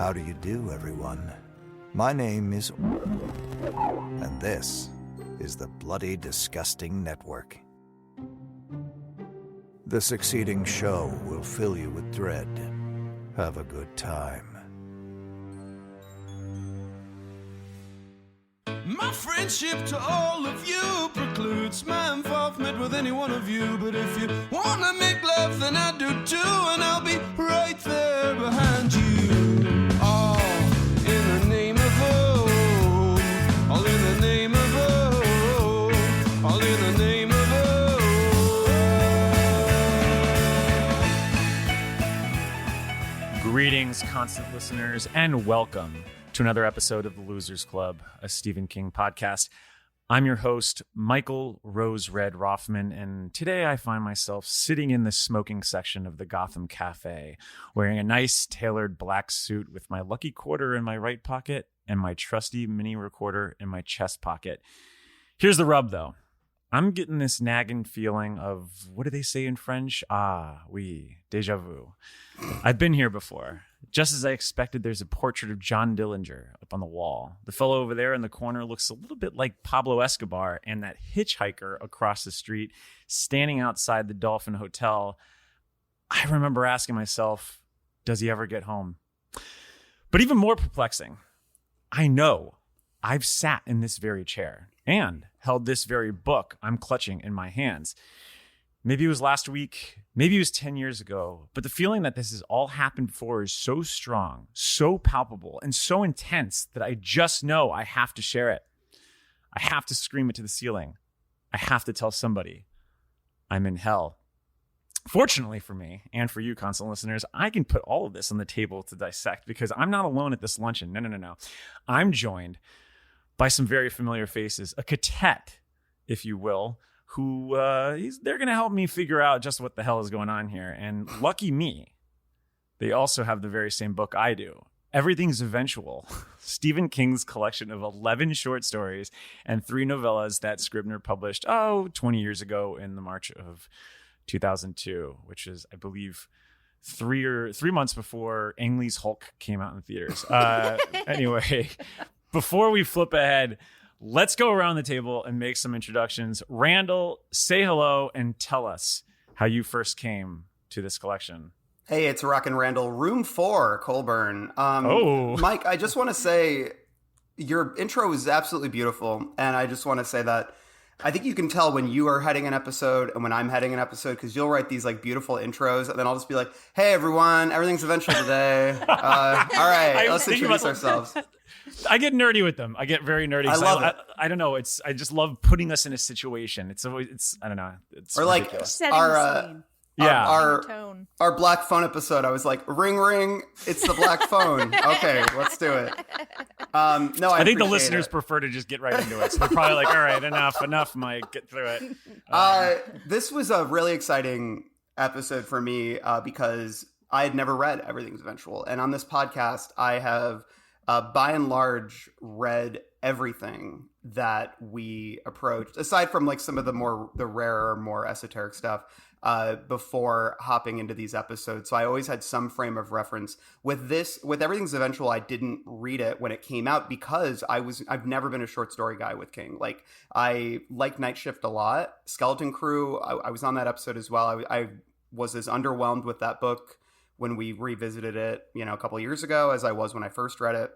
How do you do, everyone? My name is... and this is the Bloody Disgusting Network. The succeeding show will fill you with dread. Have a good time. My friendship to all of you precludes my involvement with any one of you. But if you wanna make love, then I do too, and I'll be right there behind you. All in the name of oh, all in the name of oh, all in the name of oh. Greetings, constant listeners, and welcome to another episode of the Losers Club, a Stephen King podcast. I'm your host, Michael Rose Red Roffman, and today I find myself sitting in the smoking section of the Gotham Cafe, wearing a nice tailored black suit with my lucky quarter in my right pocket and my trusty mini recorder in my chest pocket. Here's the rub, though. I'm getting this nagging feeling of, what do they say in French? Ah, oui, déjà vu. I've been here before. Just as I expected, there's a portrait of John Dillinger up on the wall. The fellow over there in the corner looks a little bit like Pablo Escobar, and that hitchhiker across the street standing outside the Dolphin Hotel. I remember asking myself, does he ever get home? But even more perplexing, I know I've sat in this very chair and held this very book I'm clutching in my hands. Maybe it was last week, maybe it was 10 years ago, but the feeling that this has all happened before is so strong, so palpable, and so intense that I just know I have to share it. I have to scream it to the ceiling. I have to tell somebody I'm in hell. Fortunately for me, and for you, constant listeners, I can put all of this on the table to dissect because I'm not alone at this luncheon. No. I'm joined by some very familiar faces, a quartet, if you will, who they're going to help me figure out just what the hell is going on here. And lucky me, they also have the very same book I do. Everything's Eventual, Stephen King's collection of 11 short stories and 3 novellas that Scribner published, 20 years ago in the March of 2002, which is, I believe, 3 months before Ang Lee's Hulk came out in theaters. Anyway, before we flip ahead, let's go around the table and make some introductions. Randall, say hello and tell us how you first came to this collection. Hey, it's Rockin' Randall, room 4, Colburn. Mike, I just want to say your intro is absolutely beautiful. And I just want to say that I think you can tell when you are heading an episode and when I'm heading an episode, because you'll write these like beautiful intros and then I'll just be like, hey, everyone, everything's Eventual today. All right, let's introduce ourselves. I get nerdy with them. I get very nerdy. I love it. I don't know. I just love putting us in a situation. It's I don't know. It's or like ridiculous. Our black phone episode. I was like, ring, ring. It's the black phone. Okay, let's do it. I think the listeners prefer to just get right into it. So they're probably like, all right, enough, Mike, get through it. This was a really exciting episode for me because I had never read Everything's Eventual. And on this podcast, I have by and large read everything that we approached, aside from like some of the rarer, more esoteric stuff, before hopping into these episodes. So I always had some frame of reference. With Everything's Eventual, I didn't read it when it came out because I've never been a short story guy with King. Like, I like Night Shift a lot. Skeleton Crew, I was on that episode as well. I was as underwhelmed with that book when we revisited it, a couple of years ago, as I was when I first read it.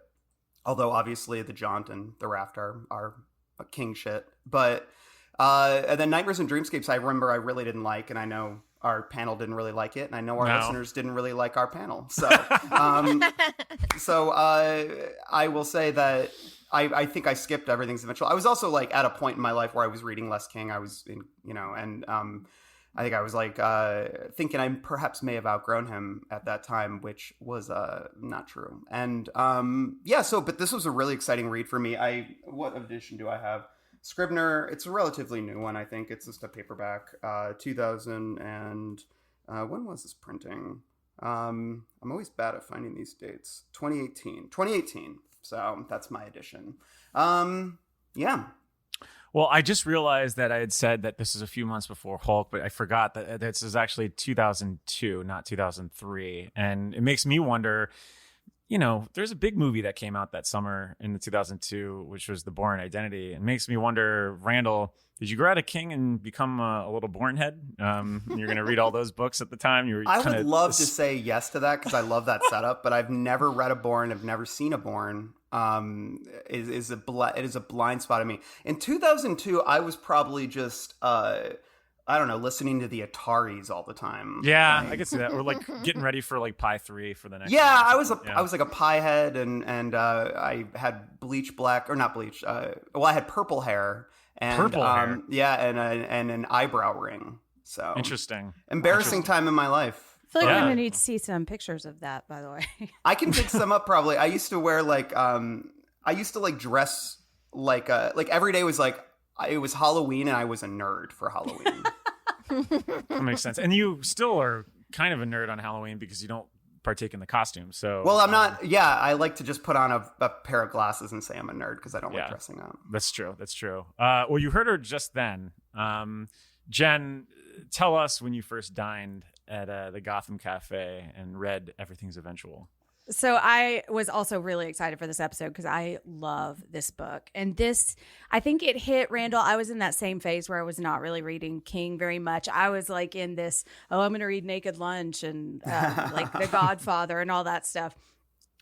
Although obviously the Jaunt and the Raft are king shit. But and then Nightmares and Dreamscapes, I remember I really didn't like, and I know our panel didn't really like it, and I know our listeners didn't really like our panel. So I will say that I think I skipped Everything's Eventual. I was also like at a point in my life where I was reading less King. I was in, and I think I was like thinking I perhaps may have outgrown him at that time, which was not true. And but this was a really exciting read for me. What edition do I have? Scribner. It's a relatively new one, I think. It's just a paperback. 2000 and when was this printing? I'm always bad at finding these dates. 2018. So that's my edition. Yeah. Well, I just realized that I had said that this is a few months before Hulk, but I forgot that this is actually 2002, not 2003. And it makes me wonder, there's a big movie that came out that summer in the 2002, which was The Bourne Identity. It makes me wonder, Randall, did you grow out of King and become a little Bourne head? You're going to read all those books at the time. I would love to say yes to that because I love that setup, but I've never read a Bourne. I've never seen a Bourne. It is a blind spot of me. In 2002, I was probably just I don't know, listening to the Ataris all the time. Yeah, I could see that. Or like getting ready for like Pi 3 for the next. Yeah, I was like a pie head, and I had not bleach. I had purple hair and hair. Yeah, and an eyebrow ring. So interesting. Embarrassing time in my life. I feel like I'm gonna need to see some pictures of that, by the way. I can dig some up probably. I used to wear dress like every day was like it was Halloween and I was a nerd for Halloween. That makes sense. And you still are kind of a nerd on Halloween because you don't partake in the costume. So well, I'm not. Yeah, I like to just put on a pair of glasses and say I'm a nerd because I don't like dressing up. That's true. Well, you heard her just then. Jenn, tell us when you first dined at the Gotham Cafe and read Everything's Eventual. So I was also really excited for this episode because I love this book. And this, I think it hit Randall. I was in that same phase where I was not really reading King very much. I was like in this, I'm going to read Naked Lunch and like The Godfather and all that stuff.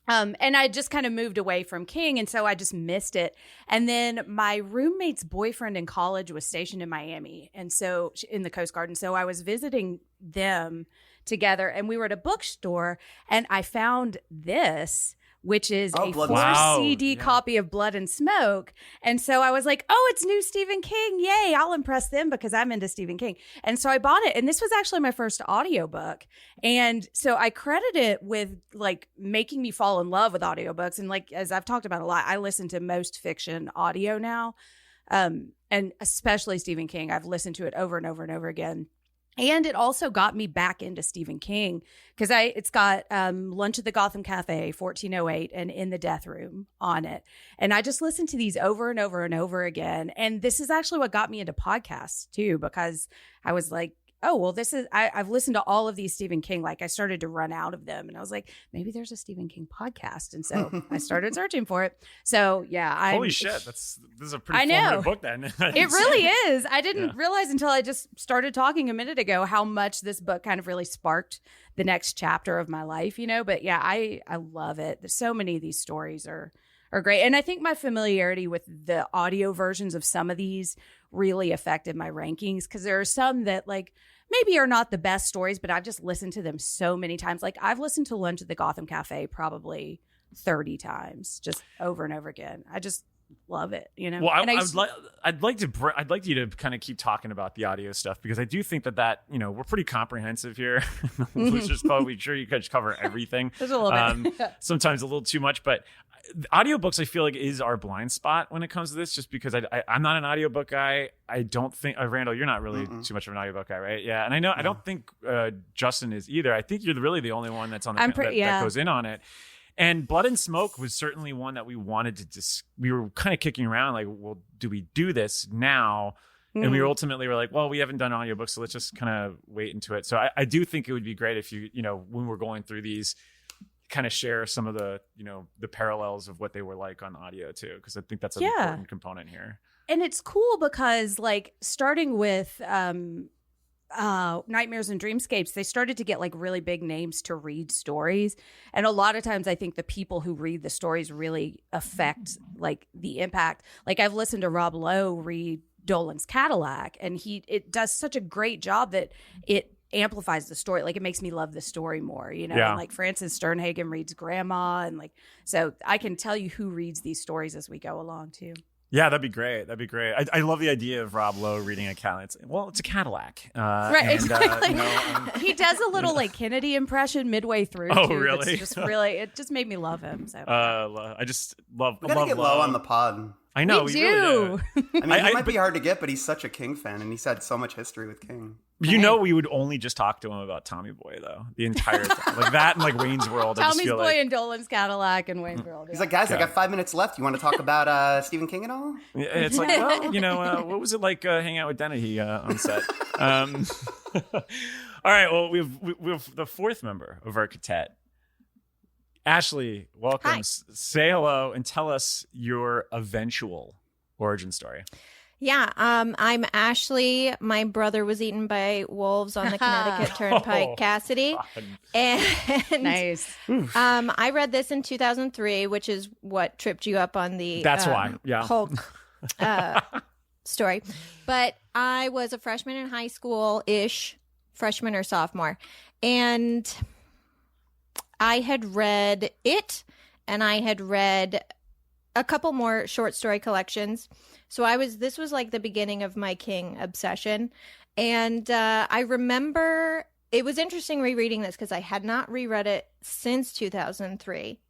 And I just kind of moved away from King. And so I just missed it. And then my roommate's boyfriend in college was stationed in Miami. And so in the Coast Guard. And so I was visiting them together and we were at a bookstore and I found this, which is a 4 CD copy of Blood and Smoke. And so I was like, oh, it's new Stephen King. Yay, I'll impress them because I'm into Stephen King. And so I bought it. And this was actually my first audiobook. And so I credit it with like making me fall in love with audiobooks. And like, as I've talked about a lot, I listen to most fiction audio now. And especially Stephen King. I've listened to it over and over and over again. And it also got me back into Stephen King because it's got Lunch at the Gotham Cafe, 1408, and In the Death Room on it. And I just listened to these over and over and over again. And this is actually what got me into podcasts too, because I was like, oh, well, I've listened to all of these Stephen King. Like I started to run out of them and I was like, maybe there's a Stephen King podcast. And so I started searching for it. So yeah. Holy shit. This is a pretty formative book then. It really is. I didn't realize until I just started talking a minute ago how much this book kind of really sparked the next chapter of my life, but yeah, I love it. So many of these stories are great. And I think my familiarity with the audio versions of some of these really affected my rankings because there are some that like maybe are not the best stories, but I've just listened to them so many times. Like I've listened to Lunch at the Gotham Cafe probably 30 times, just over and over again. I just love it, Well, I'd like you to kind of keep talking about the audio stuff because I do think that we're pretty comprehensive here. Listeners probably sure you could cover everything. There's a little bit. Sometimes a little too much, but audiobooks I feel like is our blind spot when it comes to this just because I'm not an audiobook guy. I don't think Randall, you're not really too much of an audiobook guy, right? Yeah. And I know I don't think Justin is either. I think you're really the only one that's on the that goes in on it. And Blood and Smoke was certainly one that we wanted to we were kind of kicking around like, well, do we do this now? And we ultimately were like, well, we haven't done audiobooks, so let's just kind of wait into it. So I do think it would be great if you when we're going through these, kind of share some of the the parallels of what they were like on audio too, because I think that's an important component here. And it's cool because like starting with Nightmares and Dreamscapes, they started to get like really big names to read stories, and a lot of times I think the people who read the stories really affect like the impact. Like I've listened to Rob Lowe read Dolan's Cadillac, and it does such a great job that it amplifies the story. Like it makes me love the story more, And like Frances Sternhagen reads Grandma, and like so I can tell you who reads these stories as we go along too. Yeah, that'd be great. I love the idea of Rob Lowe reading a Cadillac. It's a Cadillac. Right, exactly. He does a little like Kennedy impression midway through. Oh, too, really? It's just really, it just made me love him. So I just love. We gotta get Lowe on the pod. I know we do. Really do. I mean, he might be hard to get, but he's such a King fan, and he's had so much history with King. We would only just talk to him about Tommy Boy though, the entire time, like that and like Wayne's World. Tommy's Boy and Dolan's Cadillac and Wayne's World. He's like, guys, I got 5 minright left. You want to talk about Stephen King at all? It's like, well, what was it like hanging out with Dennehy on set? All right, well, we have the fourth member of our quartet. Ashley, welcome. Hi. Say hello and tell us your eventual origin story. Yeah, I'm Ashley. My brother was eaten by wolves on the Connecticut Turnpike, Casseday. And Nice. I read this in 2003, which is what tripped you up on the That's why, yeah. Hulk story. But I was a freshman in high school-ish, freshman or sophomore. And I had read it, and I had read a couple more short story collections. So this was like the beginning of my King obsession. And I remember it was interesting rereading this because I had not reread it since 2003.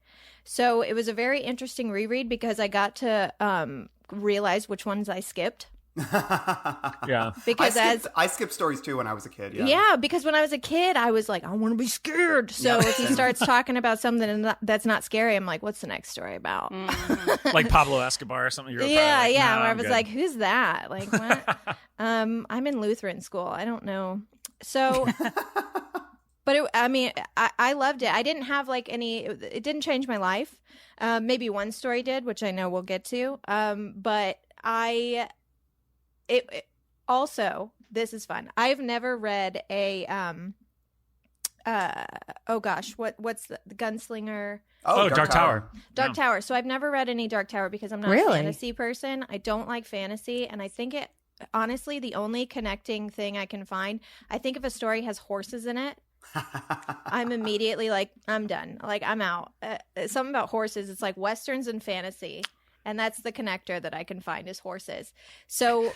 So it was a very interesting reread because I got to realize which ones I skipped. Yeah. Because I skipped stories too when I was a kid. Yeah, because when I was a kid, I was like, I want to be scared. So if he starts talking about something that's not scary, I'm like, what's the next story about? Like Pablo Escobar or something. You're Yeah. like, Where "No, I I'm was good." like, who's that? Like, what? I'm in Lutheran school. I don't know. So, but I loved it. I didn't have like it didn't change my life. Maybe one story did, which I know we'll get to. But it also, this is fun. I've never read a oh gosh, what's the Gunslinger? Oh, Dark Tower. Dark Yeah. Tower. So I've never read any Dark Tower because I'm not Really? a fantasy person. I don't like fantasy, and I think honestly, the only connecting thing I can find, I think if a story has horses in it, I'm immediately like, I'm done. Like, I'm out. Something about horses, it's like Westerns and fantasy. And that's the connector that I can find is horses. So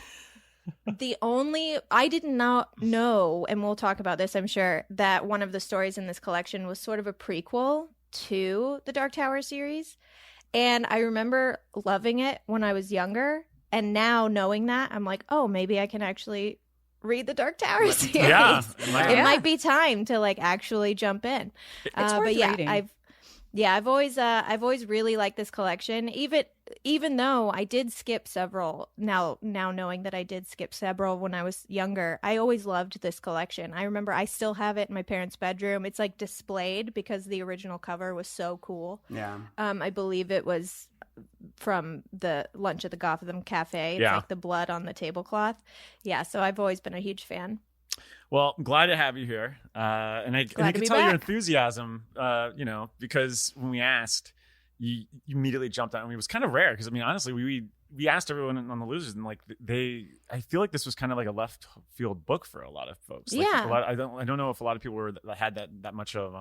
I did not know, and we'll talk about this, I'm sure, that one of the stories in this collection was sort of a prequel to the Dark Tower series. And I remember loving it when I was younger. And now knowing that, I'm like, oh, maybe I can actually read the Dark Tower series. Yeah. It might be time to like actually jump in. It's worth but yeah, reading. I've always really liked this collection, even though I did skip several. Now knowing that I did skip several when I was younger, I always loved this collection. I remember I still have it in my parents' bedroom. It's like displayed because the original cover was so cool. Yeah. I believe it was from the lunch at the Gotham Cafe. It's like the blood on the tablecloth. Yeah, so I've always been a huge fan. Well, I'm glad to have you here. And I can be tell your back. enthusiasm, because when we asked, you immediately jumped on. I mean, it was kind of rare because, I mean, honestly, we asked everyone on the Losers, and like I feel like this was kind of like a left field book for a lot of folks. Like, Yeah. I don't know if a lot of people had that much of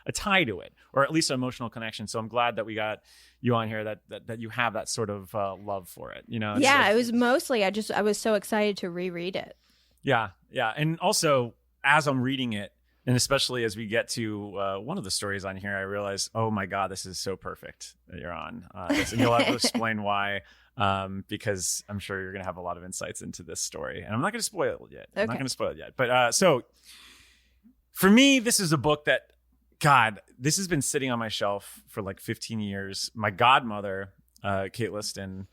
a tie to it, or at least an emotional connection. So I'm glad that we got you on here, that you have that sort of love for it. It was mostly I was so excited to reread it. Yeah. And also, as I'm reading it, and especially as we get to one of the stories on here, I realize, oh my God, this is so perfect that you're on this. And you'll have to explain why, because I'm sure you're going to have a lot of insights into this story. And I'm not going to spoil it yet. But so for me, this is a book that, God, this has been sitting on my shelf for like 15 years. My godmother, Kate Liston,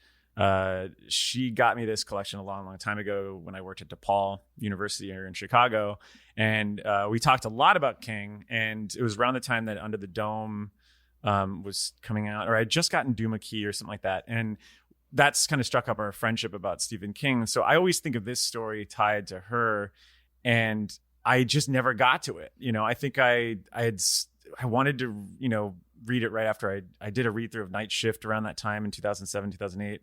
she got me this collection a long time ago when I worked at DePaul University here in Chicago. And we talked a lot about King. And it was around the time that Under the Dome was coming out, or I had just gotten Duma Key or something like that. And that's kind of struck up our friendship about Stephen King. So I always think of this story tied to her. And I just never got to it. I think I wanted to, read it right after I did a read through of Night Shift around that time in 2007, 2008.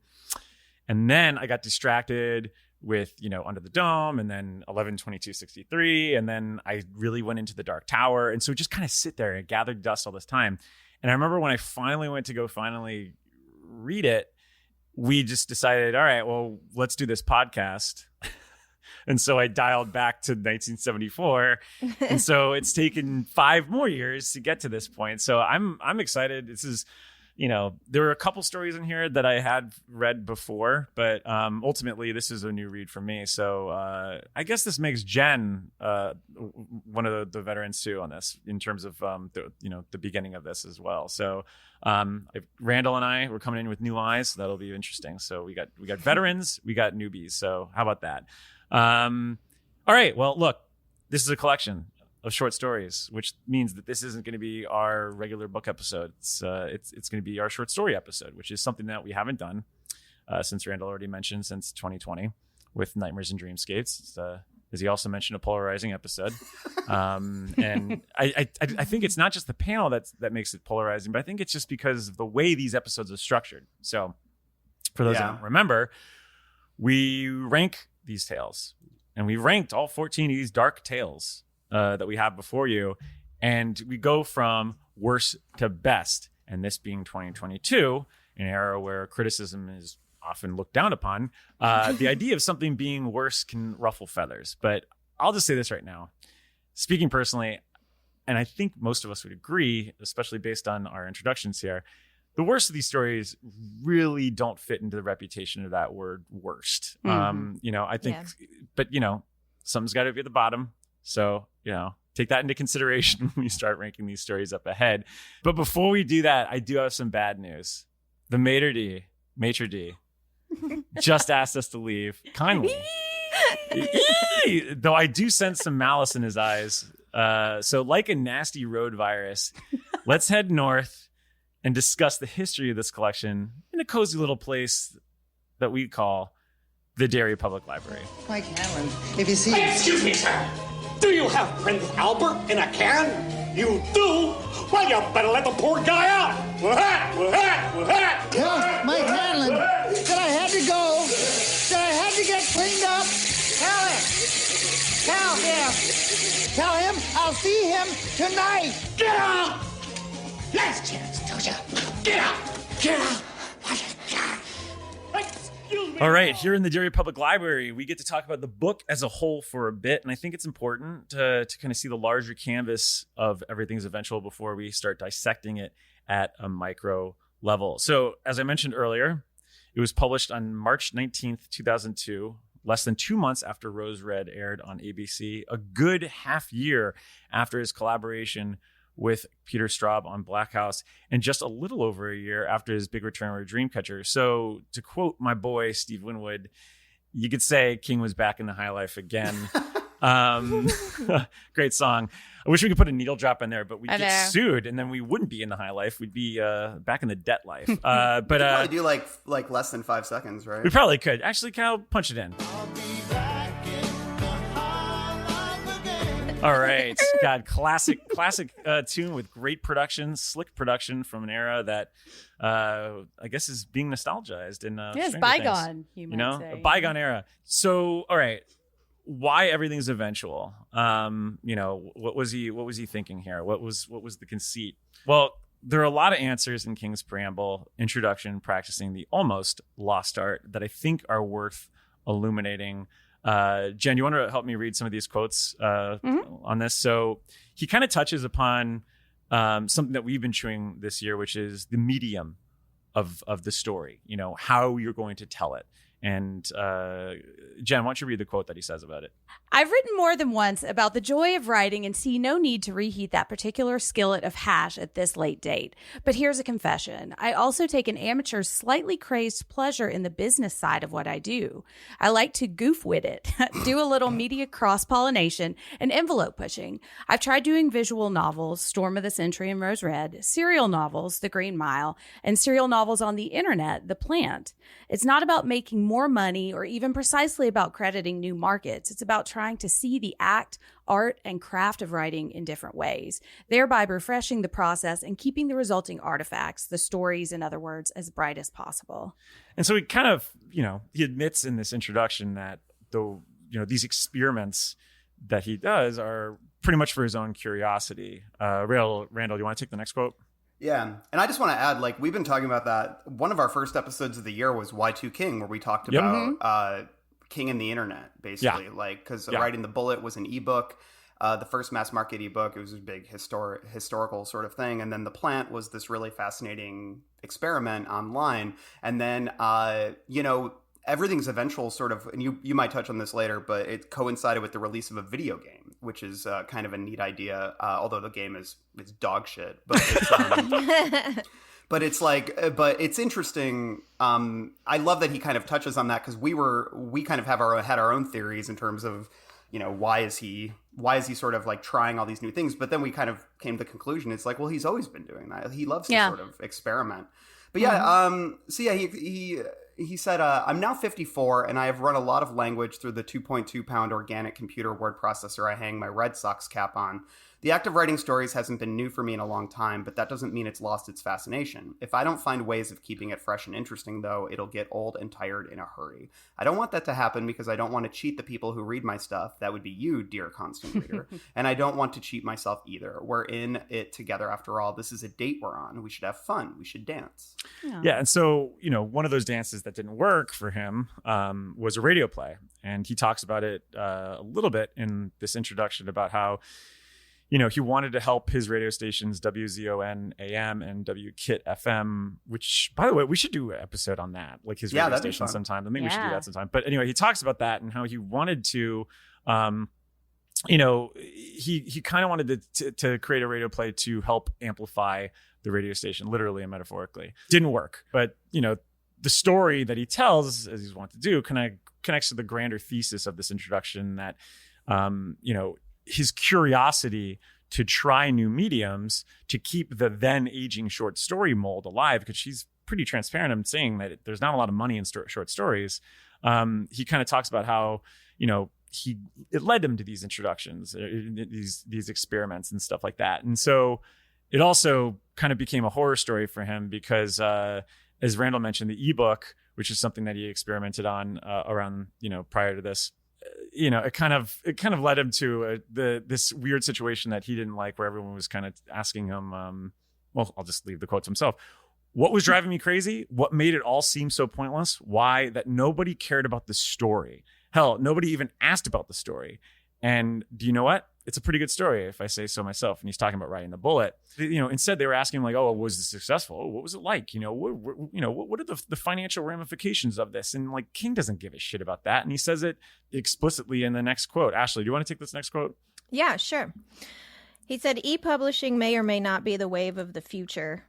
And then I got distracted with, Under the Dome, and then 11/22/63. And then I really went into the Dark Tower. And so just kind of sit there and gathered dust all this time. And I remember when I finally went to go finally read it, we just decided, all right, well, let's do this podcast. And so I dialed back to 1974. And so it's taken 5 more years to get to this point. So I'm excited. This is, there were a couple stories in here that I had read before, but ultimately this is a new read for me. So I guess this makes Jenn one of the veterans too on this in terms of the beginning of this as well. So Randall and I, we're coming in with new eyes. So that'll be interesting. So we got veterans, we got newbies. So how about that? All right. Well, look, this is a collection. of short stories, which means that this isn't going to be our regular book episode. It's going to be our short story episode, which is something that we haven't done since Randall already mentioned since 2020 with Nightmares and Dreamscapes. As he also mentioned, a polarizing episode. And I think it's not just the panel that makes it polarizing, but I think it's just because of the way these episodes are structured. So for those that don't remember, we rank these tales, and we ranked all 14 of these dark tales that we have before you, and we go from worst to best. And this being 2022, an era where criticism is often looked down upon, the idea of something being worse can ruffle feathers. But I'll just say this right now, speaking personally, and I think most of us would agree, especially based on our introductions here, the worst of these stories really don't fit into the reputation of that word worst. I think, but something's got to be at the bottom. So, take that into consideration when you start ranking these stories up ahead. But before we do that, I do have some bad news. The maitre d' just asked us to leave kindly. Though I do sense some malice in his eyes. So like a nasty road virus, let's head north and discuss the history of this collection in a cozy little place that we call the Derry Public Library. Mike Hanlon, if you see... Excuse me, sir. Do you have Prince Albert in a can? You do? Well, you better let the poor guy out. Tell Mike Hanlon that I had to go, that I had to get cleaned up. Tell him I'll see him tonight. Get out! Last chance, Tosha. Get out! Get out! Excuse me. All right, here in the Derry Public Library, we get to talk about the book as a whole for a bit, and I think it's important to kind of see the larger canvas of Everything's Eventual before we start dissecting it at a micro level. So, as I mentioned earlier, it was published on March 19th, 2002, less than 2 months after Rose Red aired on ABC, a good half year after his collaboration with Peter Straub on Black House, and just a little over a year after his big return with Dreamcatcher. So to quote my boy, Steve Winwood, you could say King was back in the high life again. Great song. I wish we could put a needle drop in there, but we'd get sued, and then we wouldn't be in the high life. We'd be back in the debt life. But we probably do like less than 5 seconds, right? We probably could. Actually, Kyle, punch it in. All right. God, classic tune with great production, slick production from an era that I guess is being nostalgized. Yes, bygone, you might say. A bygone era. So, all right. Why Everything's Eventual? What was he thinking here? What was the conceit? Well, there are a lot of answers in King's preamble, introduction, practicing the almost lost art that I think are worth illuminating. Jen, you want to help me read some of these quotes on this? So he kind of touches upon something that we've been chewing this year, which is the medium of the story, how you're going to tell it. And Jen, why don't you read the quote that he says about it? I've written more than once about the joy of writing and see no need to reheat that particular skillet of hash at this late date. But here's a confession. I also take an amateur's slightly crazed pleasure in the business side of what I do. I like to goof with it, do a little media cross-pollination and envelope pushing. I've tried doing visual novels, Storm of the Century and Rose Red, serial novels, The Green Mile, and serial novels on the internet, The Plant. It's not about making more money or even precisely about crediting new markets. It's about trying to see the act, art, and craft of writing in different ways, thereby refreshing the process and keeping the resulting artifacts, the stories, in other words, as bright as possible. And so he kind of, he admits in this introduction that these experiments that he does are pretty much for his own curiosity. Randall, you want to take the next quote? Yeah. And I just want to add, we've been talking about that. One of our first episodes of the year was Y2 King, where we talked about King and the internet, basically. Because Writing the Bullet was an ebook, the first mass market ebook. It was a big historical sort of thing. And then The Plant was this really fascinating experiment online. And then, Everything's Eventual sort of, and you might touch on this later, but it coincided with the release of a video game, which is kind of a neat idea, although the game is dog shit. But it's, but it's interesting. I love that he kind of touches on that, because we kind of had our own theories in terms of, why is he why is he sort of like trying all these new things? But then we kind of came to the conclusion. It's like, well, he's always been doing that. He loves to sort of experiment. But he said, I'm now 54 and I have run a lot of language through the 2.2 pound organic computer word processor I hang my Red Sox cap on. The act of writing stories hasn't been new for me in a long time, but that doesn't mean it's lost its fascination. If I don't find ways of keeping it fresh and interesting, though, it'll get old and tired in a hurry. I don't want that to happen because I don't want to cheat the people who read my stuff. That would be you, dear constant reader. And I don't want to cheat myself either. We're in it together after all. This is a date we're on. We should have fun. We should dance. Yeah. And so, one of those dances that didn't work for him was a radio play. And he talks about it a little bit in this introduction about how, he wanted to help his radio stations, WZON AM and WKIT FM, which, by the way, we should do an episode on that, like his radio station sometime. I think we should do that sometime. But anyway, he talks about that and how he wanted to, he kind of wanted to create a radio play to help amplify the radio station, literally and metaphorically. Didn't work. But, the story that he tells, as he's wanted to do, connects to the grander thesis of this introduction that, his curiosity to try new mediums to keep the then aging short story mold alive, because she's pretty transparent in saying that there's not a lot of money in short stories. He kind of talks about how, it led him to these introductions, these experiments and stuff like that. And so it also kind of became a horror story for him because, as Randall mentioned, the ebook, which is something that he experimented on around, prior to this, it kind of led him to this weird situation that he didn't like, where everyone was kind of asking him, well, I'll just leave the quote to himself. What was driving me crazy? What made it all seem so pointless? Why? That nobody cared about the story. Hell, nobody even asked about the story. And do you know what? It's a pretty good story, if I say so myself. And he's talking about writing the bullet. Instead they were asking him like, oh, was this successful? Oh, what was it like? What are the financial ramifications of this? And like, King doesn't give a shit about that. And he says it explicitly in the next quote. Ashley, do you want to take this next quote? Yeah, sure. He said, e-publishing may or may not be the wave of the future.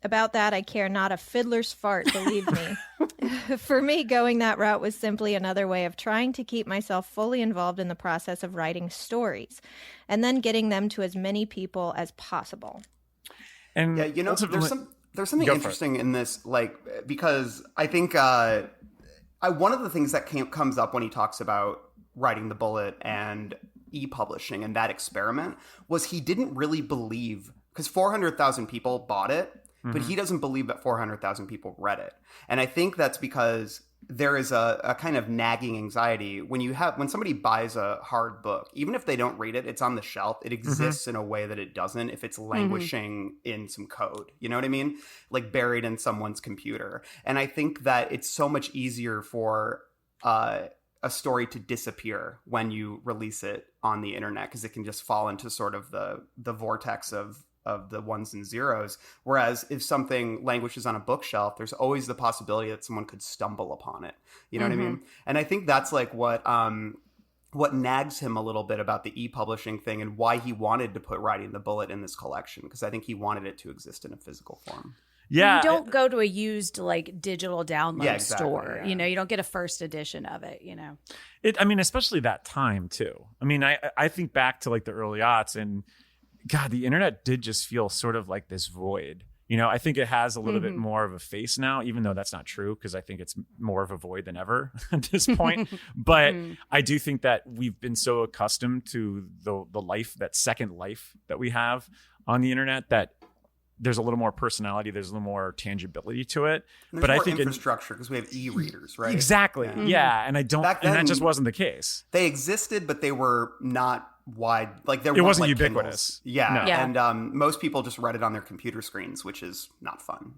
About that, I care not a fiddler's fart, believe me. For me, going that route was simply another way of trying to keep myself fully involved in the process of writing stories and then getting them to as many people as possible. And yeah, there's something interesting in this, like, because I think one of the things that comes up when he talks about writing the bullet and e-publishing and that experiment was he didn't really believe, because 400,000 people bought it. But he doesn't believe that 400,000 people read it. And I think that's because there is a kind of nagging anxiety when somebody buys a hard book, even if they don't read it, it's on the shelf. It exists in a way that it doesn't if it's languishing in some code. You know what I mean? Like buried in someone's computer. And I think that it's so much easier for a story to disappear when you release it on the internet, because it can just fall into sort of the vortex of the ones and zeros. Whereas if something languishes on a bookshelf, there's always the possibility that someone could stumble upon it. You know what I mean? And I think that's like what nags him a little bit about the e-publishing thing and why he wanted to put Writing the Bullet in this collection, because I think he wanted it to exist in a physical form. Yeah. You don't go to a used like digital download store. Yeah. You don't get a first edition of it, especially that time too. I think back to like the early aughts, and God, the internet did just feel sort of like this void. I think it has a little bit more of a face now, even though that's not true, because I think it's more of a void than ever at this point. But I do think that we've been so accustomed to the life, that second life that we have on the internet, that there's a little more personality, there's a little more tangibility to it. But I think infrastructure, because we have e-readers, right? Exactly. Yeah. And that just wasn't the case. They existed, but they were not wide, like it wasn't like ubiquitous. Yeah. And most people just read it on their computer screens, which is not fun.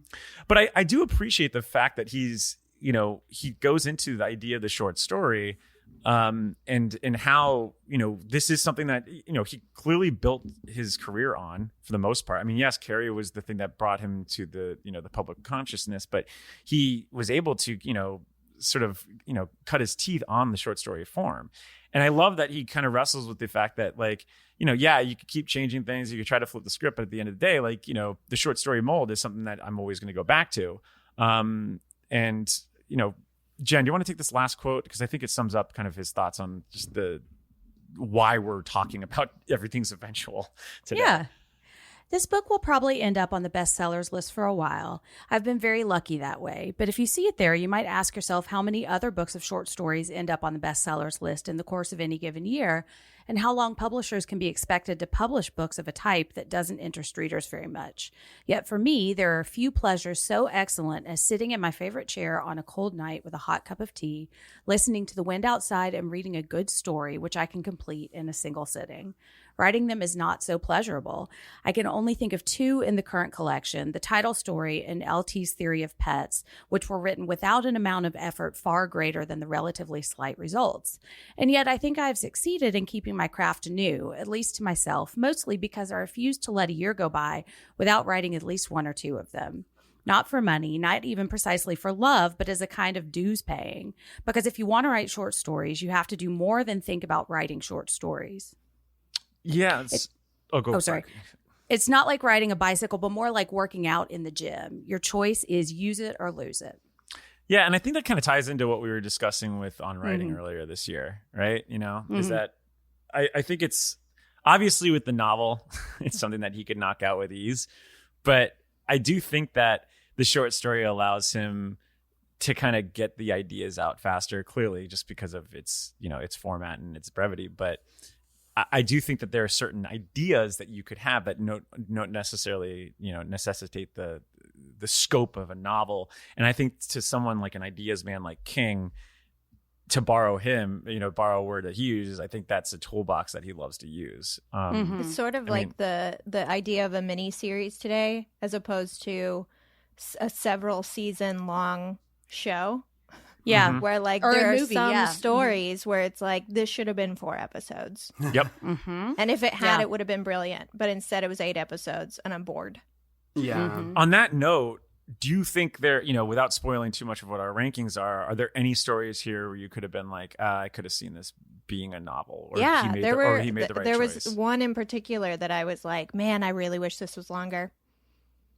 But I do appreciate the fact that he's, he goes into the idea of the short story, and how, this is something that, he clearly built his career on for the most part. Yes, Carrie was the thing that brought him to the, the public consciousness, but he was able to, sort of, cut his teeth on the short story form. And I love that he kind of wrestles with the fact that, like, you could keep changing things. You could try to flip the script, but at the end of the day, like, the short story mold is something that I'm always going to go back to. Jen, do you want to take this last quote? Because I think it sums up kind of his thoughts on just the why we're talking about Everything's Eventual today. Yeah. This book will probably end up on the bestsellers list for a while. I've been very lucky that way. But if you see it there, you might ask yourself how many other books of short stories end up on the bestsellers list in the course of any given year, and how long publishers can be expected to publish books of a type that doesn't interest readers very much. Yet for me, there are few pleasures so excellent as sitting in my favorite chair on a cold night with a hot cup of tea, listening to the wind outside and reading a good story, which I can complete in a single sitting. Writing them is not so pleasurable. I can only think of two in the current collection, the title story and LT's Theory of Pets, which were written without an amount of effort far greater than the relatively slight results. And yet I think I have succeeded in keeping my craft new, at least to myself, mostly because I refused to let a year go by without writing at least one or two of them. Not for money, not even precisely for love, but as a kind of dues paying. Because if you want to write short stories, you have to do more than think about writing short stories. Yeah. Sorry. It's not like riding a bicycle, but more like working out in the gym. Your choice is use it or lose it. Yeah, and I think that kind of ties into what we were discussing with On Writing earlier this year, right? Is that I think it's obviously with the novel, it's something that he could knock out with ease. But I do think that the short story allows him to kind of get the ideas out faster, clearly, just because of its format and its brevity. But I do think that there are certain ideas that you could have that don't necessarily, necessitate the scope of a novel. And I think to someone like an ideas man like King, to borrow a word that he uses, I think that's a toolbox that he loves to use. It's sort of the idea of a mini series today, as opposed to a several season long show. Yeah. Where Or there a are movie, some stories where it's like, this should have been 4 episodes. Yep. And if it had, it would have been brilliant. But instead it was 8 episodes and I'm bored. Yeah. On that note, do you think there, without spoiling too much of what our rankings are there any stories here where you could have been like, I could have seen this being a novel? Or he made the right there choice? was one in particular that I was like, man, I really wish this was longer.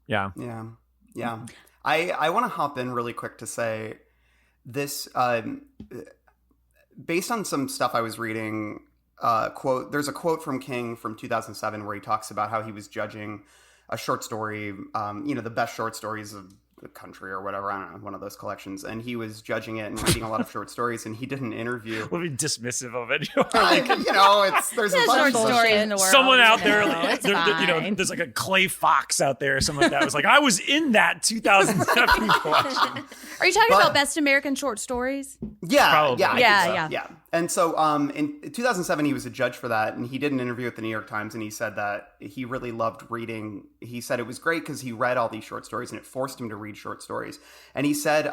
Yeah. Yeah. I want to hop in really quick to say this, based on some stuff I was reading, there's a quote from King from 2007 where he talks about how he was judging a short story, the best short stories of the country or whatever, I don't know, one of those collections, and he was judging it and reading a lot of short stories, and he did an interview. We'll be dismissive of it. There's a bunch of story in the world. Someone out there, It's fine. there's like a Clay Fox out there or something like that. I was like, I was in that 2007 collection. Are you talking about Best American Short Stories? Yeah, Probably. yeah. And so in 2007, he was a judge for that, and he did an interview with the New York Times, and he said that he really loved reading. He said it was great because he read all these short stories, and it forced him to read short stories. And he said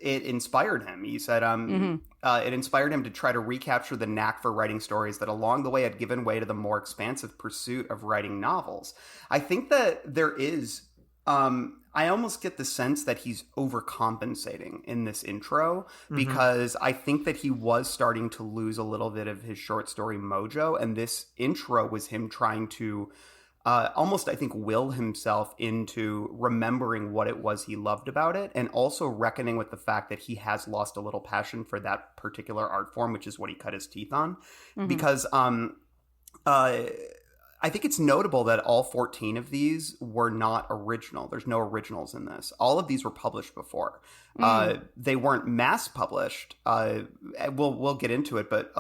it inspired him. He said it inspired him to try to recapture the knack for writing stories that along the way had given way to the more expansive pursuit of writing novels. I think that there is... I almost get the sense that he's overcompensating in this intro because I think that he was starting to lose a little bit of his short story mojo. And this intro was him trying to almost, I think, will himself into remembering what it was he loved about it, and also reckoning with the fact that he has lost a little passion for that particular art form, which is what he cut his teeth on. Because I think it's notable that all 14 of these were not original. There's no originals in this. All of these were published before. They weren't mass published. We'll get into it, but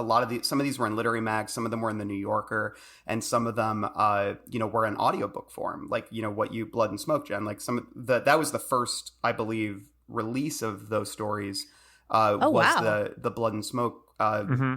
some of these were in literary mags, some of them were in the New Yorker, and some of them, were in audiobook form, like what you Blood and Smoke, Jen. Like that was the first, I believe, release of those stories. The Blood and Smoke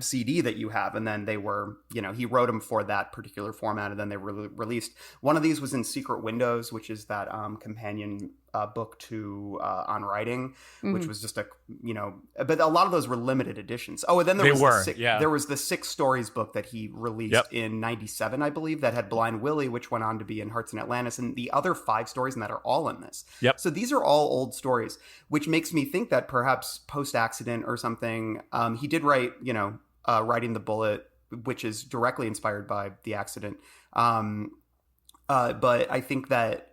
CD that you have, and then they were, he wrote them for that particular format, and then they were released. One of these was in Secret Windows, which is that companion book to On Writing, which was just but a lot of those were limited editions. Oh, and then there was the 6 stories book that he released in 97, I believe, that had Blind Willie, which went on to be in Hearts in Atlantis, and the other 5 stories in that are all in this. So these are all old stories, which makes me think that perhaps post-accident or something, he did write, Riding the Bullet, which is directly inspired by The Accident. But I think that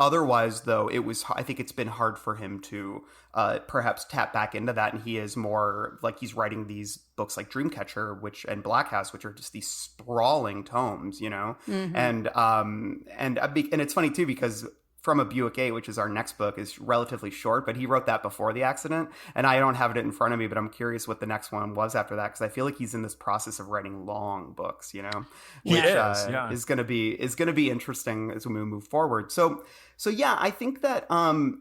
Otherwise, though, I think it's been hard for him to perhaps tap back into that. And he is more like he's writing these books like Dreamcatcher, and Black House, which are just these sprawling tomes, Mm-hmm. And it's funny, too, because From a Buick 8, which is our next book, is relatively short, but he wrote that before the accident. And I don't have it in front of me, but I'm curious what the next one was after that, because I feel like he's in this process of writing long books, which is going to be interesting as we move forward. So yeah, I think that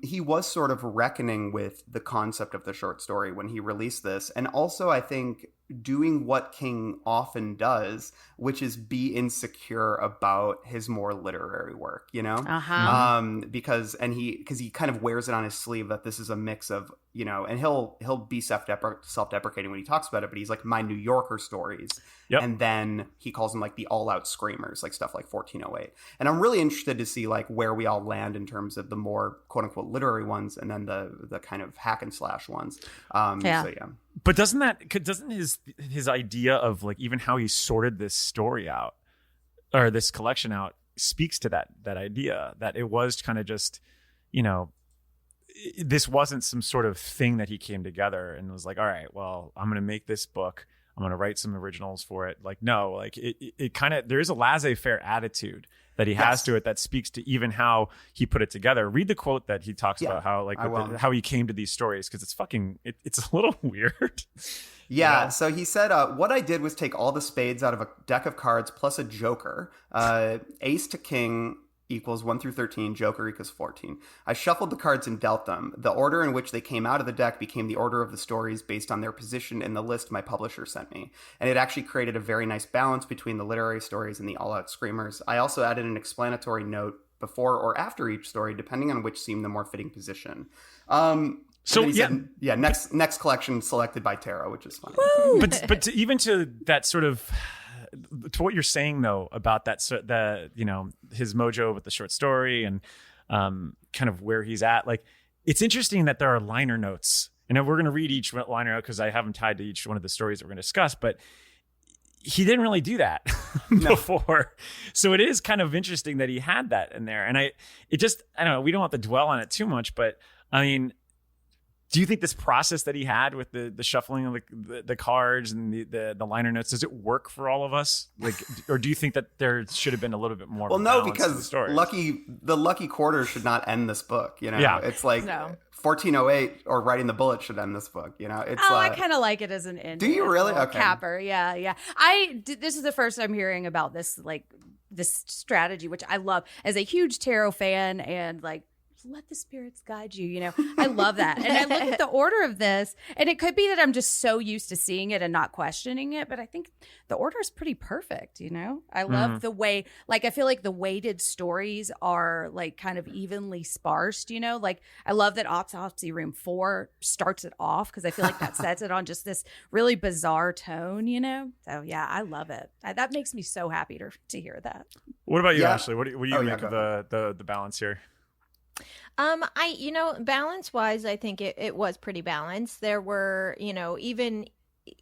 he was sort of reckoning with the concept of the short story when he released this. And also, I think doing what King often does, which is be insecure about his more literary work, because he kind of wears it on his sleeve that this is a mix of, and he'll be self-deprecating when he talks about it, but he's like, my New Yorker stories. Yep. And then he calls them like the all-out screamers, like stuff like 1408. And I'm really interested to see like where we all land in terms of the more quote-unquote literary ones and then the kind of hack and slash ones. So yeah. But doesn't his idea of like even how he sorted this story out or this collection out speaks to that idea that it was kind of just, this wasn't some sort of thing that he came together and was like, all right, well, I'm going to make this book. I'm going to write some originals for it. Like, no, like it kind of, there is a laissez-faire attitude that he has to it that speaks to even how he put it together. Read the quote that he talks about how like how he came to these stories, because it's a little weird. Yeah, so he said, what I did was take all the spades out of a deck of cards plus a joker. Ace to king equals 1 through 13, joker equals 14. I shuffled the cards and dealt them. The order in which they came out of the deck became the order of the stories based on their position in the list my publisher sent me. And it actually created a very nice balance between the literary stories and the all-out screamers. I also added an explanatory note before or after each story, depending on which seemed the more fitting position. Said, next collection selected by Tara, which is funny. But even to that sort of, to what you're saying though about that, his mojo with the short story and kind of where he's at, like it's interesting that there are liner notes, and we're going to read each liner note because I have them tied to each one of the stories that we're going to discuss, but he didn't really do that before. So it is kind of interesting that he had that in there. And I don't know, we don't have to dwell on it too much, but I mean, do you think this process that he had with the shuffling of the cards and the liner notes, does it work for all of us? Like, or do you think that there should have been a little bit more? Well, no, because the lucky quarter should not end this book. Yeah, it's like 1408 or Writing the Bullet should end this book. It's I kind of like it as an end. Do you really? Okay. Capper, yeah. This is the first I'm hearing about this strategy, which I love as a huge tarot fan and like. Let the spirits guide you. I love that. And I look at the order of this, and it could be that I'm just so used to seeing it and not questioning it, but I think the order is pretty perfect. I love the way, like, I feel like the weighted stories are like kind of evenly sparsed, like I love that Autopsy Room 4 starts it off because I feel like that sets it on just this really bizarre tone, So yeah, I love it. That makes me so happy to hear that. What about you, Ashley? What do you make of the balance here? Balance wise, I think it was pretty balanced. There were, even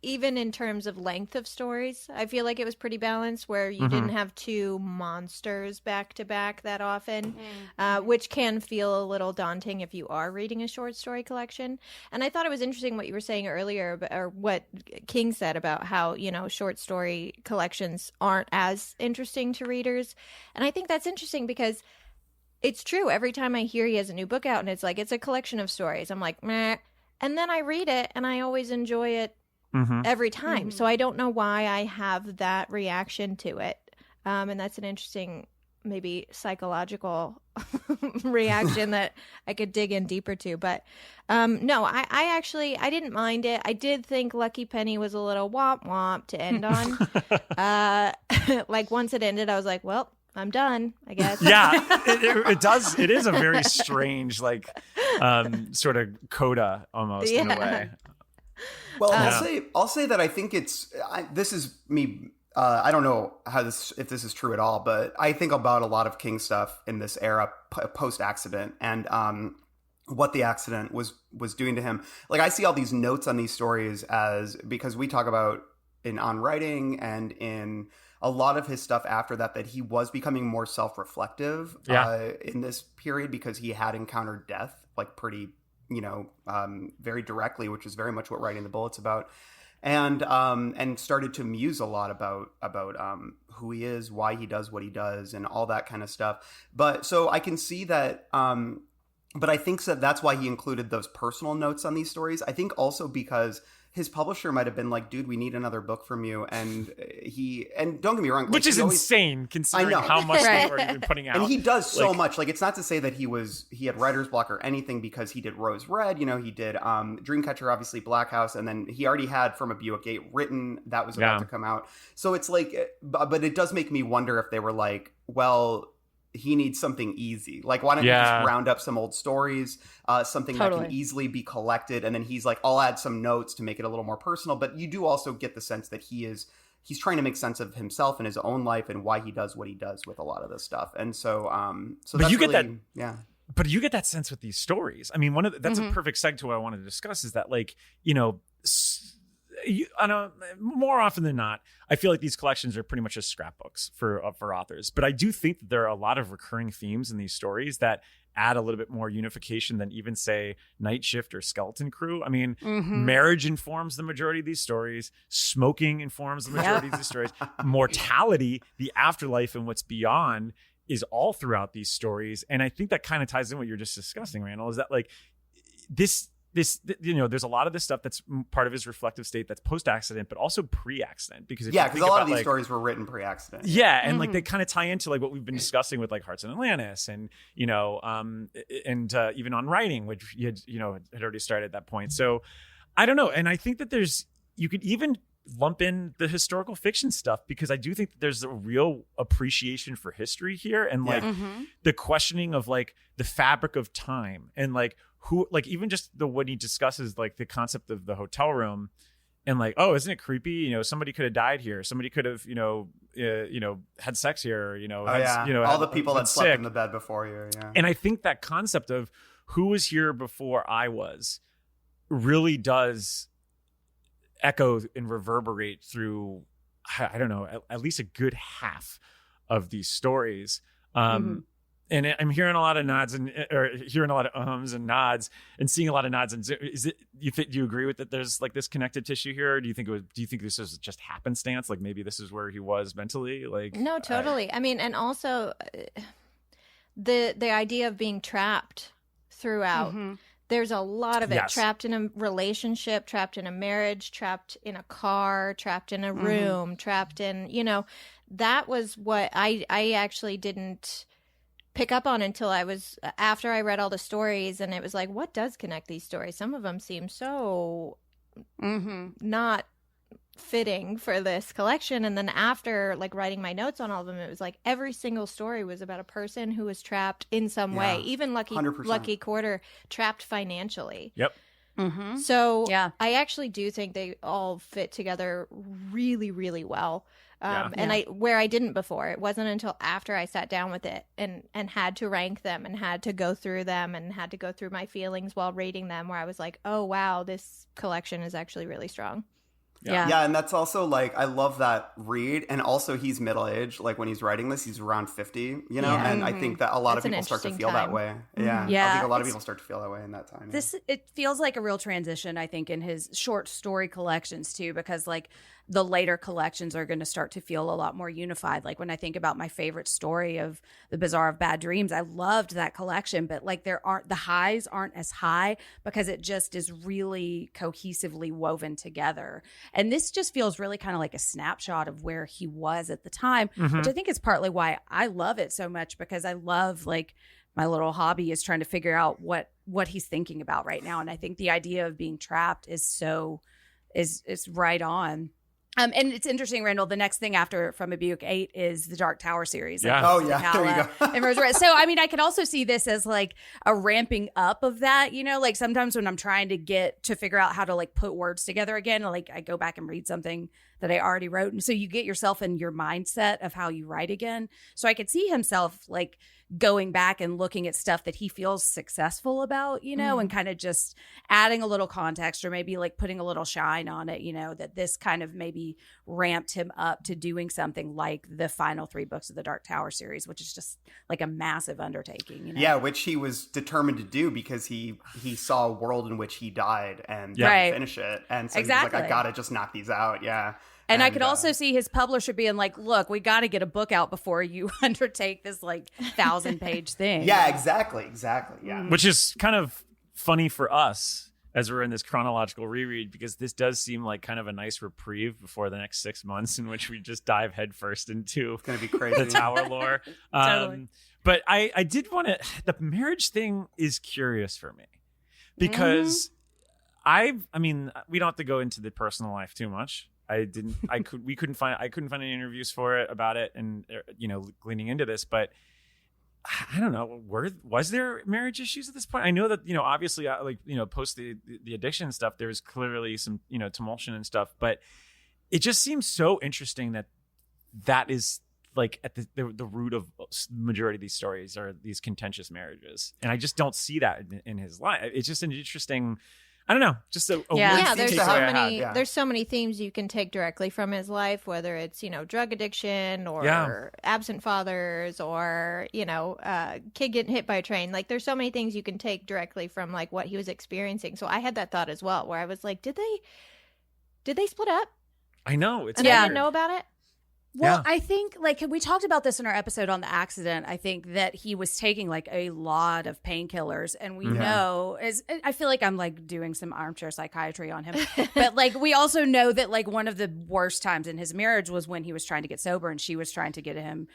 in terms of length of stories, I feel like it was pretty balanced where you didn't have two monsters back to back that often, which can feel a little daunting if you are reading a short story collection. And I thought it was interesting what you were saying earlier, or what King said about how, short story collections aren't as interesting to readers. And I think that's interesting because it's true. Every time I hear he has a new book out and it's like, it's a collection of stories, I'm like, meh. And then I read it and I always enjoy it every time. So I don't know why I have that reaction to it. And that's an interesting, maybe psychological reaction that I could dig in deeper to. But no, I actually didn't mind it. I did think Lucky Penny was a little womp womp to end on. Like once it ended, I was like, well, I'm done, I guess. Yeah, it does. It is a very strange, like, sort of coda almost in a way. Well, I'll say that I think this is me. I don't know if this is true at all, but I think about a lot of King stuff in this era post accident and what the accident was doing to him. Like I see all these notes on these stories because we talk about on writing and in a lot of his stuff after that he was becoming more self-reflective in this period because he had encountered death like pretty, very directly, which is very much what Writing the Bullet's about. And started to muse a lot about who he is, why he does what he does, and all that kind of stuff. But so I can see that. But I think that's why he included those personal notes on these stories. I think also because his publisher might have been like, dude, we need another book from you. And don't get me wrong. Which is insane considering how much they've already been putting out. And he does so much. Like, it's not to say that he had writer's block or anything, because he did Rose Red, he did Dreamcatcher, obviously Black House. And then he already had From a Buick Gate written that was about to come out. So it's like, but it does make me wonder if they were like, well, he needs something easy. Like, why don't you just round up some old stories, something that can easily be collected. And then he's like, I'll add some notes to make it a little more personal. But you do also get the sense that he's trying to make sense of himself and his own life and why he does what he does with a lot of this stuff. And so, but that's you get really, that, yeah. But you get that sense with these stories. I mean, that's a perfect segue to what I wanted to discuss is that, like, I know more often than not, I feel like these collections are pretty much just scrapbooks for authors. But I do think that there are a lot of recurring themes in these stories that add a little bit more unification than even, say, Night Shift or Skeleton Crew. I mean, marriage informs the majority of these stories. Smoking informs the majority of these stories. Mortality, the afterlife, and what's beyond is all throughout these stories. And I think that kind of ties in what you're just discussing, Randall, is that like this, there's a lot of this stuff that's part of his reflective state that's post-accident, but also pre-accident. Because because a lot of these stories were written pre-accident. Yeah, and like they kind of tie into like what we've been discussing with like Hearts in Atlantis, and even on Writing, which you had already started at that point. So I don't know, and I think that you could even lump in the historical fiction stuff, because I do think that there's a real appreciation for history here, and like the questioning of like the fabric of time, and like who, like even just when he discusses like the concept of the hotel room, and like, oh, isn't it creepy? Somebody could have died here. Somebody could have, had sex here. All the people that slept in the bed before you. Yeah. And I think that concept of who was here before I was really does echo and reverberate through, I don't know, at least a good half of these stories. And I'm hearing a lot of nods or hearing a lot of ums and nods, and seeing a lot of nods. And is it, do you agree with that? There's like this connective tissue here? Or do you think this is just happenstance? Like maybe this is where he was mentally? Like, no, totally. I mean, and also the idea of being trapped throughout. There's a lot of it. Trapped in a relationship, trapped in a marriage, trapped in a car, trapped in a room, trapped in, that was what I actually didn't pick up on until after I read all the stories, and it was like, what does connect these stories? Some of them seem so not fitting for this collection. And then after like writing my notes on all of them, it was like every single story was about a person who was trapped in some way. Even Lucky Quarter, trapped financially. Yep. So I actually do think they all fit together really, really well. Where I didn't before, it wasn't until after I sat down with it and had to rank them and had to go through them and had to go through my feelings while rating them, where I was like, oh wow, this collection is actually really strong. Yeah, and that's also like, I love that read. And also he's middle-aged. Like when he's writing this, he's around 50, and I think that a lot of people start to feel that way. I think a lot of people start to feel that way in that time. It feels like a real transition, I think, in his short story collections too, because like the later collections are going to start to feel a lot more unified. Like when I think about my favorite story of The Bazaar of Bad Dreams, I loved that collection, but like the highs aren't as high because it just is really cohesively woven together. And this just feels really kind of like a snapshot of where he was at the time, which I think is partly why I love it so much, because I love, like, my little hobby is trying to figure out what he's thinking about right now. And I think the idea of being trapped is right on. And it's interesting, Randall, the next thing after From a Buick 8 is the Dark Tower series. Yeah. There you go. And Rose Red. So, I mean, I can also see this as like a ramping up of that, like sometimes when I'm trying to figure out how to like put words together again, like I go back and read something that I already wrote. And so you get yourself in your mindset of how you write again. So I could see himself like going back and looking at stuff that he feels successful about, and kind of just adding a little context or maybe like putting a little shine on it, that this kind of maybe ramped him up to doing something like the final 3 books of the Dark Tower series, which is just like a massive undertaking. Yeah, which he was determined to do because he saw a world in which he died and didn't finish it. And so he was like, I got to just knock these out. Yeah. And I could also see his publisher being like, look, we got to get a book out before you undertake this like 1,000-page thing. Yeah, exactly. Yeah. Which is kind of funny for us as we're in this chronological reread, because this does seem like kind of a nice reprieve before the next 6 months in which we just dive headfirst into it's gonna be crazy. the Tower lore. Totally. But I did want to, the marriage thing is curious for me because I mean, we don't have to go into the personal life too much. I couldn't find any interviews for it about it, and gleaning into this, but I don't know, was there marriage issues at this point? I know that obviously post the addiction stuff, there's clearly some tumultuation and stuff, but it just seems so interesting that is like at the root of majority of these stories are these contentious marriages, and I just don't see that in his life. It's just an interesting, I don't know, just a weird there's so many themes you can take directly from his life, whether it's drug addiction or absent fathers or kid getting hit by a train. Like there's so many things you can take directly from like what he was experiencing. So I had that thought as well, where I was like, did they split up? I know, it's I didn't know about it. Well, I think like we talked about this in our episode on the accident. I think that he was taking like a lot of painkillers, and we know I feel like I'm like doing some armchair psychiatry on him, but like we also know that like one of the worst times in his marriage was when he was trying to get sober, and she was trying to get him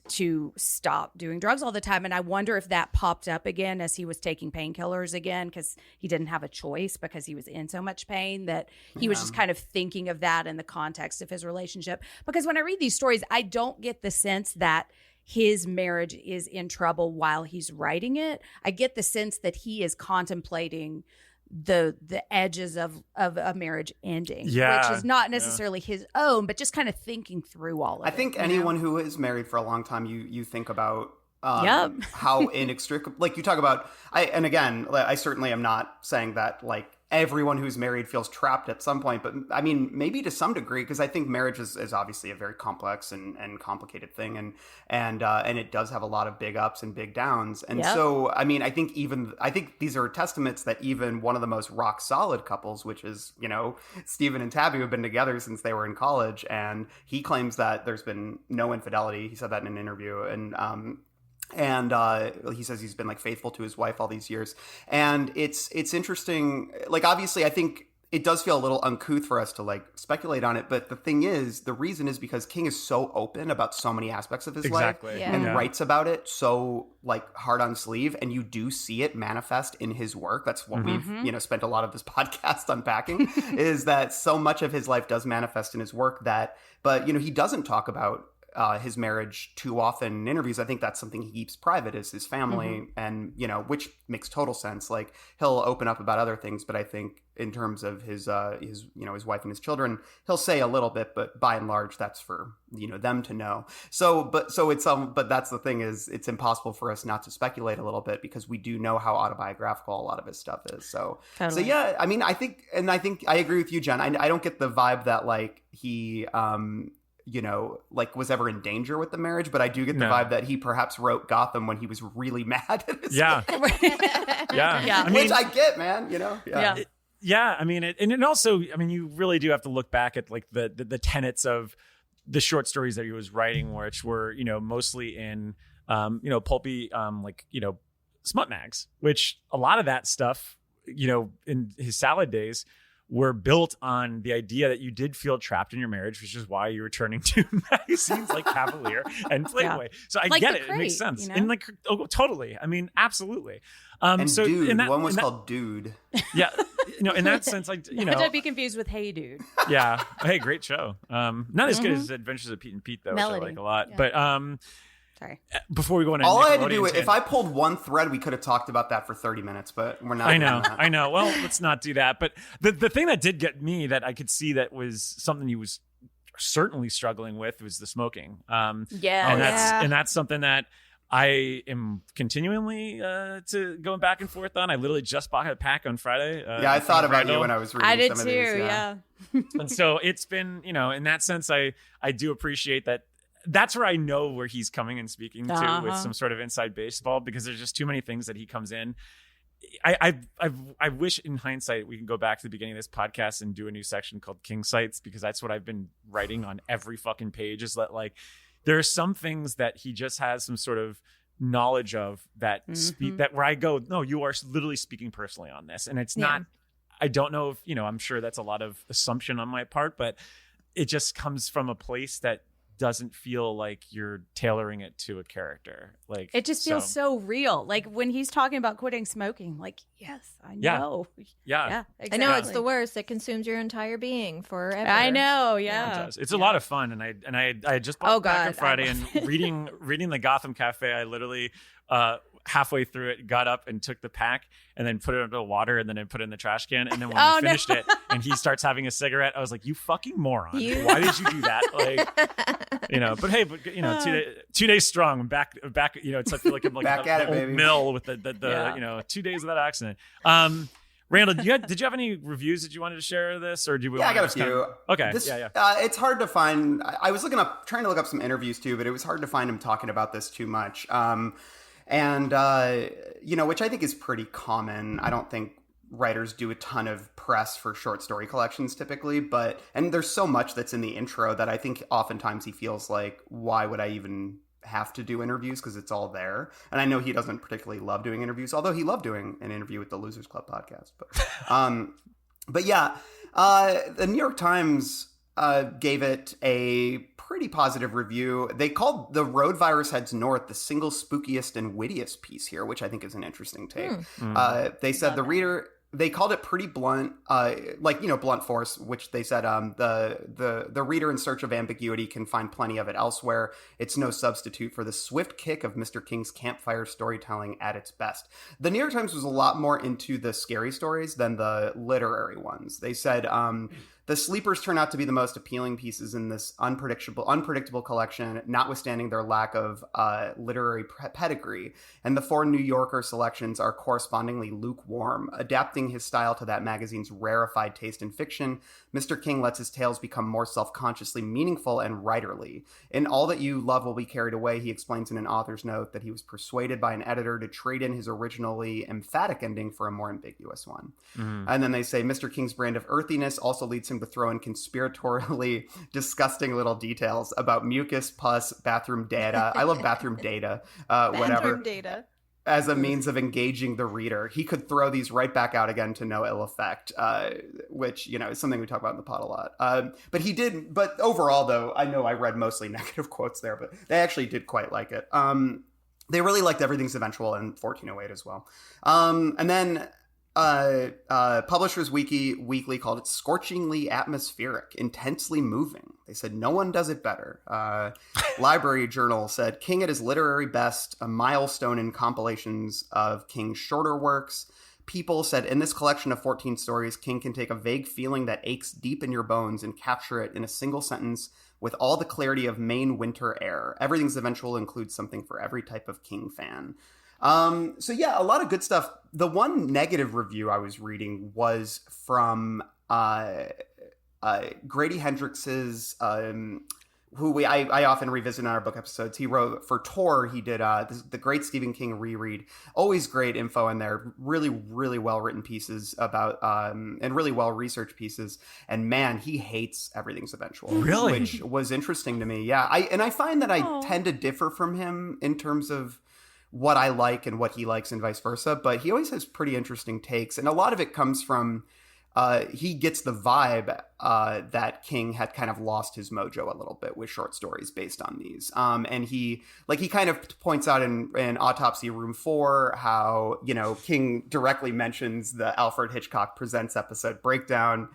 to stop doing drugs all the time. And I wonder if that popped up again as he was taking painkillers again, because he didn't have a choice because he was in so much pain that he was just kind of thinking of that in the context of his relationship. Because when I read these stories, I don't get the sense that his marriage is in trouble while he's writing it. I get the sense that he is contemplating the edges of a marriage ending, which is not necessarily his own, but just kind of thinking through all of it. I think anyone who is married for a long time, you think about how inextricable, like you talk about, I certainly am not saying that like everyone who's married feels trapped at some point, but I mean, maybe to some degree, because I think marriage is obviously a very complex and complicated thing, and it does have a lot of big ups and big downs. And so, I mean, I think these are testaments that even one of the most rock solid couples, which is, Stephen and Tabby, have been together since they were in college, and he claims that there's been no infidelity. He said that in an interview, and he says he's been like faithful to his wife all these years. And it's interesting. Like, obviously, I think it does feel a little uncouth for us to like speculate on it. But the reason is because King is so open about so many aspects of his life and writes about it so like hard on sleeve. And you do see it manifest in his work. That's what we've, spent a lot of this podcast unpacking is that so much of his life does manifest in his work but he doesn't talk about his marriage too often in interviews. I think that's something he keeps private, is his family, and which makes total sense. Like he'll open up about other things, but I think in terms of his wife and his children, he'll say a little bit, but by and large, that's for them to know. So it's but that's the thing, is it's impossible for us not to speculate a little bit, because we do know how autobiographical a lot of his stuff is. So yeah, I mean, I think I agree with you, Jen. I don't get the vibe that like he like was ever in danger with the marriage, but I do get the vibe that he perhaps wrote Gotham when he was really mad at his yeah. I mean, which I get, man, I mean, and also, I mean, you really do have to look back at like the tenets of the short stories that he was writing, which were, mostly in, pulpy, smut mags, which a lot of that stuff, in his salad days, were built on the idea that you did feel trapped in your marriage, which is why you were turning to magazines like Cavalier and Playboy. So I like get it. Crate, it makes sense. And like, totally. I mean, absolutely. And so Dude, one was called Dude. Yeah. In that sense, like, Don't be confused with Hey Dude. Yeah. Hey, great show. Not as good as Adventures of Pete and Pete, though, Melody. which I like a lot. Yeah. But, sorry. Before we go on, all I had to do, if I pulled one thread, we could have talked about that for 30 minutes, but we're not. I know. Well, let's not do that. But the thing that did get me, that I could see that was something he was certainly struggling with, was the smoking. And that's something that I am continually going back and forth on. I literally just bought a pack on Friday. Yeah, I thought about you when I was reading I did some too, of these. yeah. And so it's been, in that sense, I do appreciate that. That's where I know where he's coming and speaking to with some sort of inside baseball, because there's just too many things that he comes in. I wish in hindsight we can go back to the beginning of this podcast and do a new section called King Sites, because that's what I've been writing on every fucking page, is that like there are some things that he just has some sort of knowledge of that that where I go, no, you are literally speaking personally on this. And it's not, I don't know if, I'm sure that's a lot of assumption on my part, but it just comes from a place that doesn't feel like you're tailoring it to a character. Like it just feels so real. Like when he's talking about quitting smoking, like, yes, I know. Yeah. Exactly. I know it's the worst. It consumes your entire being forever. I know. It Yeah. does. It's a lot of fun. And I just bought it back on Friday, and reading the Gotham Cafe, I literally, halfway through it, got up and took the pack and then put it under the water and then I put it in the trash can. And then when we finished it and he starts having a cigarette, I was like, you fucking moron. Why did you do that? Like, but hey, 2 days strong. I'm back. It's, I feel like I'm like back at it, baby. Mill with the 2 days of that accident. Randall, did you have any reviews that you wanted to share of this, or do we? Yeah, I got a few. Okay, it's hard to find. I was trying to look up some interviews too, but it was hard to find him talking about this too much. Which I think is pretty common. I don't think writers do a ton of press for short story collections typically, and there's so much that's in the intro that I think oftentimes he feels like, why would I even have to do interviews, because it's all there. And I know he doesn't particularly love doing interviews, although he loved doing an interview with the Losers Club podcast. But yeah, the New York Times gave it a pretty positive review. They called The Road Virus Heads North the single spookiest and wittiest piece here, which I think is an interesting take. They said they called it pretty blunt, blunt force, which they said the reader in search of ambiguity can find plenty of it elsewhere. It's no substitute for the swift kick of Mr. King's campfire storytelling at its best. The New York Times was a lot more into the scary stories than the literary ones. They said the sleepers turn out to be the most appealing pieces in this unpredictable collection, notwithstanding their lack of literary pedigree. And the 4 New Yorker selections are correspondingly lukewarm. Adapting his style to that magazine's rarefied taste in fiction, Mr. King lets his tales become more self-consciously meaningful and writerly. In All That You Love Will Be Carried Away, he explains in an author's note that he was persuaded by an editor to trade in his originally emphatic ending for a more ambiguous one. And then they say Mr. King's brand of earthiness also leads him to throw in conspiratorially disgusting little details about mucus, pus, bathroom data. I love bathroom data, whatever. Bathroom data. As a means of engaging the reader. He could throw these right back out again to no ill effect, which, is something we talk about in the pod a lot. But he did, but overall, though, I know I read mostly negative quotes there, but they actually did quite like it. They really liked Everything's Eventual and 1408 as well. And then Publishers Weekly called it scorchingly atmospheric, intensely moving. They said no one does it better. Library Journal said King at his literary best, a milestone in compilations of King's shorter works. People said in this collection of 14 stories, King can take a vague feeling that aches deep in your bones and capture it in a single sentence with all the clarity of Maine winter air. Everything's Eventual includes something for every type of King fan. So yeah, a lot of good stuff. The one negative review I was reading was from Grady Hendrix's, who I often revisit in our book episodes. He wrote for Tor. He did the great Stephen King reread. Always great info in there. Really, really well written pieces about and really well researched pieces. And man, he hates Everything's Eventual. Really, which was interesting to me. Yeah, I find that I tend to differ from him in terms of what I like and what he likes and vice versa. But he always has pretty interesting takes. And a lot of it comes from, he gets the vibe that King had kind of lost his mojo a little bit with short stories based on these. And he kind of points out in Autopsy Room 4 how, King directly mentions the Alfred Hitchcock Presents episode Breakdown,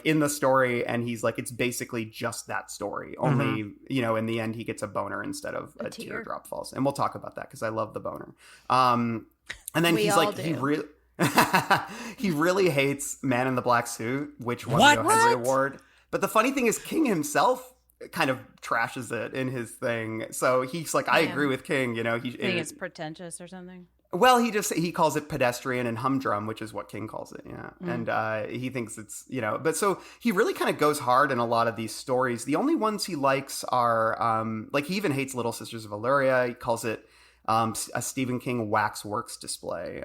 in the story, and he's like, it's basically just that story. Only, in the end, he gets a boner instead of a teardrop falls. And we'll talk about that because I love the boner. And then he's like, he really hates Man in the Black Suit, which won the Henry Award. But the funny thing is, King himself kind of trashes it in his thing. So he's like, I agree with King. You know, think it's pretentious or something. Well, he calls it pedestrian and humdrum, which is what King calls it. Yeah. And he thinks it's, you know, but so he really kind of goes hard in a lot of these stories. The only ones he likes are like he even hates Little Sisters of Illyria. He calls it a Stephen King waxworks display.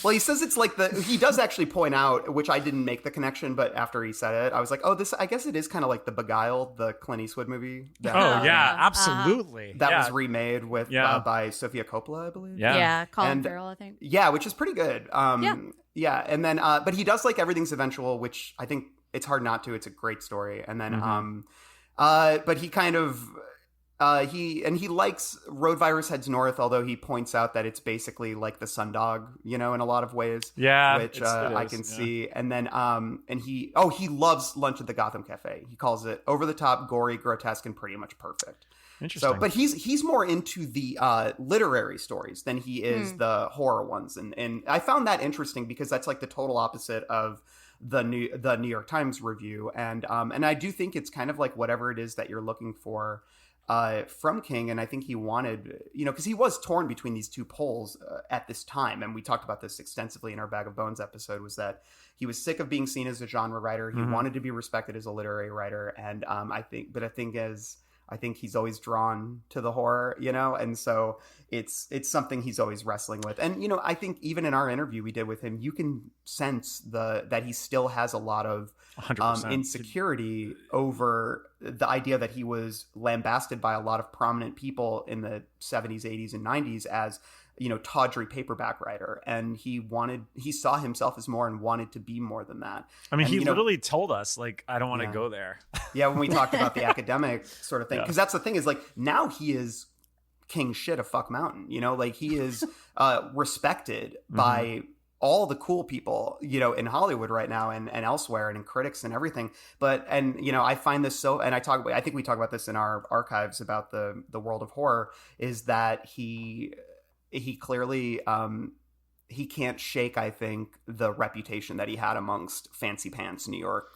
Well, he says it's like he does actually point out, which I didn't make the connection, but after he said it, I was like, oh, I guess it is kind of like The Beguiled, the Clint Eastwood movie. Absolutely. That was remade with by Sofia Coppola, I believe. Yeah, Colin Farrell, I think. Yeah, which is pretty good. Yeah, and then, but he does like Everything's Eventual, which I think it's hard not to. It's a great story. And then, but he kind of... he likes Road Virus Heads North, although he points out that it's basically like the Sundog, you know, in a lot of ways. Yeah, which I can see. And then and he loves Lunch at the Gotham Cafe. He calls it over the top, gory, grotesque, and pretty much perfect. Interesting. So, but he's more into the literary stories than he is the horror ones, and I found that interesting because that's like the total opposite of the New York Times review, and I do think it's kind of like whatever it is that you're looking for from King. And I think he wanted, you know, because he was torn between these two poles at this time. And we talked about this extensively in our Bag of Bones episode, was that he was sick of being seen as a genre writer. He wanted to be respected as a literary writer. And I think he's always drawn to the horror, you know, and so it's something he's always wrestling with. And, you know, I think even in our interview we did with him, you can sense that he still has a lot of insecurity over the idea that he was lambasted by a lot of prominent people in the 70s, 80s, and 90s as, you know, tawdry paperback writer. And he saw himself as more and wanted to be more than that. I mean, and, he literally told us, like, I don't want to go there. Yeah, when we talked about the academic sort of thing. Because that's the thing, is like, now he is king shit of Fuck Mountain, you know, like he is respected by all the cool people, you know, in Hollywood right now and elsewhere and in critics and everything. But, and, you know, I find this so, and I think we talk about this in our archives about the world of horror, is that he clearly, he can't shake, I think, the reputation that he had amongst fancy pants New York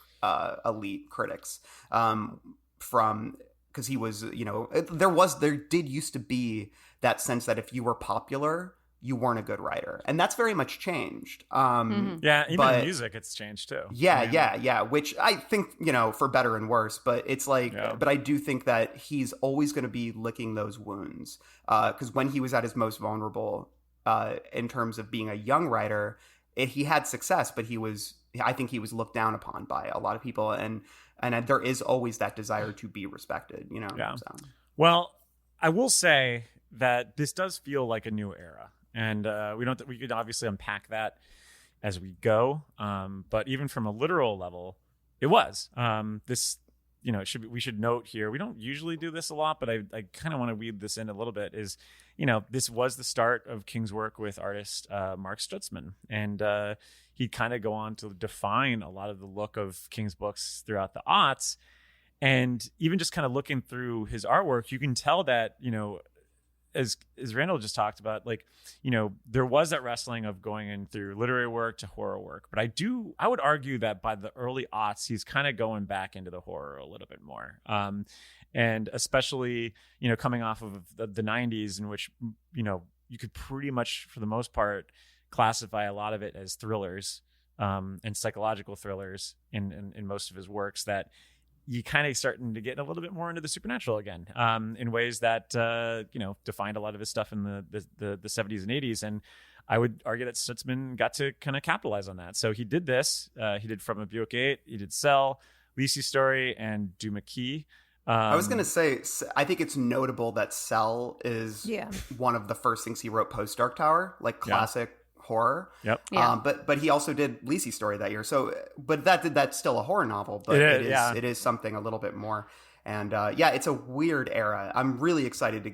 elite critics, because he was, you know, there did used to be that sense that if you were popular, you weren't a good writer. And that's very much changed. Yeah, even in music, it's changed too. Yeah. Which I think, you know, for better and worse, but it's like, but I do think that he's always going to be licking those wounds. Because when he was at his most vulnerable, in terms of being a young writer, he had success, but I think he was looked down upon by a lot of people. And there is always that desire to be respected, you know? Yeah. So. Well, I will say that this does feel like a new era. And we could obviously unpack that as we go. But even from a literal level, it was. This, you know, we should note here, we don't usually do this a lot, but I kind of want to weed this in a little bit, is, you know, this was the start of King's work with artist Mark Stutzman. And he'd kind of go on to define a lot of the look of King's books throughout the aughts. And even just kind of looking through his artwork, you can tell that, you know, as Randall just talked about, like, you know, there was that wrestling of going in through literary work to horror work. But I would argue that by the early aughts, he's kind of going back into the horror a little bit more. And especially, you know, coming off of the 90s, in which, you know, you could pretty much, for the most part, classify a lot of it as thrillers and psychological thrillers in most of his works, that you kind of starting to get a little bit more into the supernatural again, in ways that, you know, defined a lot of his stuff in the 70s and 80s. And I would argue that Stutzman got to kind of capitalize on that. So he did this. He did From a Buick 8. He did Cell, Lacey's Story, and Do McKee. I was going to say, I think it's notable that Cell is one of the first things he wrote post Dark Tower, like classic horror. Yep. But he also did Lacey's Story that year. So, but that's still a horror novel, but it is something a little bit more. And it's a weird era. I'm really excited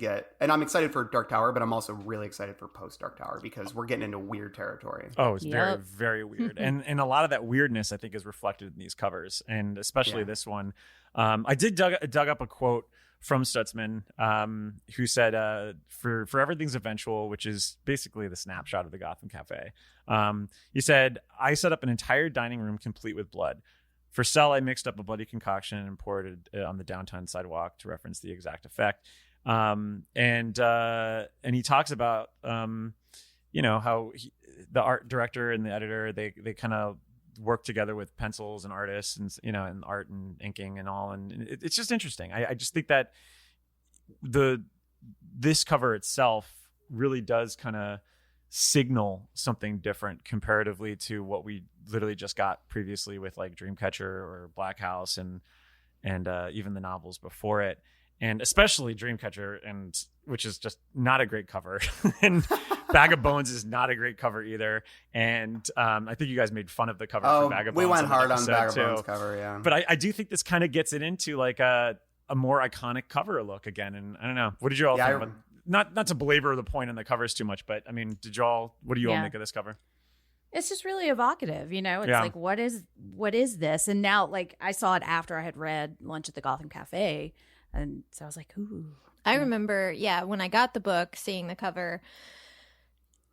and I'm excited for Dark Tower, but I'm also really excited for post Dark Tower, because we're getting into weird territory. Oh, it's very, very weird. And a lot of that weirdness, I think, is reflected in these covers, and especially this one. I did dug up a quote from Stutzman, who said, for Everything's Eventual, which is basically the snapshot of the Gotham Cafe, he said, "I set up an entire dining room complete with blood. For Cell, I mixed up a bloody concoction and poured it on the downtown sidewalk to reference the exact effect. And he talks about, how the art director and the editor, they kind of work together with pencils and artists and, and art and inking and all. And it's just interesting. I just think that this cover itself really does kind of signal something different comparatively to what we literally just got previously with like Dreamcatcher or Black House and even the novels before it, and especially Dreamcatcher, and which is just not a great cover, and Bag of Bones is not a great cover either. And I think you guys made fun of the cover for Bag of Bones. We went hard on Bag of too. Bones cover, yeah. But I do think this kind of gets it into like a more iconic cover look again. And I don't know, what did you all think about? Not to belabor the point on the covers too much, but I mean, what do you all make of this cover? It's just really evocative, It's like, what is this? And now, like, I saw it after I had read Lunch at the Gotham Cafe, and so I was like, ooh. I remember, when I got the book, seeing the cover,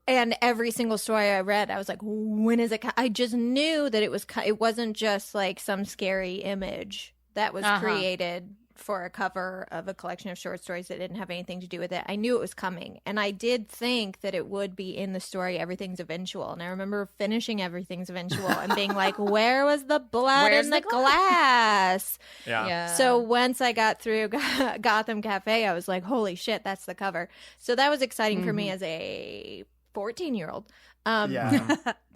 and every single story I read, I was like, when is it? I just knew that it wasn't just like some scary image that was created for a cover of a collection of short stories that didn't have anything to do with it. I knew it was coming, and I did think that it would be in the story Everything's Eventual. And I remember finishing Everything's Eventual and being like, where was the blood in the glass? Yeah. So once I got through Gotham Cafe, I was like, holy shit, that's the cover. So that was exciting for me as a 14-year-old.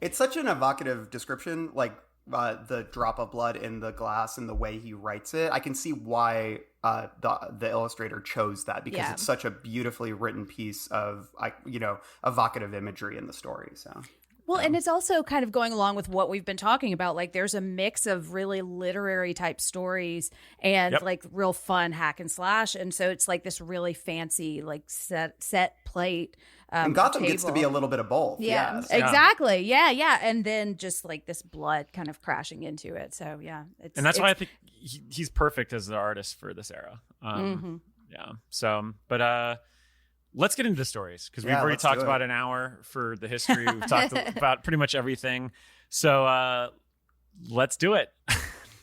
It's such an evocative description, like the drop of blood in the glass and the way he writes it. I can see why the illustrator chose that, because it's such a beautifully written piece of evocative imagery in the story. So well, and it's also kind of going along with what we've been talking about. Like, there's a mix of really literary type stories and like real fun hack and slash, and so it's like this really fancy like set plate. And Gotham gets to be a little bit of both. Yeah, exactly. Yeah. And then just like this blood kind of crashing into it. So and that's why I think he's perfect as the artist for this era. Yeah. So, but let's get into the stories, because we've already talked about an hour for the history. We've talked about pretty much everything. So let's do it.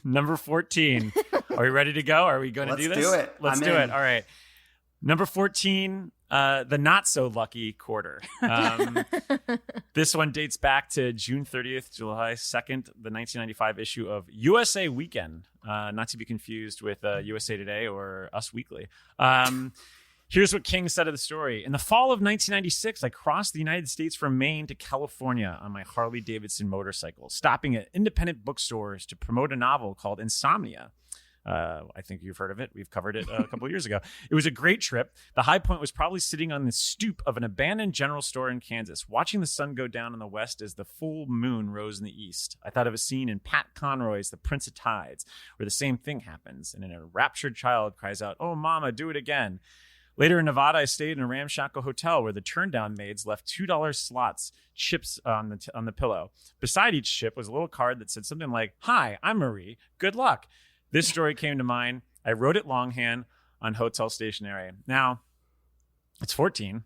Number 14. Are we ready to go? Are we going to do this? Let's do it. Let's do it. All right. Number 14. The not so lucky quarter. This one dates back to June 30th, July 2nd, the 1995 issue of USA Weekend, not to be confused with USA Today or Us Weekly. Here's what King said of the story. In the fall of 1996, I crossed the United States from Maine to California on my Harley-Davidson motorcycle, stopping at independent bookstores to promote a novel called Insomnia. I think you've heard of it. We've covered it a couple of years ago. It was a great trip. The high point was probably sitting on the stoop of an abandoned general store in Kansas, watching the sun go down in the west as the full moon rose in the east. I thought of a scene in Pat Conroy's The Prince of Tides, where the same thing happens, and an enraptured child cries out, "Oh, Mama, do it again." Later in Nevada, I stayed in a ramshackle hotel where the turndown maids left $2 slots chips on the pillow. Beside each chip was a little card that said something like, "Hi, I'm Marie. Good luck." This story came to mind. I wrote it longhand on hotel stationery. Now, it's 14.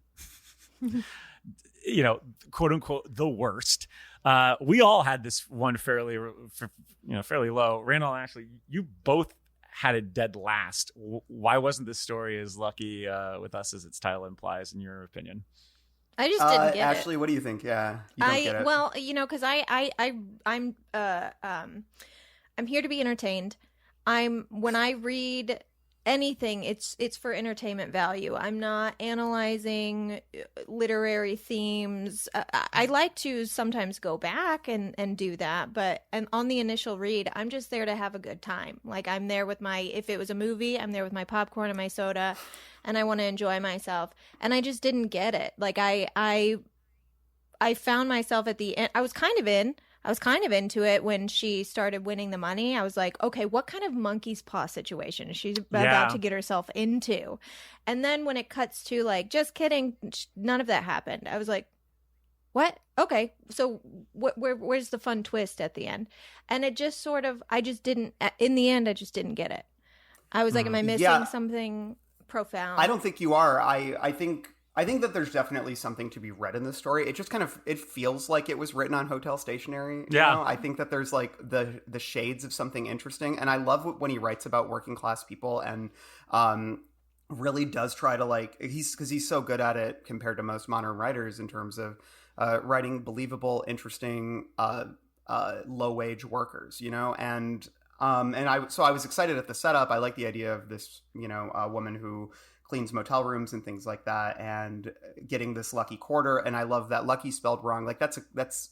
Quote unquote, the worst. We all had this one fairly low. Randall, actually, you both had it dead last. Why wasn't this story as lucky with us as its title implies, in your opinion? I just didn't get it. Ashley, what do you think? Yeah, you don't get it. Well, because I'm here to be entertained. When I read anything, it's for entertainment value. I'm not analyzing literary themes. I like to sometimes go back and do that, but on the initial read, I'm just there to have a good time. Like, I'm there with if it was a movie, I'm there with my popcorn and my soda, and I want to enjoy myself. And I just didn't get it. Like, I found myself at the end. I was kind of into it when she started winning the money. I was like, okay, what kind of monkey's paw situation is she about to get herself into? And then when it cuts to like, just kidding, none of that happened. I was like, what? Okay, so where's the fun twist at the end? And it just sort of, in the end, I just didn't get it. I was like, am I missing something profound? I don't think you are. I think I think that there's definitely something to be read in this story. It just kind of, it feels like it was written on hotel stationery. You know? I think that there's like the shades of something interesting. And I love when he writes about working class people and really does try to like, because he's so good at it compared to most modern writers in terms of writing believable, interesting, low wage workers, you know? And I was excited at the setup. I like the idea of this, you know, woman who cleans motel rooms and things like that, and getting this lucky quarter. And I love that lucky spelled wrong. Like that's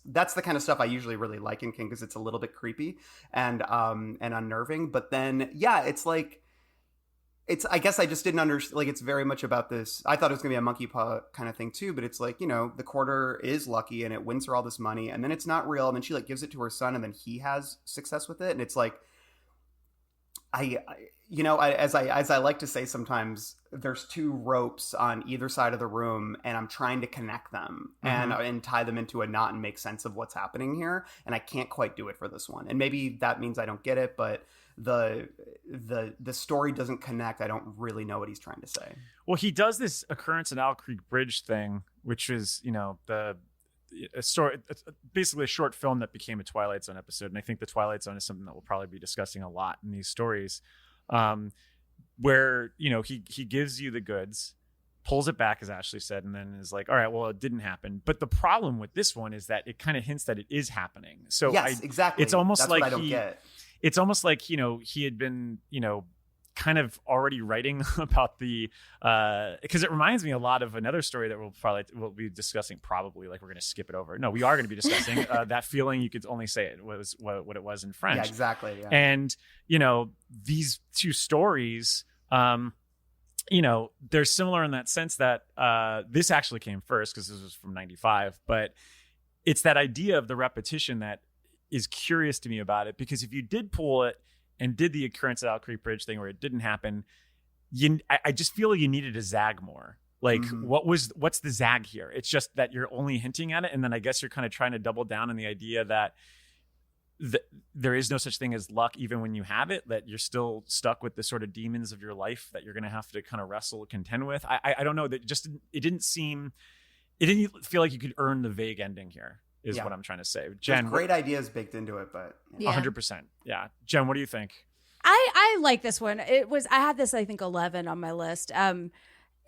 the kind of stuff I usually really like in King, because it's a little bit creepy and unnerving. But then, yeah, it's like, I guess I just didn't understand. Like, it's very much about this. I thought it was gonna be a monkey paw kind of thing too, but it's like, you know, the quarter is lucky and it wins her all this money, and then it's not real, and then she like gives it to her son, and then he has success with it, and it's like, you know, as I like to say sometimes, there's two ropes on either side of the room, and I'm trying to connect them and tie them into a knot and make sense of what's happening here, and I can't quite do it for this one. And maybe that means I don't get it, but the story doesn't connect. I don't really know what he's trying to say. Well, he does this Occurrence at Owl Creek Bridge thing, which is, you know, a story, basically a short film that became a Twilight Zone episode. And I think the Twilight Zone is something that we'll probably be discussing a lot in these stories, where, you know, he gives you the goods, pulls it back, as Ashley said, and then is like, all right, well, it didn't happen. But the problem with this one is that it kind of hints that it is happening. So yes, exactly. It's almost That's like what I don't get. It's almost like, you know, he had been, you know, kind of already writing about the because it reminds me a lot of another story that we'll be discussing, probably, like we're going to skip it over. No, we are going to be discussing that feeling. You could only say it was what it was in French. Yeah, exactly. Yeah. And, you know, these two stories, you know, they're similar in that sense that this actually came first because this was from 95, but it's that idea of the repetition that is curious to me about it, because if you did pull it and did the Occurrence at Owl Creek Bridge thing where it didn't happen, I just feel like you needed a zag more. Like, what's the zag here? It's just that you're only hinting at it, and then I guess you're kind of trying to double down on the idea that there is no such thing as luck even when you have it, that you're still stuck with the sort of demons of your life that you're going to have to kind of contend with. I don't know, that just it didn't feel like you could earn the vague ending here. Is what I'm trying to say. Jen, there's great ideas baked into it, but 100%. Yeah. Jen, what do you think? I like this one. I had this, I think, 11 on my list. I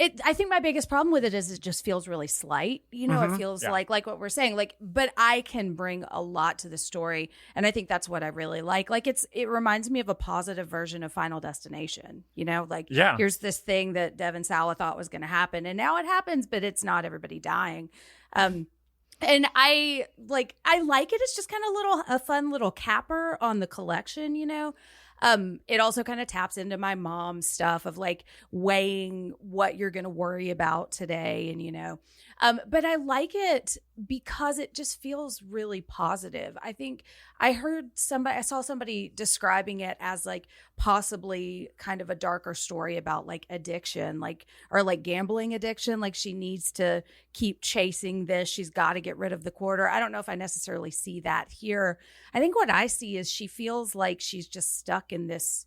think my biggest problem with it is it just feels really slight. You know, it feels like what we're saying, like, but I can bring a lot to the story. And I think that's what I really like. Like, it reminds me of a positive version of Final Destination, you know, like, here's this thing that Devon Sawa thought was going to happen, and now it happens, but it's not everybody dying. And I like it. It's just kind of a fun little capper on the collection, you know. It also kind of taps into my mom's stuff of like weighing what you're going to worry about today. And, you know, but I like it because it just feels really positive. I think I saw somebody describing it as like possibly kind of a darker story about like addiction, or gambling addiction. Like, she needs to keep chasing this. She's got to get rid of the quarter. I don't know if I necessarily see that here. I think what I see is she feels like she's just stuck in this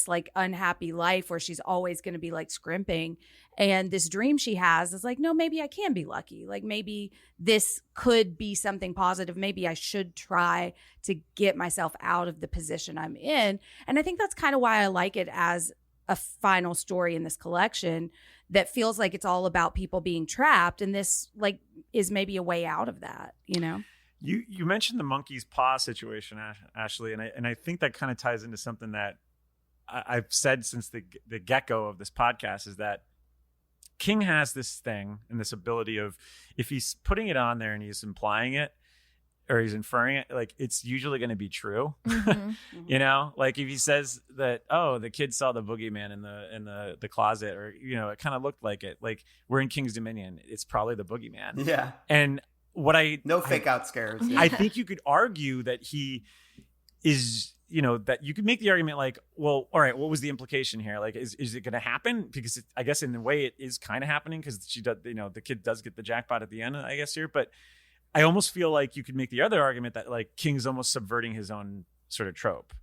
like unhappy life where she's always going to be like scrimping, and this dream she has is like, no, maybe I can be lucky. Like, maybe this could be something positive. Maybe I should try to get myself out of the position I'm in. And I think that's kind of why I like it as a final story in this collection that feels like it's all about people being trapped, and this like is maybe a way out of that, you know. You mentioned the monkey's paw situation, Ashley, and I think that kind of ties into something that I've said since the get-go of this podcast, is that King has this thing and this ability of, if he's putting it on there and he's implying it or he's inferring it, like, it's usually going to be true. You know, like if he says that, oh, the kid saw the boogeyman in the closet, or, you know, it kind of looked like it, like, we're in King's Dominion, it's probably the boogeyman. Yeah. And no fake out scares. I think you could argue that he is, you know, that you could make the argument like, well, all right, what was the implication here? Like, is it going to happen? Because I guess in a way it is kind of happening, because she does, you know, the kid does get the jackpot at the end, I guess, here. But I almost feel like you could make the other argument that like King's almost subverting his own sort of trope.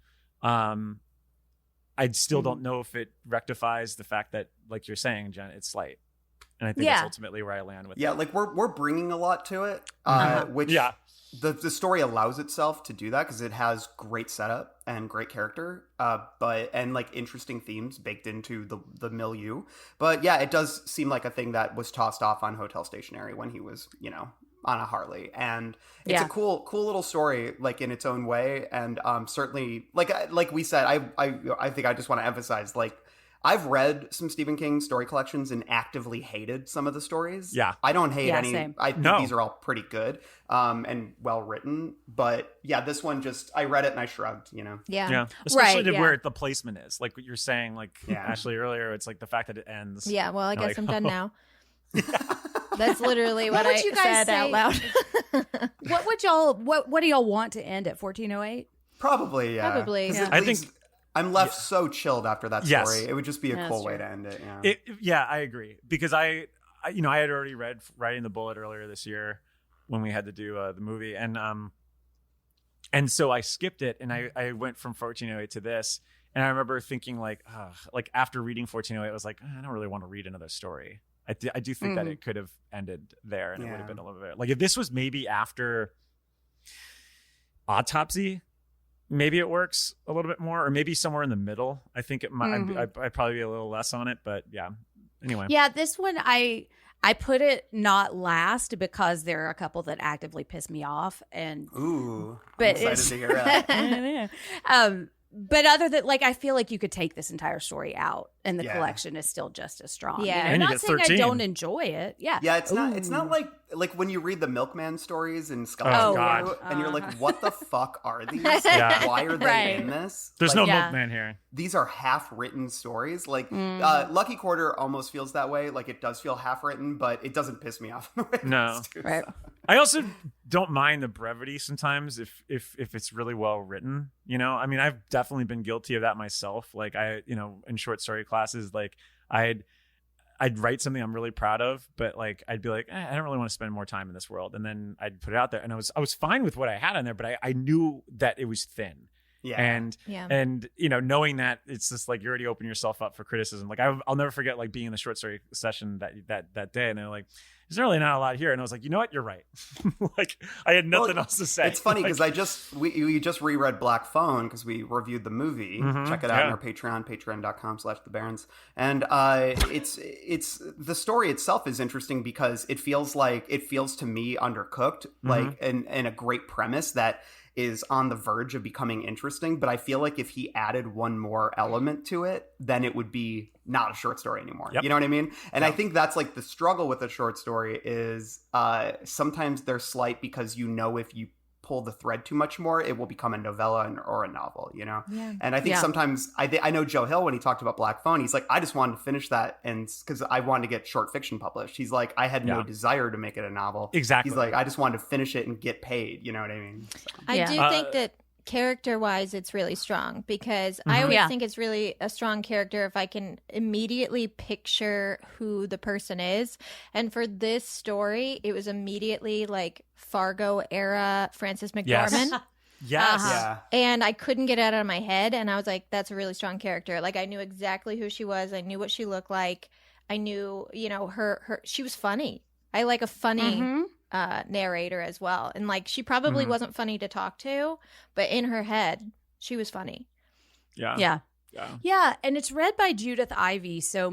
I still don't know if it rectifies the fact that, like you're saying, Jen, it's slight. And I think that's ultimately where I land with it. Yeah, like we're bringing a lot to it, which the story allows itself to do that because it has great setup and great character, and like interesting themes baked into the milieu. But yeah, it does seem like a thing that was tossed off on hotel stationery when he was, on a Harley, and it's a cool little story, like in its own way, and certainly like we said, I think I just want to emphasize, like, I've read some Stephen King story collections and actively hated some of the stories. Yeah. I don't hate any. Same. I think these are all pretty good and well written. But yeah, this one I read it and I shrugged, Yeah. Especially where the placement is. Like what you're saying, like Ashley earlier, it's like the fact that it ends. Yeah, well, I guess I'm done now. That's literally what I you guys said out loud. What do y'all want to end at 1408? Probably, yeah. Probably. 'Cause Yeah. I think I'm left so chilled after that story. Yes. It would just be a cool way true. to end it. Yeah. I agree, because I had already read Riding the Bullet earlier this year when we had to do the movie, and so I skipped it and I went from 1408 to this, and I remember thinking like after reading 1408, I was like, I don't really want to read another story. I do think that it could have ended there, and it would have been a little bit like if this was maybe after Autopsy. Maybe it works a little bit more, or maybe somewhere in the middle. I think it might. I'd probably be a little less on it, but yeah. Anyway. Yeah, this one I put it not last because there are a couple that actively piss me off, and I'm but excited to hear that. But other than I feel like you could take this entire story out, and the collection is still just as strong. Yeah. I'm And you not get saying 13. I don't enjoy it. Yeah, Yeah, it's not like when you read the Milkman stories in Skeleton Oh, Crew, God. and you're like, what the fuck are these? Yeah. Why are they in this? There's Like, no Milkman here. These are half-written stories. Like Lucky Quarter almost feels that way. Like it does feel half-written, but it doesn't piss me off. No. right. I also don't mind the brevity sometimes if it's really well written. I mean, I've definitely been guilty of that myself. Like in short story classes, like I'd write something I'm really proud of, but like I'd be like, I don't really want to spend more time in this world, and then I'd put it out there, and I was fine with what I had in there, but I knew that it was thin. Yeah. And knowing that it's just like you already open yourself up for criticism. Like I'll never forget like being in the short story session that day, and they're like, there's really not a lot here, and I was like, you know what, you're right. Like I had nothing else to say. It's funny because we just reread Black Phone because we reviewed the movie. Check it out on our Patreon, patreon.com/thebarons. And it's the story itself is interesting because it feels to me undercooked, like and a great premise that is on the verge of becoming interesting, but I feel like if he added one more element to it, then it would be not a short story anymore. Yep. You know what I mean? And I think that's like the struggle with a short story is sometimes they're slight because if you pull the thread too much more, it will become a novella or a novel, Yeah. And I think sometimes I know Joe Hill, when he talked about Black Phone, he's like, I just wanted to finish that, and because I wanted to get short fiction published. He's like, I had no desire to make it a novel. Exactly. He's like, I just wanted to finish it and get paid. You know what I mean? So. I do think that character-wise, it's really strong because I always think it's really a strong character if I can immediately picture who the person is. And for this story, it was immediately like Fargo era Frances McDormand. Yes. Yeah. And I couldn't get it out of my head. And I was like, that's a really strong character. Like I knew exactly who she was. I knew what she looked like. I knew, her she was funny. I like a funny narrator as well. And like she probably wasn't funny to talk to, but in her head, she was funny. Yeah. Yeah, and it's read by Judith Ivey. So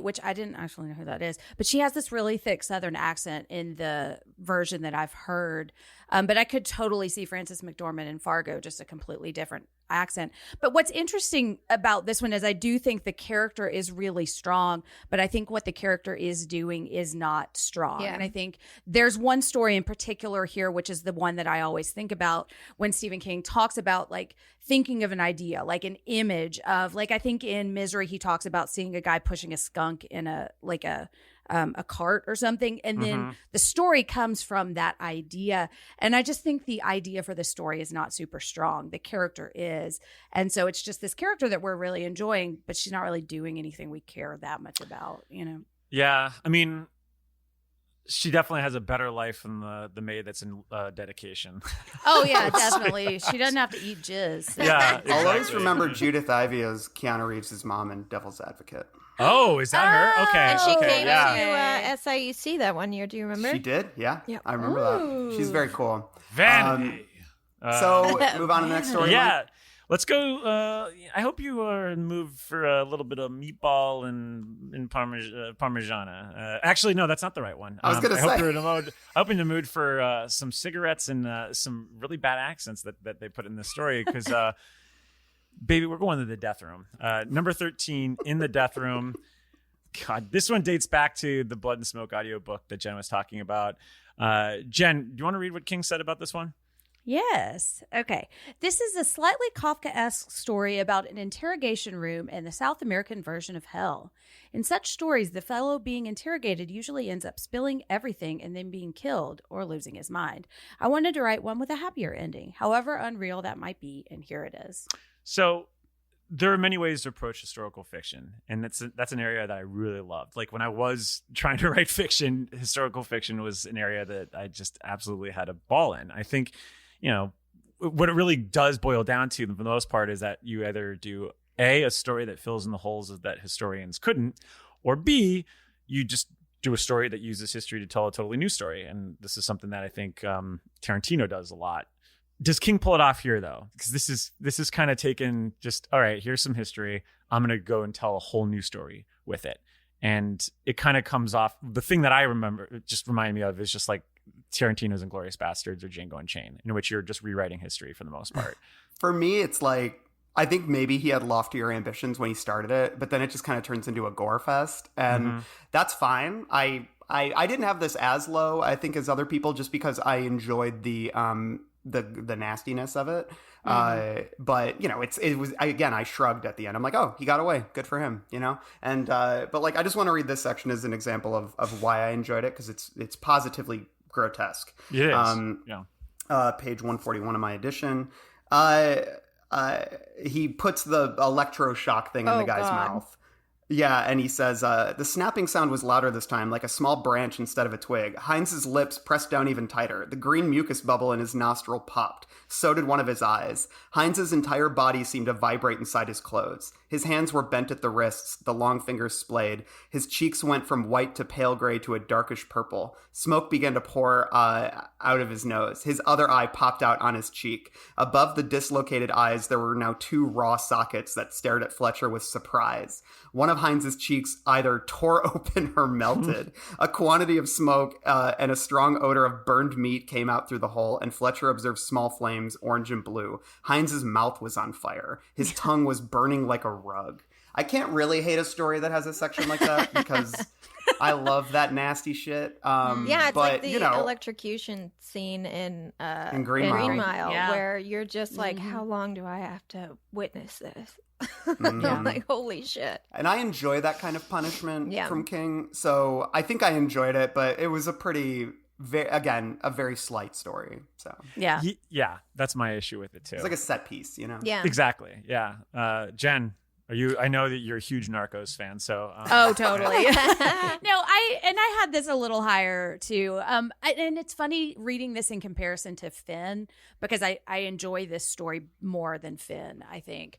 which I didn't actually know who that is, but she has this really thick Southern accent in the version that I've heard. But I could totally see Frances McDormand in Fargo, just a completely different accent. But what's interesting about this one is I do think the character is really strong, but I think what the character is doing is not strong. Yeah. And I think there's one story in particular here, which is the one that I always think about when Stephen King talks about like thinking of an idea, like an image of like, I think in Misery, he talks about seeing a guy pushing a skunk in a cart or something. And then the story comes from that idea. And I just think the idea for the story is not super strong. The character is. And so it's just this character that we're really enjoying, but she's not really doing anything we care that much about, Yeah. I mean, she definitely has a better life than the maid that's in Dedication. Oh, yeah, definitely. She doesn't have to eat jizz. Yeah. I'll always exactly. remember Judith Ivey as Keanu Reeves' mom in Devil's Advocate. Oh, is that her? Okay. And she okay, came yeah. to SIUC that one year. Do you remember? She did, yeah. Yep. I remember that. She's very cool. Vanity. So move on to the next story. Yeah. Let's go. I hope you are in the mood for a little bit of meatball and parmigiana. Actually, no, that's not the right one. I was going to say. I hope you're in the mood for some cigarettes and some really bad accents that they put in this story because, baby, we're going to the death room. Number 13, In the Death Room. God, this one dates back to the Blood and Smoke audiobook that Jen was talking about. Jen, do you want to read what King said about this one? Yes. Okay. This is a slightly Kafkaesque story about an interrogation room in the South American version of hell. In such stories, the fellow being interrogated usually ends up spilling everything and then being killed or losing his mind. I wanted to write one with a happier ending, however unreal that might be, and here it is. So there are many ways to approach historical fiction, and that's an area that I really loved. Like when I was trying to write fiction, historical fiction was an area that I just absolutely had a ball in. I think, what it really does boil down to, for the most part, is that you either do a story that fills in the holes that historians couldn't, or B, you just do a story that uses history to tell a totally new story. And this is something that I think Tarantino does a lot. Does King pull it off here, though? Because this is kind of taken just, all right, here's some history. I'm going to go and tell a whole new story with it. And it kind of comes off. The thing that I remember, it just reminded me of, is just like Tarantino's Inglourious Bastards or Django Unchained, in which you're just rewriting history for the most part. For me, it's like, I think maybe he had loftier ambitions when he started it, but then it just kind of turns into a gore fest. And that's fine. I didn't have this as low, I think, as other people, just because I enjoyed the nastiness of it. But I shrugged at the end. I'm like, oh, he got away. Good for him, And but like, I just want to read this section as an example of why I enjoyed it, because it's positively grotesque. It is. Page 141 of my edition. He puts the electroshock thing in the guy's mouth. Yeah, and he says, the snapping sound was louder this time, like a small branch instead of a twig. Heinz's lips pressed down even tighter. The green mucus bubble in his nostril popped. So did one of his eyes. Heinz's entire body seemed to vibrate inside his clothes. His hands were bent at the wrists, the long fingers splayed. His cheeks went from white to pale gray to a darkish purple. Smoke began to pour out of his nose. His other eye popped out on his cheek. Above the dislocated eyes, there were now two raw sockets that stared at Fletcher with surprise. One of Heinz's cheeks either tore open or melted. A quantity of smoke and a strong odor of burned meat came out through the hole, and Fletcher observed small flames, orange and blue. Heinz's mouth was on fire. His tongue was burning like a rug. I can't really hate a story that has a section like that because I love that nasty shit. It's but, like the electrocution scene in Green Mile, Yeah. where you're just like, how long do I have to witness this? I'm like, holy shit. And I enjoy that kind of punishment Yeah. from King. So I think I enjoyed it, but it was a very slight story. So Yeah. Yeah, that's my issue with it too. it's like a set piece, Yeah. Exactly. Yeah. Jen, I know that you're a huge Narcos fan, so. Oh, totally. I had this a little higher too. And it's funny reading this in comparison to Finn, because I enjoy this story more than Finn, I think.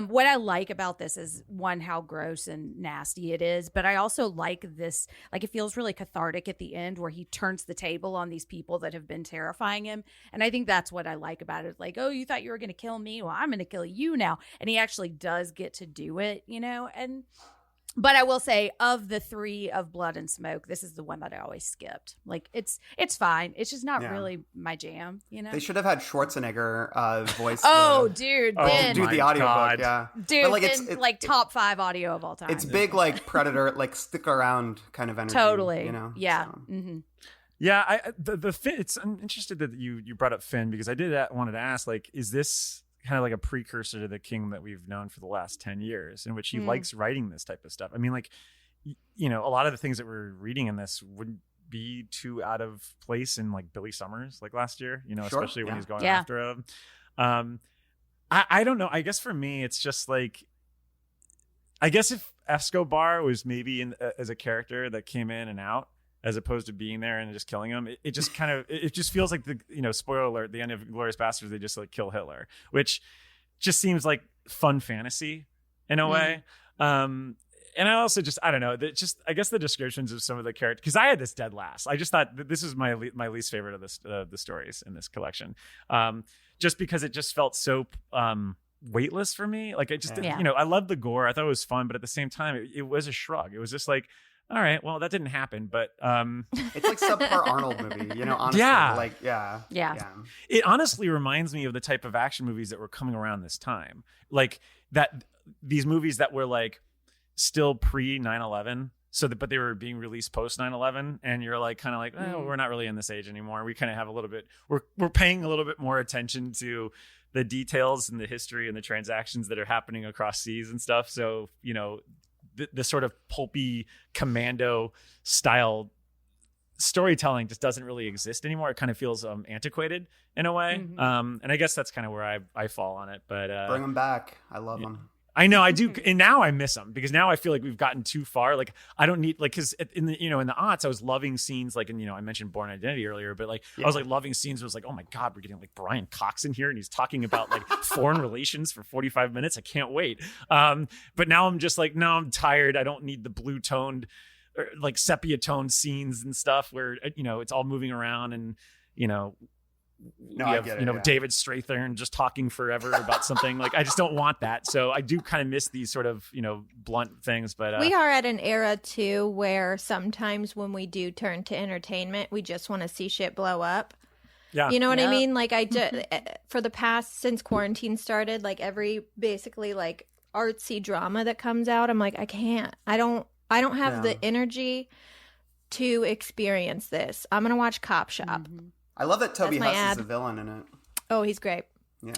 What I like about this is, one, how gross and nasty it is, but I also like this, like, it feels really cathartic at the end where he turns the table on these people that have been terrifying him. And I think that's what I like about it. Like, oh, you thought you were going to kill me? Well, I'm going to kill you now. And he actually does get to do it, but I will say, of the three of Blood and Smoke, this is the one that I always skipped. Like, it's fine. It's just not really my jam, They should have had Schwarzenegger voice. Dude, Oh, Ben. do the audiobook, yeah. Dude, But, like, it's like top 5 audio of all time. It's big, like Predator, like stick around kind of energy. Totally. Yeah. So. Mm-hmm. Yeah, the Finn. I'm interested that you brought up Finn, because I wanted to ask, like, is this kind of like a precursor to the King that we've known for the last 10 years, in which he likes writing this type of stuff? I mean, like, a lot of the things that we're reading in this wouldn't be too out of place in like Billy Summers, like last year, especially when he's going after him. I don't know. I guess for me, it's just like, I guess if Escobar was maybe as a character that came in and out, as opposed to being there and just killing him, it just kind of, it just feels like spoiler alert, the end of Inglourious Bastards, they just like kill Hitler, which just seems like fun fantasy in a way. And And I also just, I don't know, I guess the descriptions of some of the characters, because I had this dead last. I just thought that this is my least favorite of the stories in this collection. Just because it just felt so weightless for me. Like it just, I love the gore. I thought it was fun, but at the same time, it was a shrug. It was just like, all right, well, that didn't happen, but it's like subpar Arnold movie, honestly. Yeah. It honestly reminds me of the type of action movies that were coming around this time. Like these movies that were like still pre 9/11, but they were being released post 9/11, and you're like kind of like, oh, we're not really in this age anymore. We kind of have a little bit, we're paying a little bit more attention to the details and the history and the transactions that are happening across seas and stuff. So, the sort of pulpy commando style storytelling just doesn't really exist anymore. It kind of feels antiquated in a way. And I guess that's kind of where I fall on it. But bring them back. I love them. I know I do, and now I miss them because now I feel like we've gotten too far. Like I don't need because in the in the aughts I was loving scenes like I mentioned Born Identity earlier, but I was like loving scenes. Where it was like, oh my god, we're getting like Brian Cox in here and he's talking about like foreign relations for 45 minutes. I can't wait. But now I'm just like, no, I'm tired. I don't need the blue toned, like sepia toned scenes and stuff where it's all moving around and we have, David Strathairn just talking forever about something. Like, I just don't want that. So I do kind of miss these sort of, blunt things. But we are at an era, too, where sometimes when we do turn to entertainment, we just want to see shit blow up. Yeah. You know what I mean? Like, for the past, since quarantine started, like, every basically, like, artsy drama that comes out, I'm like, I can't. I don't have the energy to experience this. I'm going to watch Cop Shop. I love that Toby Huss is a villain in it. Oh, he's great. Yeah.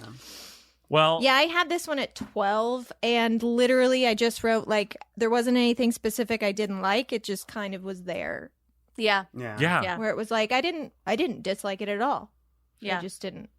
Well, yeah, I had this one at 12, and literally I just wrote, like, there wasn't anything specific I didn't like. It just kind of was there. Yeah. Where it was like, I didn't dislike it at all. Yeah. I just didn't.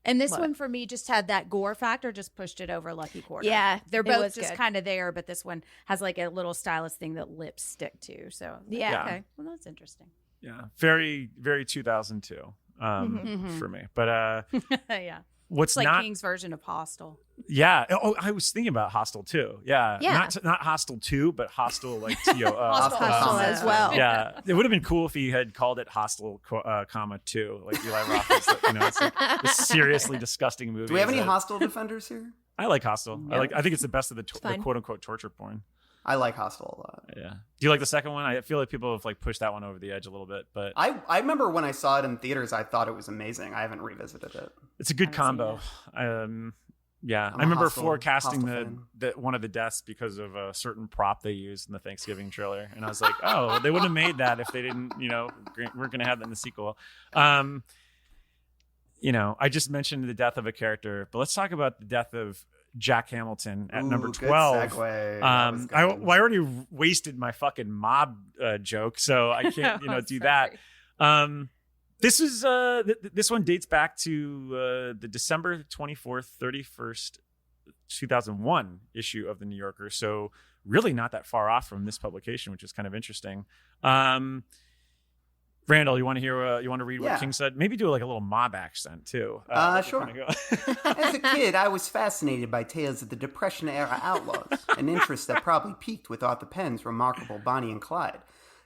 And this one for me just had that gore factor, just pushed it over Lucky Quarter. Yeah. They're both just kind of there, but this one has like a little stylus thing that lips stick to. So, okay. Well, that's interesting. Yeah. Very, very 2002 for me. But yeah. What's it's like not King's version of Hostel. Yeah. Oh, I was thinking about Hostel too. Yeah. Not Hostel 2, but Hostel like Hostel as well. Yeah. It would have been cool if he had called it Hostel, 2, like Eli Roth. It's like this seriously disgusting movie. Do we have any Hostel defenders here? I like Hostel. Yeah. I think it's the best of the quote unquote torture porn. I like Hostel a lot. Yeah. Do you like the second one? I feel like people have like pushed that one over the edge a little bit, but I remember when I saw it in theaters, I thought it was amazing. I haven't revisited it. It's a good combo. Yeah, I remember forecasting the one of the deaths because of a certain prop they used in the Thanksgiving trailer, and I was like, oh, they wouldn't have made that if they didn't, we're going to have that in the sequel. I just mentioned the death of a character, but let's talk about the death of Jack Hamilton at number 12. Good segue. I already wasted my fucking mob joke, so I can't do that. This one dates back to the December 24th, 31st, 2001 issue of the New Yorker. So really not that far off from this publication, which is kind of interesting. Randall, you want to read what King said? Maybe do like a little mob accent too. Sure. As a kid, I was fascinated by tales of the Depression-era outlaws, an interest that probably peaked with Arthur Penn's remarkable Bonnie and Clyde.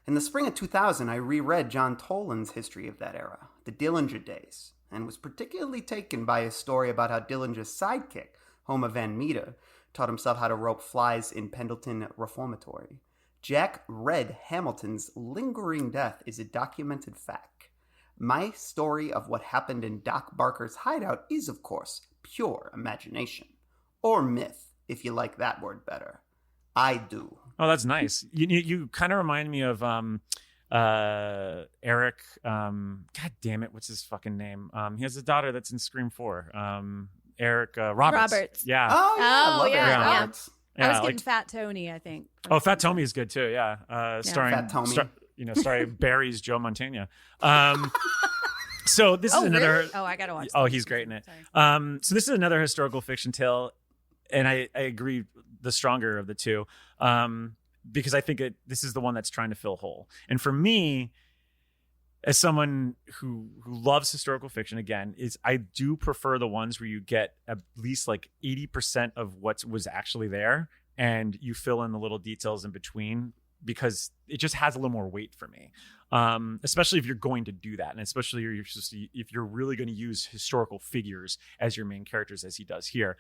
In the spring of 2000, I reread John Toland's history of that era, the Dillinger Days, and was particularly taken by a story about how Dillinger's sidekick, Homer Van Meter, taught himself how to rope flies in Pendleton Reformatory. Jack Red Hamilton's lingering death is a documented fact. My story of what happened in Doc Barker's hideout is, of course, pure imagination. Or myth, if you like that word better. I do. Oh, that's nice. You kind of remind me of Eric. God damn it, what's his fucking name? He has a daughter that's in Scream 4. Eric Roberts. Yeah. Oh, yeah. I love Eric Roberts. Yeah, I was getting Fat Tony, I think. Oh, Fat Tony is good too. Yeah, starring Fat Tony. Starring Barry's Joe Montana. So this is another. Really? Oh, I gotta watch. Oh, he's great in it. So this is another historical fiction tale, and I agree, the stronger of the two, because I think this is the one that's trying to fill whole. And for me, as someone who loves historical fiction, again, I do prefer the ones where you get at least like 80% of what was actually there and you fill in the little details in between, because it just has a little more weight for me. Especially if you're going to do that, and especially if you're really going to use historical figures as your main characters, as he does here.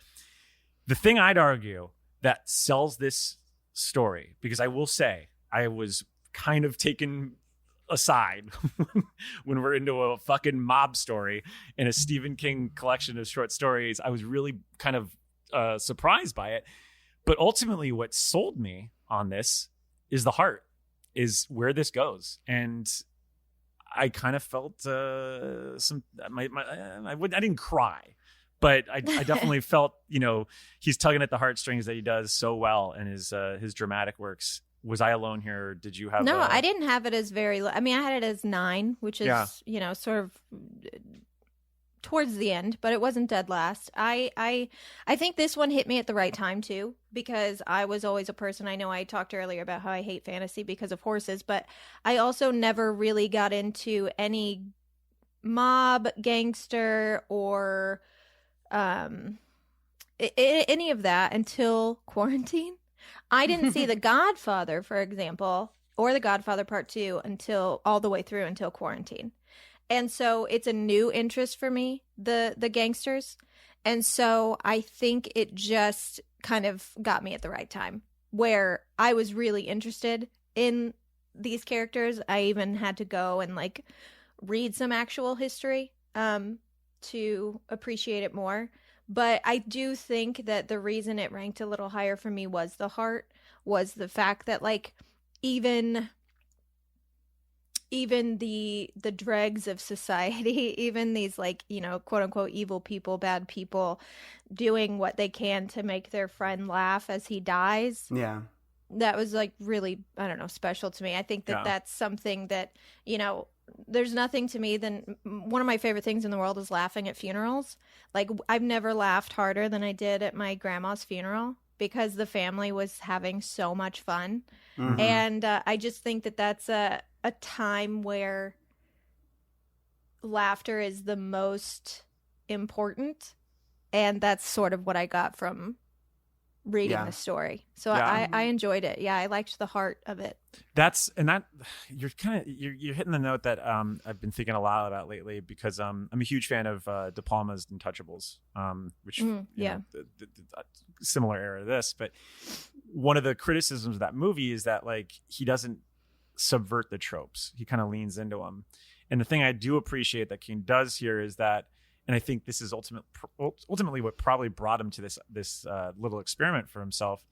The thing I'd argue that sells this story, because I will say I was kind of taken aside when we're into a fucking mob story in a Stephen King collection of short stories. I was really kind of surprised by it. But ultimately what sold me on this is the heart, is where this goes. And I kind of felt I didn't cry, but I definitely felt, he's tugging at the heartstrings that he does so well in his dramatic works. Was I alone here? Or did you have? No, I didn't have it as very. I mean, I had it as 9, which is sort of towards the end, but it wasn't dead last. I think this one hit me at the right time too, because I was always a person. I know I talked earlier about how I hate fantasy because of horses, but I also never really got into any mob, gangster, or any of that until quarantine. I didn't see The Godfather, for example, or The Godfather Part 2 until all the way through until quarantine. And so it's a new interest for me, the gangsters. And so I think it just kind of got me at the right time where I was really interested in these characters. I even had to go and read some actual history to appreciate it more. But I do think that the reason it ranked a little higher for me was the heart, was the fact that even the dregs of society, even these quote unquote evil people, bad people doing what they can to make their friend laugh as he dies. Yeah. That was really, I don't know, special to me. I think that that's something that, there's nothing to me than one of my favorite things in the world is laughing at funerals. I've never laughed harder than I did at my grandma's funeral because the family was having so much fun. Mm-hmm. And I just think that that's a time where laughter is the most important. And that's sort of what I got from reading the story. So I enjoyed it. Yeah, I liked the heart of it. You're hitting the note that I've been thinking a lot about lately, because I'm a huge fan of De Palma's Untouchables, which similar era to this. But one of the criticisms of that movie is that he doesn't subvert the tropes. He kind of leans into them. And the thing I do appreciate that King does here is that, and I think this is ultimately what probably brought him to this little experiment for himself,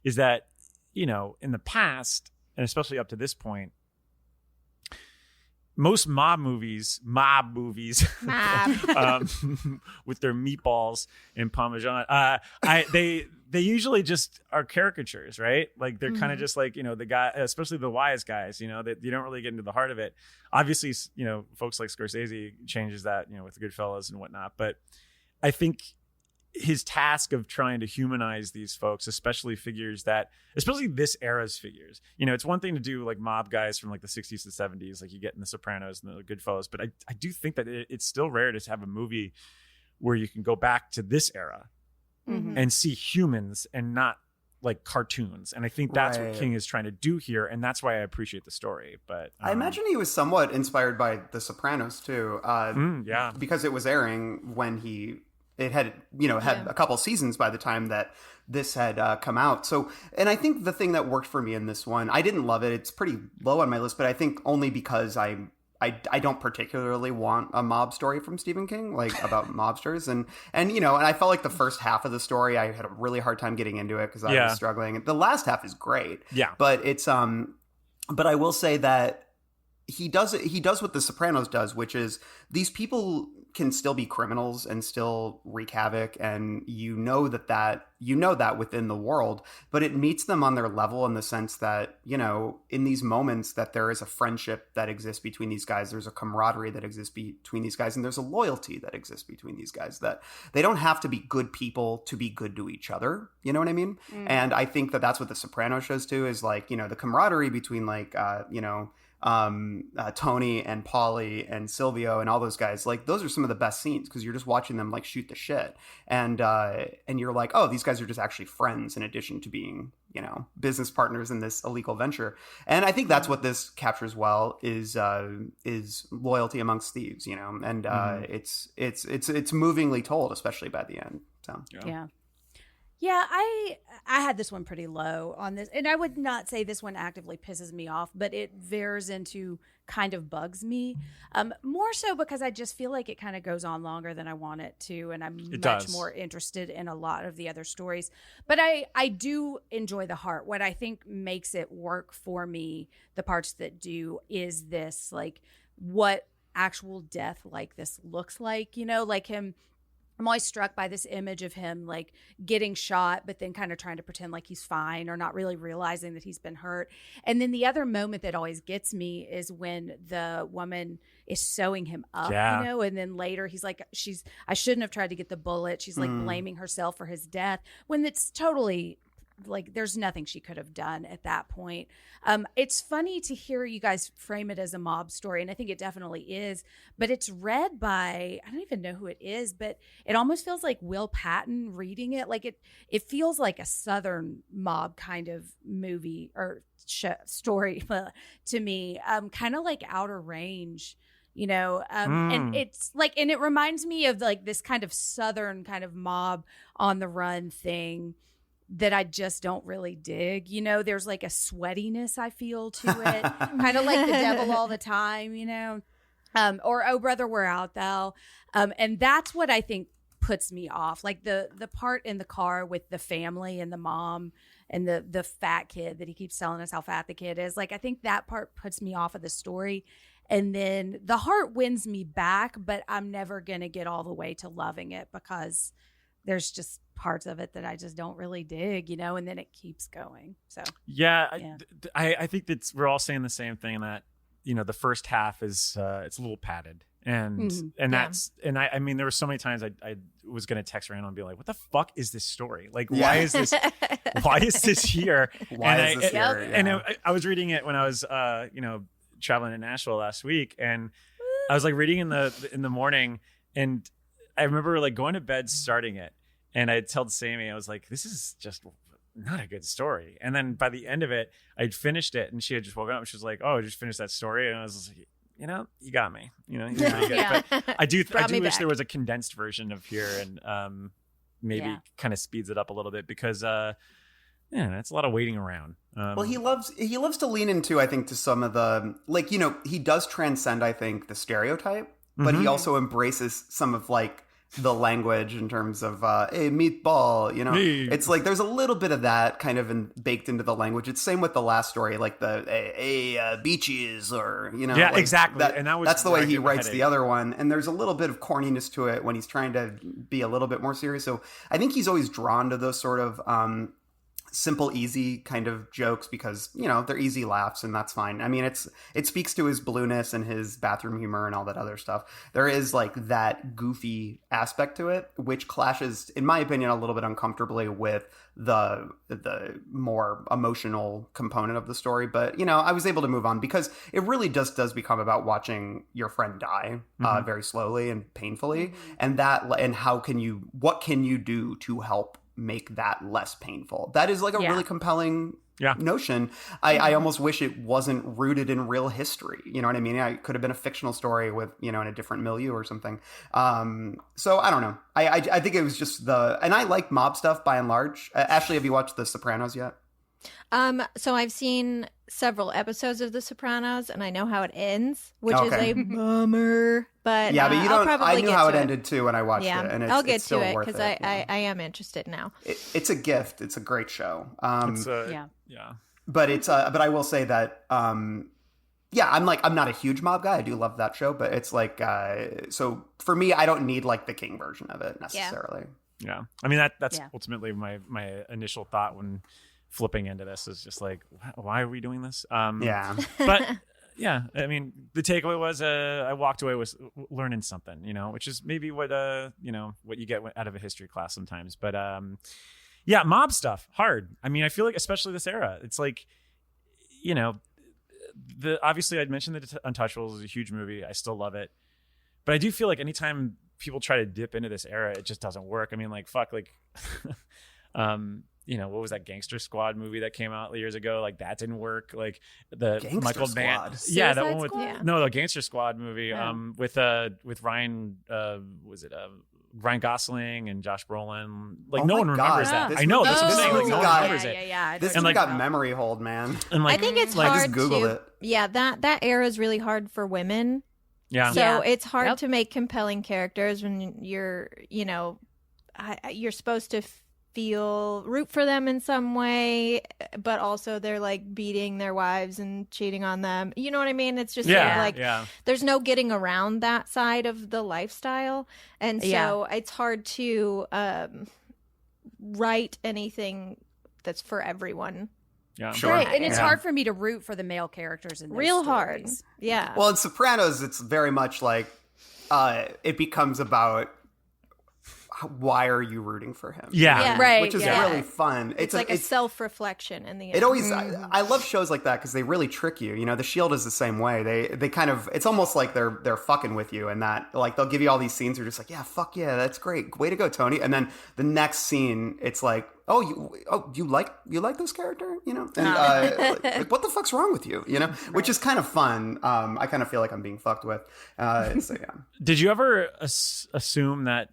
is that, in the past, and especially up to this point, most mob movies with their meatballs and parmesan, they usually just are caricatures, right? They're kind of just the guy, especially the wise guys, that you don't really get into the heart of it. Obviously, folks like Scorsese changes that, with Goodfellas and whatnot. But I think his task of trying to humanize these folks, especially this era's figures, it's one thing to do mob guys from the 60s to 70s, you get in the Sopranos and the Goodfellas. But I do think that it's still rare to have a movie where you can go back to this era and see humans and not cartoons. And I think that's what King is trying to do here. And that's why I appreciate the story. But I imagine he was somewhat inspired by The Sopranos too. Because it was airing when it had a couple seasons by the time that this had come out. So, and I think the thing that worked for me in this one, I didn't love it. It's pretty low on my list, but I think only because I don't particularly want a mob story from Stephen King, about mobsters. And I felt like the first half of the story, I had a really hard time getting into it because I was struggling. The last half is great. Yeah. But it's, but I will say that he does what The Sopranos does, which is these people can still be criminals and still wreak havoc, and that within the world, but it meets them on their level in the sense that in these moments that there is a friendship that exists between these guys, there's a camaraderie that exists between these guys, and there's a loyalty that exists between these guys, that they don't have to be good people to be good to each other. You know what I mean? And I think that that's what The Sopranos shows too, is the camaraderie between Tony and Paulie and Silvio and all those guys, like those are some of the best scenes because you're just watching them like shoot the shit, and you're like, oh, these guys are just actually friends in addition to being, you know, business partners in this illegal venture. And I think that's what this captures well is loyalty amongst thieves, you know, and it's movingly told, especially by the end. So Yeah, I had this one pretty low on this, and I would not say this one actively pisses me off, but it veers into kind of bugs me, more so because I just feel like it kind of goes on longer than I want it to, and I'm much more interested in a lot of the other stories. But I do enjoy the heart. What I think makes it work for me, the parts that do, is this, like, what actual death like this looks like, you know, like him. I'm always struck by this image of him like getting shot, but then kind of trying to pretend like he's fine or not really realizing that he's been hurt. And then the other moment that always gets me is when the woman is sewing him up, you know, and then later he's like, I shouldn't have tried to get the bullet. She's like blaming herself for his death when it's totally like there's nothing she could have done at that point. It's funny to hear you guys frame it as a mob story, and I think it definitely is, but it's read by, I don't even know who it is, but it almost feels like Will Patton reading it. Like it feels like a Southern mob kind of movie or story to me, kind of like Outer Range, you know, and it's like, and it reminds me of like this kind of Southern kind of mob on the run thing that I just don't really dig. You know, there's like a sweatiness I feel to it, kind of like The Devil All the Time, you know, or Oh Brother, Where Art Thou? And that's what I think puts me off. Like the part in the car with the family and the mom and the fat kid that he keeps telling us how fat the kid is. Like, I think that part puts me off of the story. And then the heart wins me back, but I'm never going to get all the way to loving it because there's just parts of it that I just don't really dig, you know, and then it keeps going. So I think that we're all saying the same thing, that, you know, the first half is it's a little padded, and that's, and I mean, there were so many times I was going to text Randall and be like, what the fuck is this story? Like, why is this here? And I was reading it when I was, you know, traveling to Nashville last week, and I was like reading in the morning, and I remember like going to bed starting it, and I told Sammy, I was like, this is just not a good story. And then by the end of it, I'd finished it, and she had just woken up and she was like, oh, I just finished that story. And I was like, you know, you got me, you know, But I do wish there was a condensed version of here, and maybe kind of speeds it up a little bit, because it's a lot of waiting around. Well, he loves to lean into, I think, to some of the, like, you know, he does transcend, I think, the stereotype, but he also embraces some of like the language in terms of hey, meatball, you know. It's like there's a little bit of that kind of baked into the language. It's same with the last story, like the beaches, or, you know, like exactly that, and that's the way he writes the other one. And there's a little bit of corniness to it when he's trying to be a little bit more serious. So I think he's always drawn to those sort of simple, easy kind of jokes because, you know, they're easy laughs, and that's fine. I mean, it speaks to his blueness and his bathroom humor and all that other stuff. There is like that goofy aspect to it, which clashes, in my opinion, a little bit uncomfortably with the more emotional component of the story. But, you know, I was able to move on because it really just does become about watching your friend die very slowly and painfully, and what can you do to help make that less painful? That is like a really compelling notion. I almost wish it wasn't rooted in real history. You know what I mean? It could have been a fictional story with, you know, in a different milieu or something. So I don't know. I think it was just and I like mob stuff by and large. Ashley, have you watched The Sopranos yet? So I've seen several episodes of The Sopranos, and I know how it ends, which is a bummer. But but you don't. I knew how it ended too when I watched it, and I'll get it's still to it worth because I am interested now. It's a gift. It's a great show. But it's but I will say that I'm not a huge mob guy. I do love that show, but it's like so for me, I don't need like the King version of it necessarily. Yeah, I mean that's ultimately my initial thought when flipping into this is just like, why are we doing this? But yeah, I mean, the takeaway was I walked away with learning something, you know, which is maybe what what you get out of a history class sometimes. But mob stuff hard. I mean, I feel like especially this era, it's like, you know, obviously I'd mentioned that Untouchables is a huge movie. I still love it, but I do feel like anytime people try to dip into this era, it just doesn't work. I mean, like fuck, like what was that Gangster Squad movie that came out years ago? Like that didn't work. Like the Gangster Michael Squad? Mann, yeah, that one with Squad? no, the Gangster Squad movie, with Ryan, Ryan Gosling and Josh Brolin. Like no one remembers that. This I know movie- that's what I'm this saying. Like movie no one got- remembers it. Yeah. This And, one like- got memory hold, man. And like I think it's Like, hard just Google to. it. Yeah, that era is really hard for women. yeah. So Yeah. it's hard Yep. to make compelling characters when you're, you're supposed to root for them in some way, but also they're like beating their wives and cheating on them. You know what I mean? It's just sort of like there's no getting around that side of the lifestyle. And so it's hard to write anything that's for everyone. Yeah. Sure. Right, and it's Yeah. hard for me to root for the male characters in those Real hard. stories. Yeah. Well, in Sopranos, it's very much like it becomes about why are you rooting for him? Yeah. Right, Which is yeah. really fun. it's like a self-reflection in the end. It always. I love shows like that because they really trick you. You know, The Shield is the same way. They kind of. It's almost like they're fucking with you, and that like they'll give you all these scenes. You're just like, yeah, fuck yeah, that's great, way to go, Tony. And then the next scene, it's like, you like this character, you know? And like, what the fuck's wrong with you? You know, which is kind of fun. I kind of feel like I'm being fucked with. So yeah. Did you ever assume that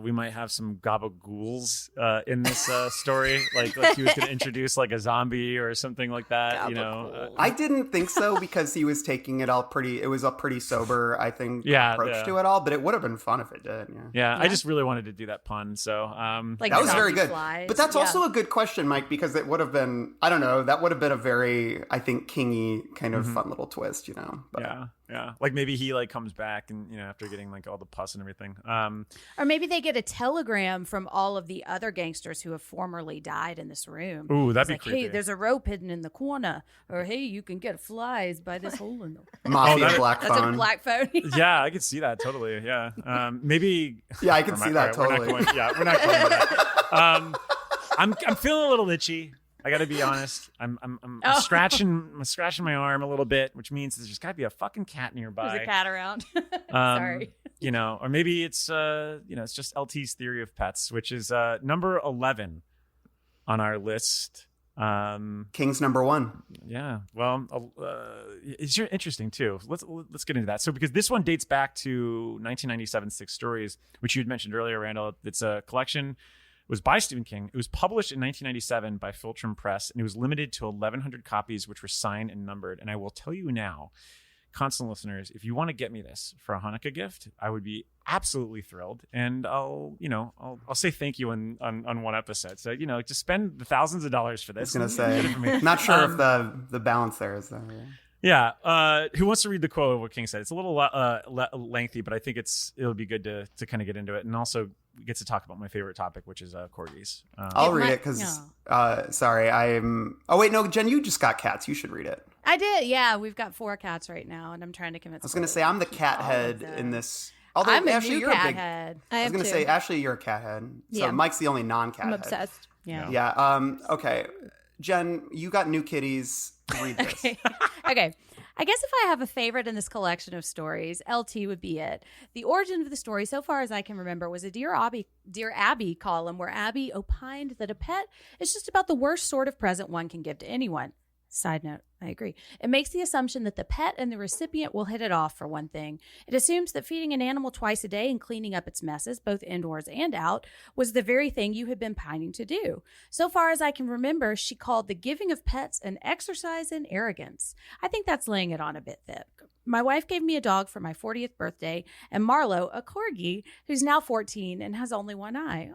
we might have some gabagools in this story? like he was going to introduce like a zombie or something like that, you know? I didn't think so because he was taking it all pretty. It was a pretty sober, I think, approach to it all. But it would have been fun if it did. Yeah, I just really wanted to do that pun. So Like that was very zombie good. flies. But that's also a good question, Mike, because it would have been. I don't know. That would have been a very, I think, kingy kind of fun little twist. You know. But, yeah. Like maybe he like comes back and after getting like all the pus and everything. Or maybe they get a telegram from all of the other gangsters who have formerly died in this room. Ooh, that'd be It's creepy. Hey, there's a rope hidden in the corner. Or hey, you can get flies by this hole in the Mafia black That's phone. a black phone. Yeah, I could see that totally. Yeah. Maybe. Yeah, I can see that totally. We're not going to that. I'm feeling a little itchy. I got to be honest. I'm scratching my arm a little bit, which means there's just got to be a fucking cat nearby. There's a cat around. Sorry. Or maybe it's it's just LT's theory of pets, which is number 11 on our list. King's number 1. Yeah. Well, it's interesting too. Let's get into that. So because this one dates back to 1997 Six Stories, which you had mentioned earlier, Randall. It's a collection. It was by Stephen King. It was published in 1997 by Filtrum Press, and it was limited to 1,100 copies, which were signed and numbered. And I will tell you now, constant listeners, if you want to get me this for a Hanukkah gift, I would be absolutely thrilled. And I'll say thank you on one episode. So, just spend the thousands of dollars for this. I was going to say, not sure if the balance there is there. Yeah. Who wants to read the quote of what King said? It's a little lengthy, but I think it'll be good to kind of get into it. And also we get to talk about my favorite topic, which is corgis. I'll read it because, sorry, I'm... Oh, wait, no, Jen, you just got cats. You should read it. I did. Yeah, we've got 4 cats right now, and I'm trying to convince. I was going to say, I'm the cat head in this... Although, I'm Ashley, a new you're cat a big... head. I was going to say, Ashley, you're a cat head. So Yeah. Mike's the only non-cat I'm head. obsessed. Yeah. Yeah. Okay. Jen, you got new kitties. Read this. Okay. I guess if I have a favorite in this collection of stories, LT would be it. The origin of the story, so far as I can remember, was a Dear Abby column where Abby opined that a pet is just about the worst sort of present one can give to anyone. Side note, I agree. It makes the assumption that the pet and the recipient will hit it off, for one thing. It assumes that feeding an animal twice a day and cleaning up its messes, both indoors and out, was the very thing you had been pining to do. So far as I can remember, she called the giving of pets an exercise in arrogance. I think that's laying it on a bit thick. My wife gave me a dog for my 40th birthday, and Marlo, a corgi, who's now 14 and has only one eye,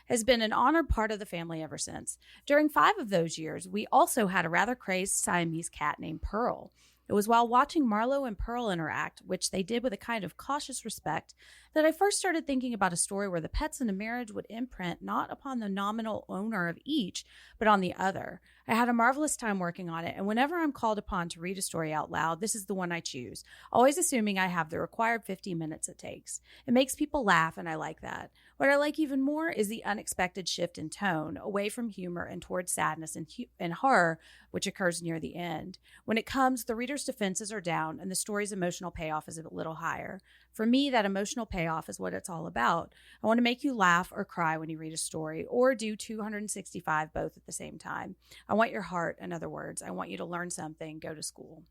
has been an honored part of the family ever since. During 5 of those years, we also had a rather crazed Siamese cat named Pearl. It was while watching Marlo and Pearl interact, which they did with a kind of cautious respect, that I first started thinking about a story where the pets in a marriage would imprint not upon the nominal owner of each, but on the other. I had a marvelous time working on it, and whenever I'm called upon to read a story out loud, this is the one I choose, always assuming I have the required 50 minutes it takes. It makes people laugh, and I like that. What I like even more is the unexpected shift in tone, away from humor and towards sadness and horror, which occurs near the end. When it comes, the reader's defenses are down, and the story's emotional payoff is a little higher. For me, that emotional payoff is what it's all about. I want to make you laugh or cry when you read a story, or do 265 both at the same time. I want your heart, in other words. I want you to learn something, go to school.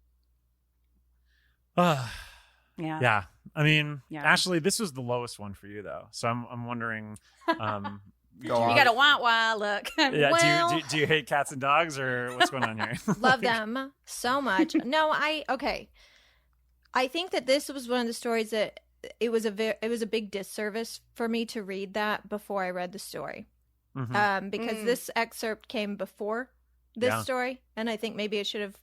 Yeah. I mean, Yeah. Ashley, this was the lowest one for you, though. So I'm wondering. Go You on. got a wah-wah look. Yeah. Well- do you hate cats and dogs, or what's going on here? Love them so much. No, okay. I think that this was one of the stories that it was a big disservice for me to read that before I read the story. Mhm. Because this excerpt came before this Yeah. story, and I think maybe it should have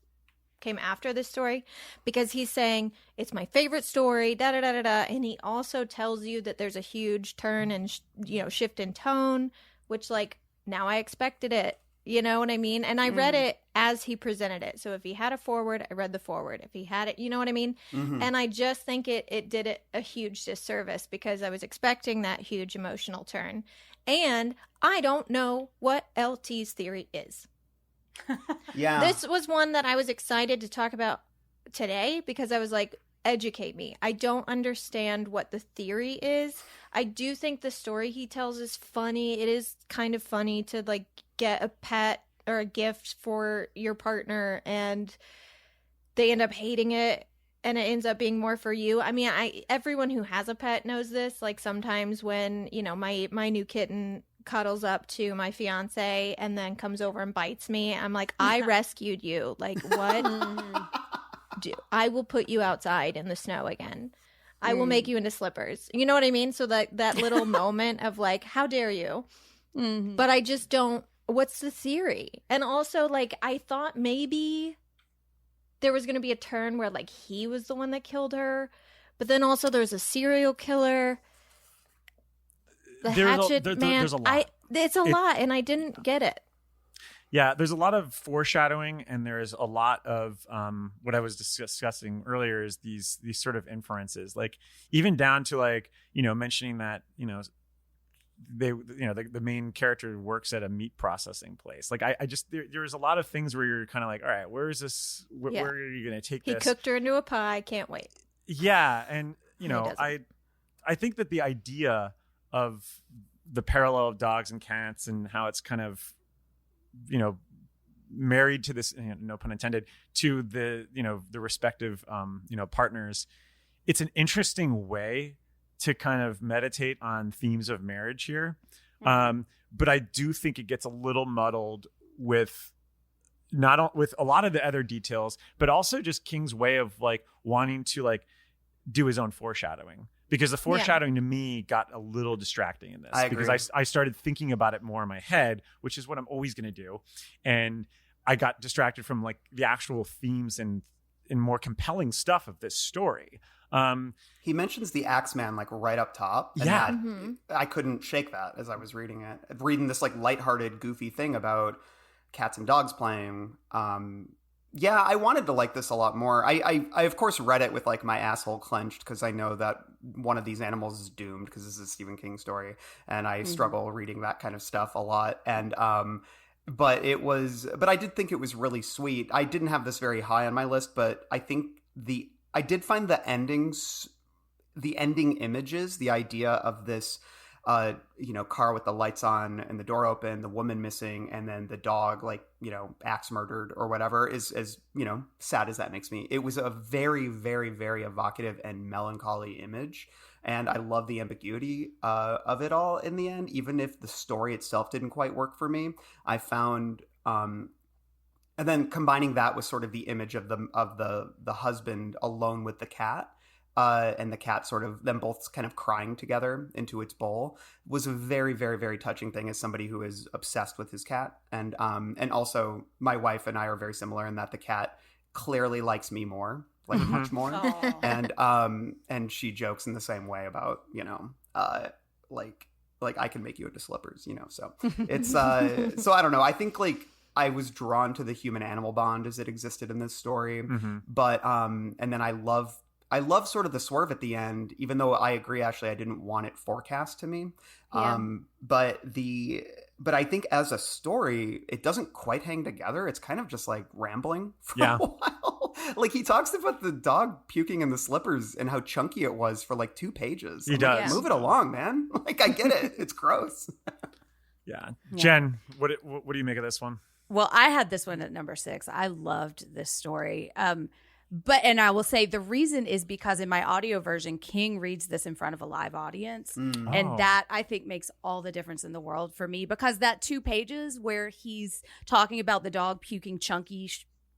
came after this story, because he's saying it's my favorite story, da da da da da, and he also tells you that there's a huge turn and shift in tone, which like now I expected it. You know what I mean? And I read it as he presented it. So if he had a forward, I read the forward. If he had it, you know what I mean? Mhm. And I just think it did it a huge disservice, because I was expecting that huge emotional turn. And I don't know what LT's theory is. Yeah. This was one that I was excited to talk about today, because I was like, educate me. I don't understand what the theory is. I do think the story he tells is funny. It is kind of funny to like get a pet or a gift for your partner and they end up hating it and it ends up being more for you. I mean, everyone who has a pet knows this. Like sometimes when, my new kitten cuddles up to my fiance and then comes over and bites me, I'm like, I rescued you. Like, what? I will put you outside in the snow again. I will make you into slippers. You know what I mean? So that little moment of like, how dare you? Mm-hmm. But I just don't. What's the theory? And also, like, I thought maybe there was going to be a turn where like he was the one that killed her, but then also there's a serial killer. The hatchet man. There's a lot. It's a lot, and I didn't get it. Yeah, there's a lot of foreshadowing, and there's a lot of what I was discussing earlier is these sort of inferences, like even down to like mentioning that the main character works at a meat processing place. Like I just there's a lot of things where you're kind of like, all right, where is this? Where are you going to take He this? cooked her into a pie. Can't wait. Yeah, and doesn't. I think that the idea of the parallel of dogs and cats and how it's kind of married to this, no pun intended, to the the respective partners, it's an interesting way to kind of meditate on themes of marriage here. But I do think it gets a little muddled with with a lot of the other details, but also just King's way of like wanting to like do his own foreshadowing, because the foreshadowing to me got a little distracting in this. I agree. Because I started thinking about it more in my head, which is what I'm always going to do. And I got distracted from like the actual themes and more compelling stuff of this story. He mentions the Axeman like right up top. And Yeah. that, I couldn't shake that as I was reading it. Reading this like lighthearted, goofy thing about cats and dogs playing. Yeah, I wanted to like this a lot more. I of course read it with like my asshole clenched, because I know that one of these animals is doomed, because this is a Stephen King story, and I struggle reading that kind of stuff a lot. And but I did think it was really sweet. I didn't have this very high on my list, but I think I did find the ending images, the idea of this car with the lights on and the door open, the woman missing, and then the dog like axe murdered or whatever, is as sad as that makes me. It was a very, very, very evocative and melancholy image, and I love the ambiguity of it all in the end, even if the story itself didn't quite work for me. I found and then combining that with sort of the image of the husband alone with the cat, and the cat sort of them both kind of crying together into its bowl, was a very, very, very touching thing as somebody who is obsessed with his cat. And also my wife and I are very similar in that the cat clearly likes me more like much more. And she jokes in the same way about, like I can make you into slippers, so it's so I don't know. I think like I was drawn to the human animal bond as it existed in this story. But and then I love sort of the swerve at the end, even though I agree, Ashley, I didn't want it forecast to me. But I think as a story, it doesn't quite hang together. It's kind of just like rambling for a while. Like he talks about the dog puking in the slippers and how chunky it was for like 2 pages. He does. Like, move it along, man. Like I get it. It's gross. Yeah. Jen, what do you make of this one? Well, I had this one at number 6. I loved this story. And I will say the reason is because in my audio version, King reads this in front of a live audience. And that I think makes all the difference in the world for me, because that 2 pages where he's talking about the dog puking chunky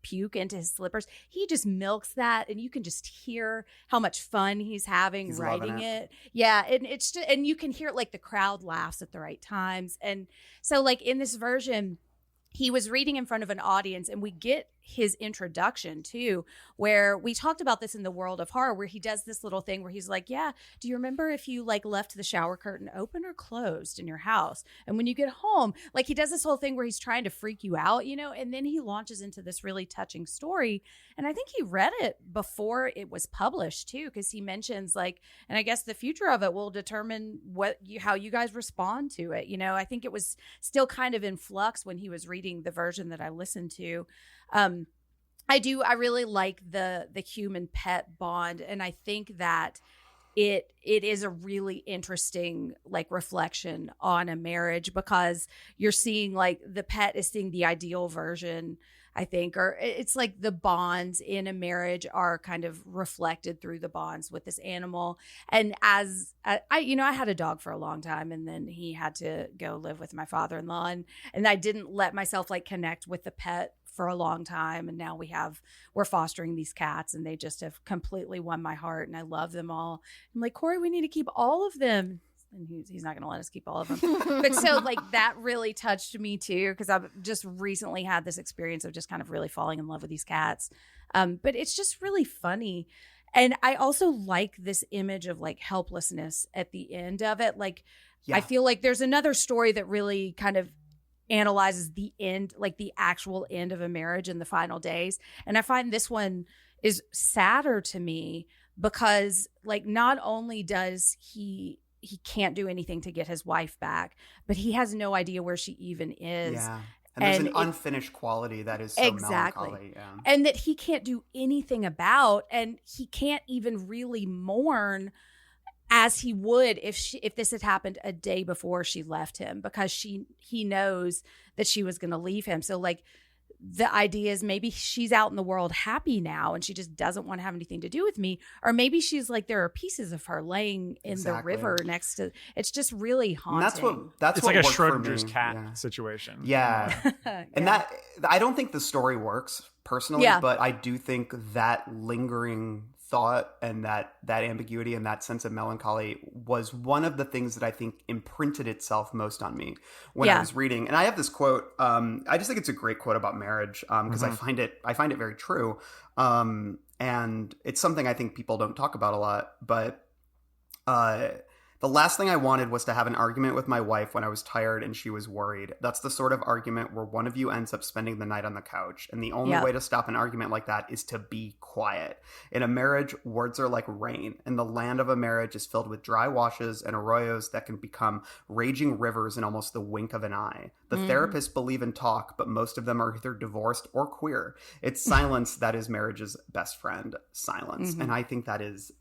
puke into his slippers, he just milks that, and you can just hear how much fun he's having writing it. Yeah. And it's just, and you can hear like the crowd laughs at the right times. And so like in this version, he was reading in front of an audience, and we get his introduction too, where we talked about this in the world of horror, where he does this little thing where he's like, yeah, do you remember if you like left the shower curtain open or closed in your house? And when you get home, like he does this whole thing where he's trying to freak you out, and then he launches into this really touching story. And I think he read it before it was published too, because he mentions like, and I guess the future of it will determine how you guys respond to it. I think it was still kind of in flux when he was reading the version that I listened to. I really like the human pet bond, and I think that it is a really interesting like reflection on a marriage, because you're seeing like the pet is seeing the ideal version, I think, or it's like the bonds in a marriage are kind of reflected through the bonds with this animal. And as I had a dog for a long time, and then he had to go live with my father-in-law, and I didn't let myself like connect with the pet for a long time. And now we're fostering these cats, and they just have completely won my heart, and I love them all. I'm like, Corey, we need to keep all of them. And he's not going to let us keep all of them. But so like that really touched me too, because I've just recently had this experience of just kind of really falling in love with these cats. But it's just really funny. And I also like this image of like helplessness at the end of it. Like, I feel like there's another story that really kind of analyzes the end, like the actual end of a marriage in the final days. And I find this one is sadder to me, because like not only does he can't do anything to get his wife back, but he has no idea where she even is. Yeah. And there's an unfinished quality that is so melancholy. Yeah. And that he can't do anything about, and he can't even really mourn as he would if this had happened a day before she left him, because he knows that she was going to leave him. So like the idea is maybe she's out in the world happy now, and she just doesn't want to have anything to do with me. Or maybe she's like, there are pieces of her laying in the river next to, it's just really haunting. And that's it's what like a worked Schrodinger's for me. cat situation. Yeah. And that, I don't think the story works personally, but I do think that lingering thought and that ambiguity and that sense of melancholy was one of the things that I think imprinted itself most on me when I was reading. And I have this quote. I just think it's a great quote about marriage, because I find it very true. And it's something I think people don't talk about a lot. But the last thing I wanted was to have an argument with my wife when I was tired and she was worried. That's the sort of argument where one of you ends up spending the night on the couch. And the only way to stop an argument like that is to be quiet. In a marriage, words are like rain. And the land of a marriage is filled with dry washes and arroyos that can become raging rivers in almost the wink of an eye. The therapists believe in talk, but most of them are either divorced or queer. It's silence that is marriage's best friend, silence. And I think that is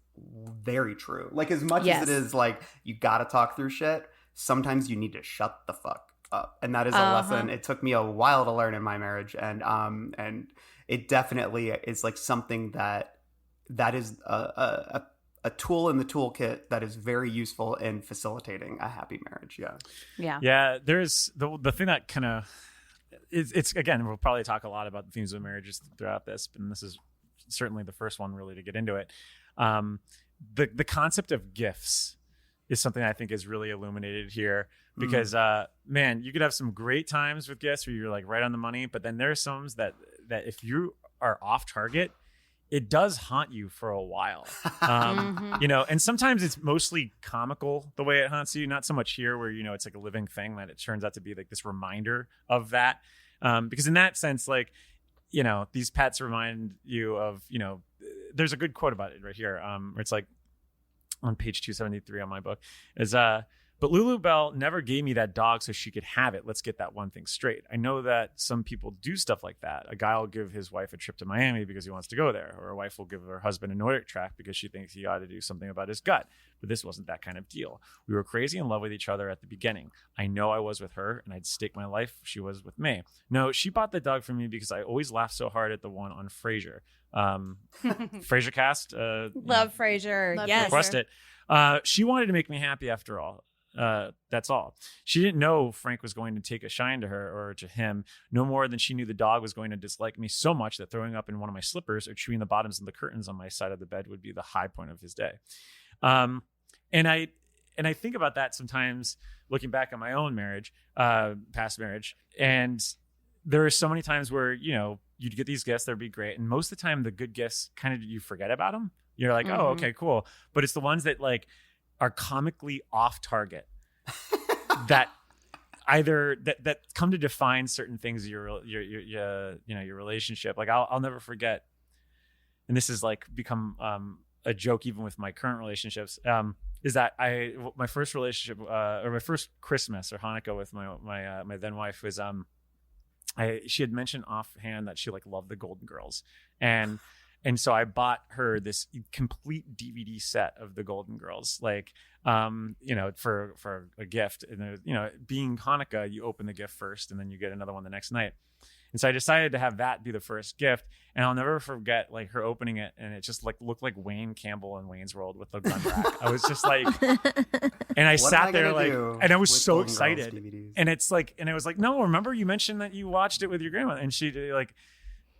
very true. Like, as much as it is like you gotta talk through shit, sometimes you need to shut the fuck up, and that is a lesson it took me a while to learn in my marriage. And it definitely is like something that is a tool in the toolkit that is very useful in facilitating a happy marriage. There's the thing that kind of it's again, we'll probably talk a lot about the themes of marriages throughout this, and this is certainly the first one really to get into it. The concept of gifts is something I think is really illuminated here, because man, you could have some great times with gifts where you're like right on the money, but then there are some that if you are off target, it does haunt you for a while. You know, and sometimes it's mostly comical the way it haunts you, not so much here where, you know, it's like a living thing that it turns out to be like this reminder of that. Because in that sense, like, you know, these pets remind you of, you know, there's a good quote about it right here. Where it's like on page 273 on my book is, but Lulu Bell never gave me that dog so she could have it. Let's get that one thing straight. I know that some people do stuff like that. A guy will give his wife a trip to Miami because he wants to go there, or a wife will give her husband a Nordic track because she thinks he ought to do something about his gut. But this wasn't that kind of deal. We were crazy in love with each other at the beginning. I know I was with her, and I'd stake my life she was with me. No, she bought the dog for me because I always laughed so hard at the one on Frasier. Frasier cast. Love Frasier. Yes. Request it. She wanted to make me happy after all. That's all. She didn't know Frank was going to take a shine to her or to him, no more than she knew the dog was going to dislike me so much that throwing up in one of my slippers or chewing the bottoms of the curtains on my side of the bed would be the high point of his day. And I think about that sometimes looking back on my own marriage, past marriage, and there are so many times where, you know, you'd get these gifts, that'd be great. And most of the time the good gifts kind of, you forget about them. You're like, oh, okay, cool. But it's the ones that like are comically off target that either that come to define certain things of your relationship. Like I'll never forget, and this has like become a joke even with my current relationships, is that my first relationship or my first Christmas or Hanukkah with my then wife was she had mentioned offhand that she like loved the Golden Girls, and so I bought her this complete DVD set of the Golden Girls, like, you know, for a gift. And, you know, being Hanukkah, you open the gift first and then you get another one the next night. And so I decided to have that be the first gift. And I'll never forget like her opening it. And it just like looked like Wayne Campbell in Wayne's World with the gun rack. I was just like, and I sat there like, and I was so excited. And it's like, and I was like, no, remember you mentioned that you watched it with your grandma. And she like,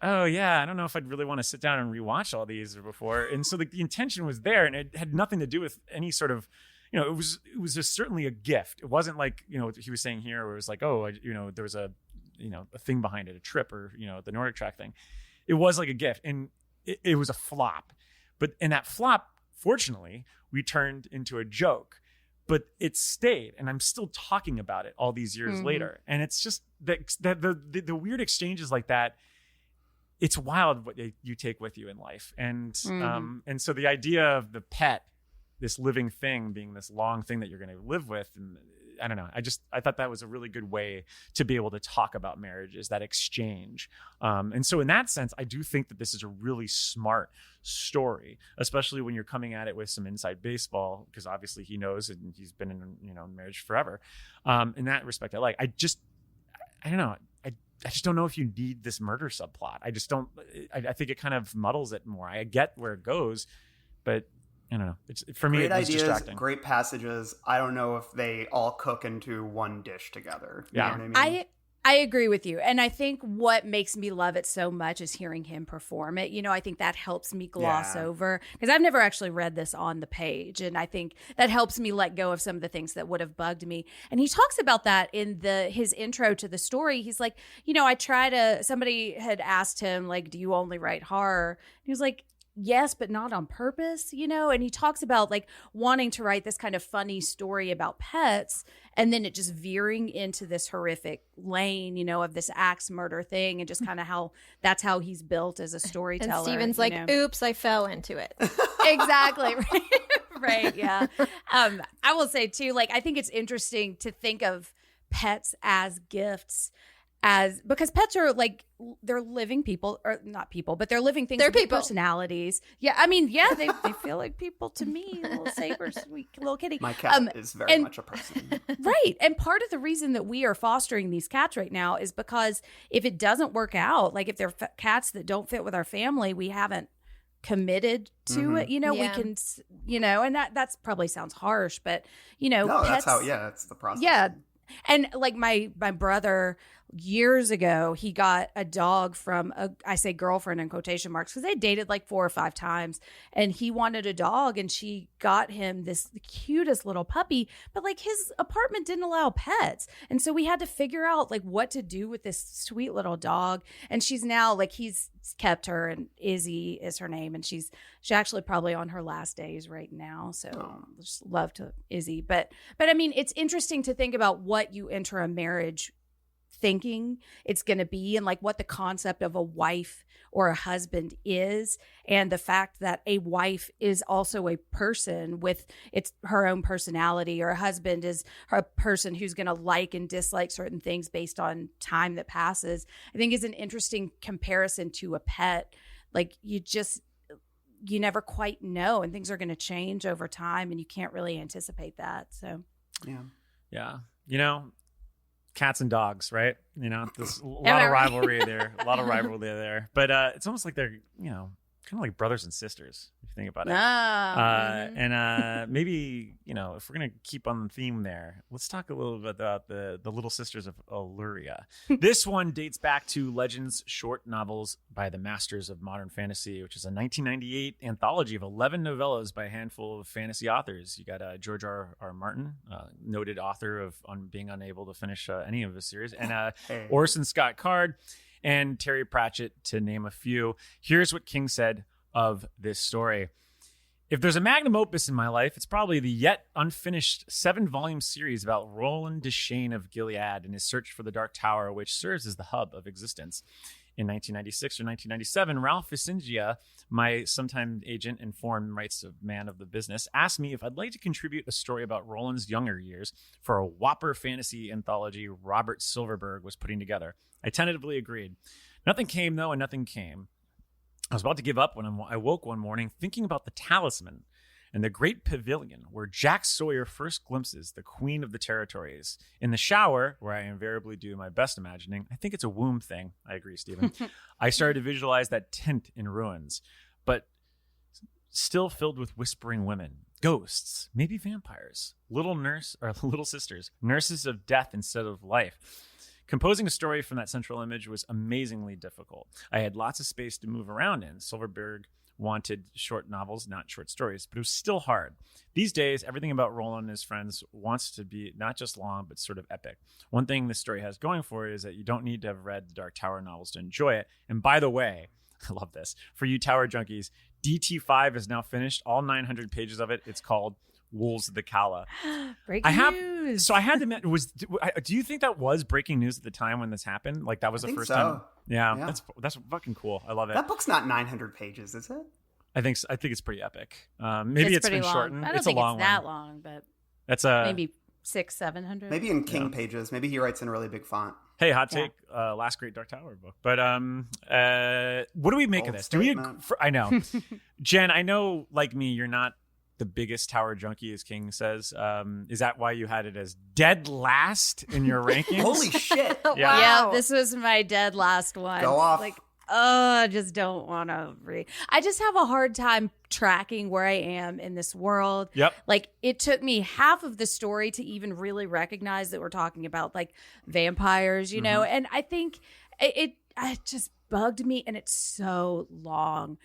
oh yeah, I don't know if I'd really want to sit down and rewatch all these before. And so like the intention was there, and it had nothing to do with any sort of, you know, it was just certainly a gift. It wasn't like, you know, what he was saying here where it was like, oh, you know, there was a, you know, a thing behind it, a trip, or, you know, the Nordic track thing. It was like a gift, and it was a flop. But in that flop, fortunately, we turned into a joke. But it stayed, and I'm still talking about it all these years later. And it's just that the weird exchanges like that. It's wild what you take with you in life. And so the idea of the pet, this living thing being this long thing that you're going to live with, and I don't know, I thought that was a really good way to be able to talk about marriage, is that exchange. And so in that sense, I do think that this is a really smart story, especially when you're coming at it with some inside baseball, because obviously he knows and he's been in, you know, marriage forever. In that respect, I don't know. I just don't know if you need this murder subplot. I just don't. I think it kind of muddles it more. I get where it goes, but I don't know. It's for me. Great it was ideas, distracting. Great passages. I don't know if they all cook into one dish together. You know what I mean? I agree with you. And I think what makes me love it so much is hearing him perform it. You know, I think that helps me gloss over, because I've never actually read this on the page. And I think that helps me let go of some of the things that would have bugged me. And he talks about that in his intro to the story. He's like, you know, somebody had asked him, like, do you only write horror? And he was like, yes, but not on purpose, you know? And he talks about like wanting to write this kind of funny story about pets, and then it just veering into this horrific lane, you know, of this axe murder thing, and just kind of that's how he's built as a storyteller. And Steven's like, oops, I fell into it. Exactly. Right. Yeah. I will say too, like, I think it's interesting to think of pets as gifts, because pets are like, they're living people, or not people, but they're living things. They're with people. Personalities. Yeah. I mean, yeah, they feel like people to me. Little saber, sweet little kitty. My cat is very much a person. Right. And part of the reason that we are fostering these cats right now is because if it doesn't work out, like if they're cats that don't fit with our family, we haven't committed to it, you know. We can, you know, and that's probably sounds harsh, but you know, no, pets, that's the process. Yeah. And like my brother years ago, he got a dog from I say girlfriend in quotation marks, because they dated like 4 or 5 times, and he wanted a dog, and she got him the cutest little puppy, but like his apartment didn't allow pets. And so we had to figure out like what to do with this sweet little dog. And she's now like, he's kept her, and Izzy is her name. And she's actually probably on her last days right now. So just love to Izzy. But I mean, it's interesting to think about what you enter a marriage thinking it's going to be, and like what the concept of a wife or a husband is, and the fact that a wife is also a person with her own personality, or a husband is a person who's going to like and dislike certain things based on time that passes. I think is an interesting comparison to a pet. Like you never quite know, and things are going to change over time, and you can't really anticipate that. So yeah, you know, cats and dogs, right? You know, there's a lot of rivalry there. But it's almost like they're, you know, kind of like brothers and sisters, if you think about it. And maybe, you know, if we're going to keep on the theme there, let's talk a little bit about the Little Sisters of Illyria. This one dates back to Legends short novels by the Masters of Modern Fantasy, which is a 1998 anthology of 11 novellas by a handful of fantasy authors. You got George R. Martin, noted author of being unable to finish any of his series, and Orson Scott Card, and Terry Pratchett, to name a few. Here's what King said of this story. If there's a magnum opus in my life, it's probably the yet unfinished 7-volume series about Roland Deschain of Gilead and his search for the Dark Tower, which serves as the hub of existence. In 1996 or 1997, Ralph Vicingia, my sometime agent and foreign rights man of the business, asked me if I'd like to contribute a story about Roland's younger years for a whopper fantasy anthology Robert Silverberg was putting together. I tentatively agreed. Nothing came, though, and nothing came. I was about to give up when I woke one morning thinking about the talisman and the great pavilion where Jack Sawyer first glimpses the queen of the territories. In the shower, where I invariably do my best imagining, I think it's a womb thing. I agree, Stephen. I started to visualize that tent in ruins, but still filled with whispering women, ghosts, maybe vampires, little sisters, nurses of death instead of life. Composing a story from that central image was amazingly difficult. I had lots of space to move around in. Silverberg wanted short novels, not short stories, but it was still hard. These days, everything about Roland and his friends wants to be not just long, but sort of epic. One thing this story has going for it is that you don't need to have read the Dark Tower novels to enjoy it. And by the way, I love this. For you Tower junkies, DT5 is now finished. All 900 pages of it. It's called Wolves of the Kala. Breaking news. So I had to admit, do you think that was breaking news at the time when this happened? Like that was the first time? Yeah. That's fucking cool. I love it. That book's not 900 pages, is it? I think it's pretty epic. Maybe it's been long. shortened. I don't think it's that long, but that's maybe 600-700. Maybe in King pages. Maybe he writes in really big font. Hey, hot take. Last great Dark Tower book. But what do we make of this? I know, Jen. I know, like me, you're not the biggest Tower junkie, as King says. Is that why you had it as dead last in your rankings? Holy shit. Yeah, this was my dead last one. Go off. Like, I just don't want to read. I just have a hard time tracking where I am in this world. Yep. Like, it took me half of the story to even really recognize that we're talking about like vampires, you know? And I think it just bugged me, and it's so long.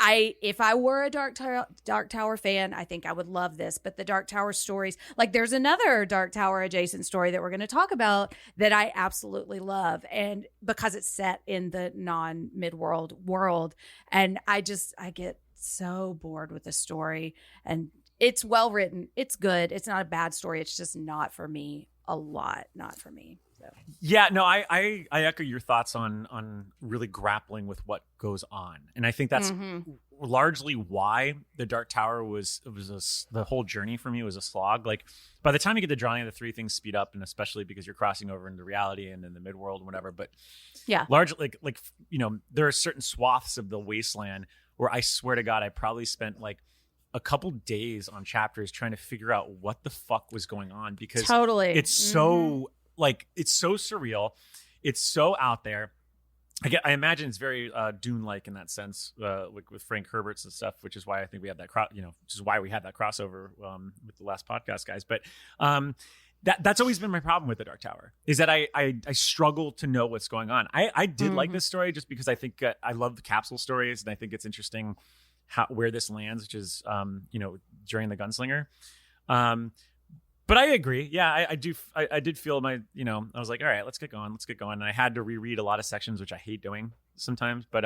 If I were a Dark Tower fan, I think I would love this. But the Dark Tower stories, like there's another Dark Tower adjacent story that we're going to talk about that I absolutely love, and because it's set in the non-Midworld world, and I get so bored with the story. And it's well written, it's good, it's not a bad story. It's just not for me. Not for me. So. Yeah, no, I echo your thoughts on really grappling with what goes on, and I think that's largely why the Dark Tower the whole journey for me was a slog. Like by the time you get to Drawing of the Three, things speed up, and especially because you're crossing over into reality and in the Midworld and whatever. But yeah, largely like you know, there are certain swaths of the wasteland where I swear to God, I probably spent like a couple days on chapters trying to figure out what the fuck was going on, because it's so like, it's so surreal. It's so out there. I imagine it's very Dune-like in that sense, like with Frank Herbert's and stuff, which is why I think we had that, which is why we had that crossover with the last podcast, guys. But that's always been my problem with the Dark Tower, is that I struggle to know what's going on. I did like this story just because I think I love the capsule stories, and I think it's interesting where this lands, which is during the Gunslinger. But I agree. Yeah, I do. I did feel I was like, all right, let's get going. And I had to reread a lot of sections, which I hate doing sometimes. But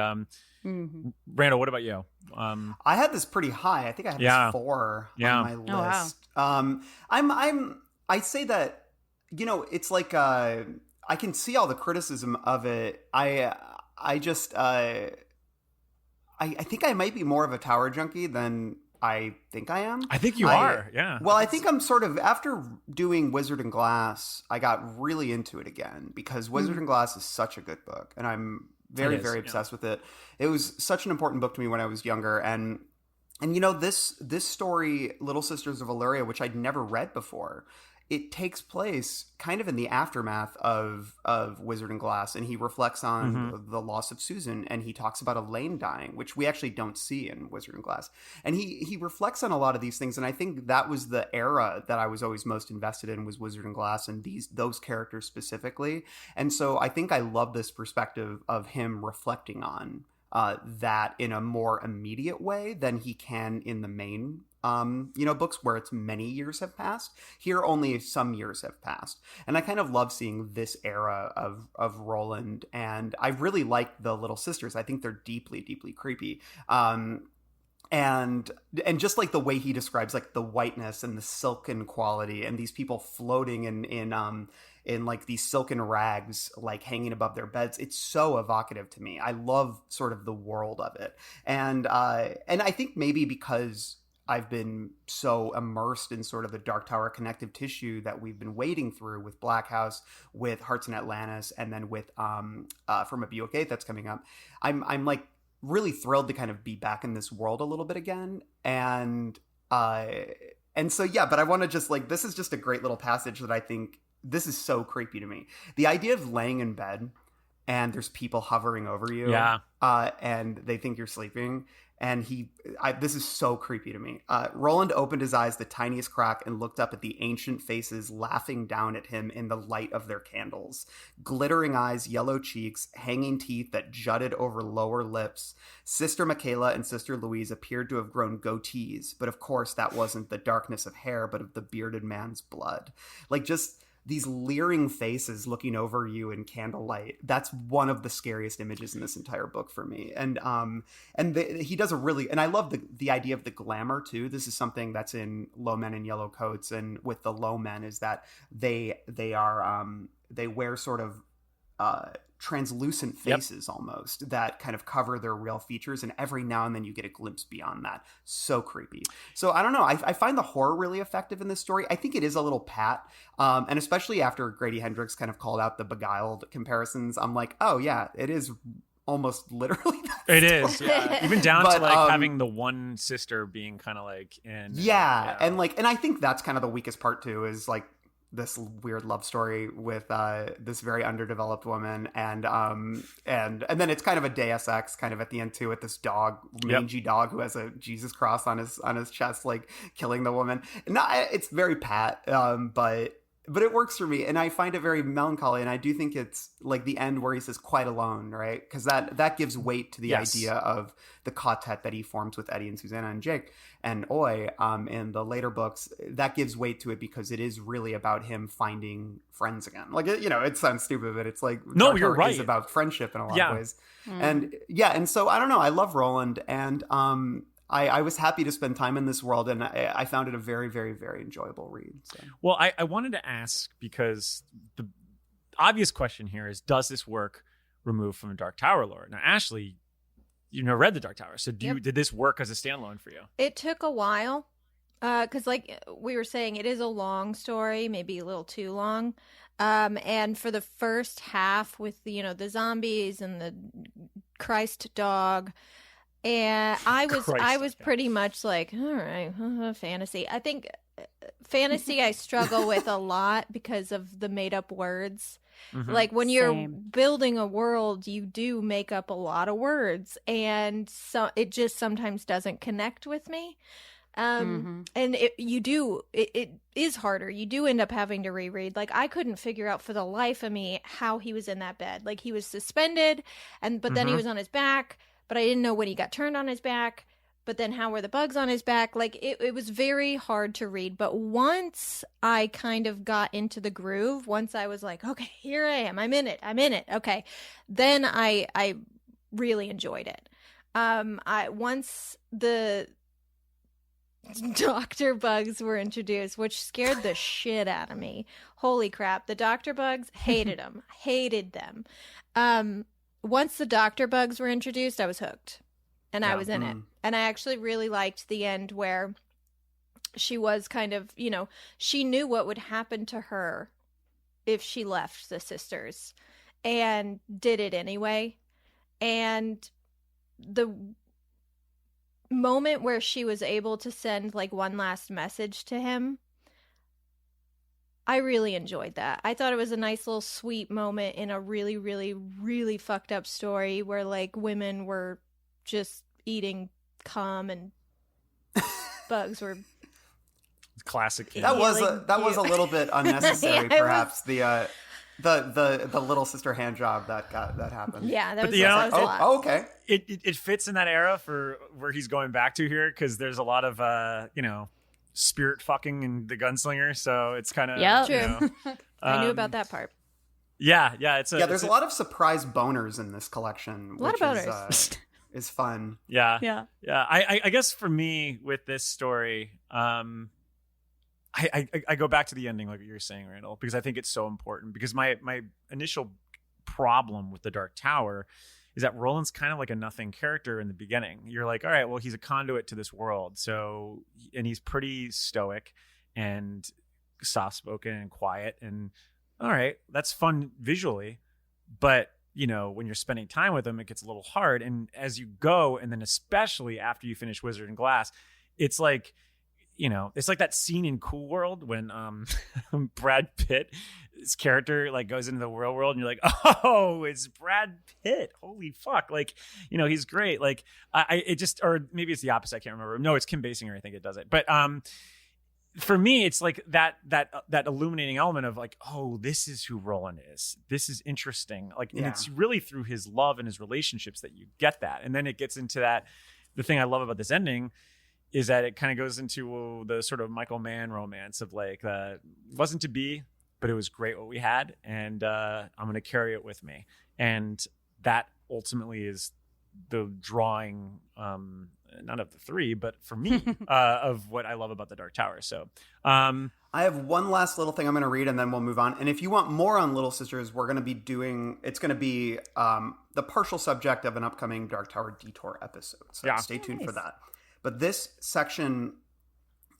Randall, what about you? I had this pretty high. I think I had this 4 on my list. I'd say that, it's like I can see all the criticism of it. I think I might be more of a Tower junkie than I think I am. I think you are, yeah. Well, I think I'm sort of, after doing Wizard and Glass, I got really into it again, because Wizard and Glass is such a good book, and I'm very, very obsessed with it. It was such an important book to me when I was younger, and this story, Little Sisters of Illyria, which I'd never read before, it takes place kind of in the aftermath of Wizard and Glass, and he reflects on the loss of Susan, and he talks about Elaine dying, which we actually don't see in Wizard and Glass. And he reflects on a lot of these things, and I think that was the era that I was always most invested in, was Wizard and Glass, and those characters specifically. And so I think I love this perspective of him reflecting on that in a more immediate way than he can in the main books where it's many years have passed. Here, only some years have passed. And I kind of love seeing this era of Roland. And I really like the Little Sisters. I think they're deeply, deeply creepy. And just like the way he describes like the whiteness and the silken quality, and these people floating in like these silken rags, like hanging above their beds. It's so evocative to me. I love sort of the world of it. And I think maybe because I've been so immersed in sort of the Dark Tower connective tissue that we've been wading through with Black House, with Hearts in Atlantis, and then with From a Buk that's coming up. I'm like really thrilled to kind of be back in this world a little bit again. And so, yeah, but I want to just like, this is just a great little passage that I think, this is so creepy to me. The idea of laying in bed and there's people hovering over you, and they think you're sleeping. And this is so creepy to me. Roland opened his eyes the tiniest crack and looked up at the ancient faces laughing down at him in the light of their candles. Glittering eyes, yellow cheeks, hanging teeth that jutted over lower lips. Sister Michaela and Sister Louise appeared to have grown goatees, but of course that wasn't the darkness of hair, but of the bearded man's blood. Like, just these leering faces looking over you in candlelight. That's one of the scariest images in this entire book for me. And he does and I love the idea of the glamour too. This is something that's in Low Men in Yellow Coats, and with the low men is that they wear sort of translucent faces almost that kind of cover their real features, and every now and then you get a glimpse beyond that. So creepy. So I don't know, I find the horror really effective in this story. I think it is a little pat, and especially after Grady Hendrix kind of called out the Beguiled comparisons, I'm like, oh yeah, it is almost literally that it story. is, yeah. Even down to like having the one sister being kind of like and I think that's kind of the weakest part too, is like this weird love story with this very underdeveloped woman, and then it's kind of a Deus Ex kind of at the end too, with this dog, mangy dog who has a Jesus cross on his chest, like killing the woman. It's very pat, but it works for me, and I find it very melancholy, and I do think it's like the end where he says quite alone, right? Because that gives weight to the idea of the quartet that he forms with Eddie and Susanna and Jake and Oy in the later books. That gives weight to it because it is really about him finding friends again. Like, it sounds stupid, but it's like, no, you're right. It's about friendship in a lot of ways. And so I don't know, I love Roland, and I was happy to spend time in this world, and I found it a very, very, very enjoyable read. So. Well, I wanted to ask, because the obvious question here is, does this work removed from the Dark Tower lore? Now, Ashley, you've never read the Dark Tower, so did this work as a standalone for you? It took a while, because like we were saying, it is a long story, maybe a little too long. And for the first half with the zombies and the Christ dog, and I was pretty much like, all right, fantasy. I think fantasy I struggle with a lot because of the made up words. Mm-hmm. Like when you're building a world, you do make up a lot of words, and so it just sometimes doesn't connect with me. And it is harder. You do end up having to reread. Like, I couldn't figure out for the life of me how he was in that bed. Like, he was suspended, but then he was on his back, but I didn't know when he got turned on his back. But then how were the bugs on his back? Like, it was very hard to read. But once I kind of got into the groove, once I was like, okay, here I am. I'm in it. Okay. Then I really enjoyed it. Once the Dr. Bugs were introduced, which scared the shit out of me. Holy crap. The Dr. Bugs, hated them. Once the Dr. Bugs were introduced, I was hooked. And I was in it. And I actually really liked the end where she was kind of, she knew what would happen to her if she left the sisters and did it anyway. And the moment where she was able to send like one last message to him, I really enjoyed that. I thought it was a nice little sweet moment in a really, really, really fucked up story where like women were just eating cum and bugs were classic. That was a little bit unnecessary, perhaps. The little sister hand job that happened. Yeah, that was a lot. Oh, okay. It fits in that era for where he's going back to here, because there's a lot of spirit fucking in the gunslinger, so it's kind of true. I knew about that part. Yeah, there's a lot of surprise boners in this collection. A lot of boners. Is fun. Yeah. I guess for me with this story, I go back to the ending, like what you're saying, Randall, because I think it's so important. Because my initial problem with the Dark Tower is that Roland's kind of like a nothing character in the beginning. You're like, all right, well, he's a conduit to this world, and he's pretty stoic and soft-spoken and quiet, and all right, that's fun visually, but when you're spending time with him, it gets a little hard. And as you go, and then especially after you finish Wizard and Glass, it's like, it's like that scene in Cool World when Brad Pitt's character like goes into the real world, and you're like, oh, it's Brad Pitt. Holy fuck. Like, he's great. Like or maybe it's the opposite. I can't remember. No, it's Kim Basinger. I think it does it. But for me, it's like that illuminating element of like, oh, this is who Roland is. This is interesting. Like, and it's really through his love and his relationships that you get that. And then it gets into that. The thing I love about this ending is that it kind of goes into the sort of Michael Mann romance of like, wasn't to be, but it was great what we had. And I'm going to carry it with me. And that ultimately is the drawing, not of the three, but for me, of what I love about the Dark Tower. So I have one last little thing I'm going to read, and then we'll move on. And if you want more on Little Sisters, it's going to be the partial subject of an upcoming Dark Tower Detour episode. So stay tuned for that. But this section,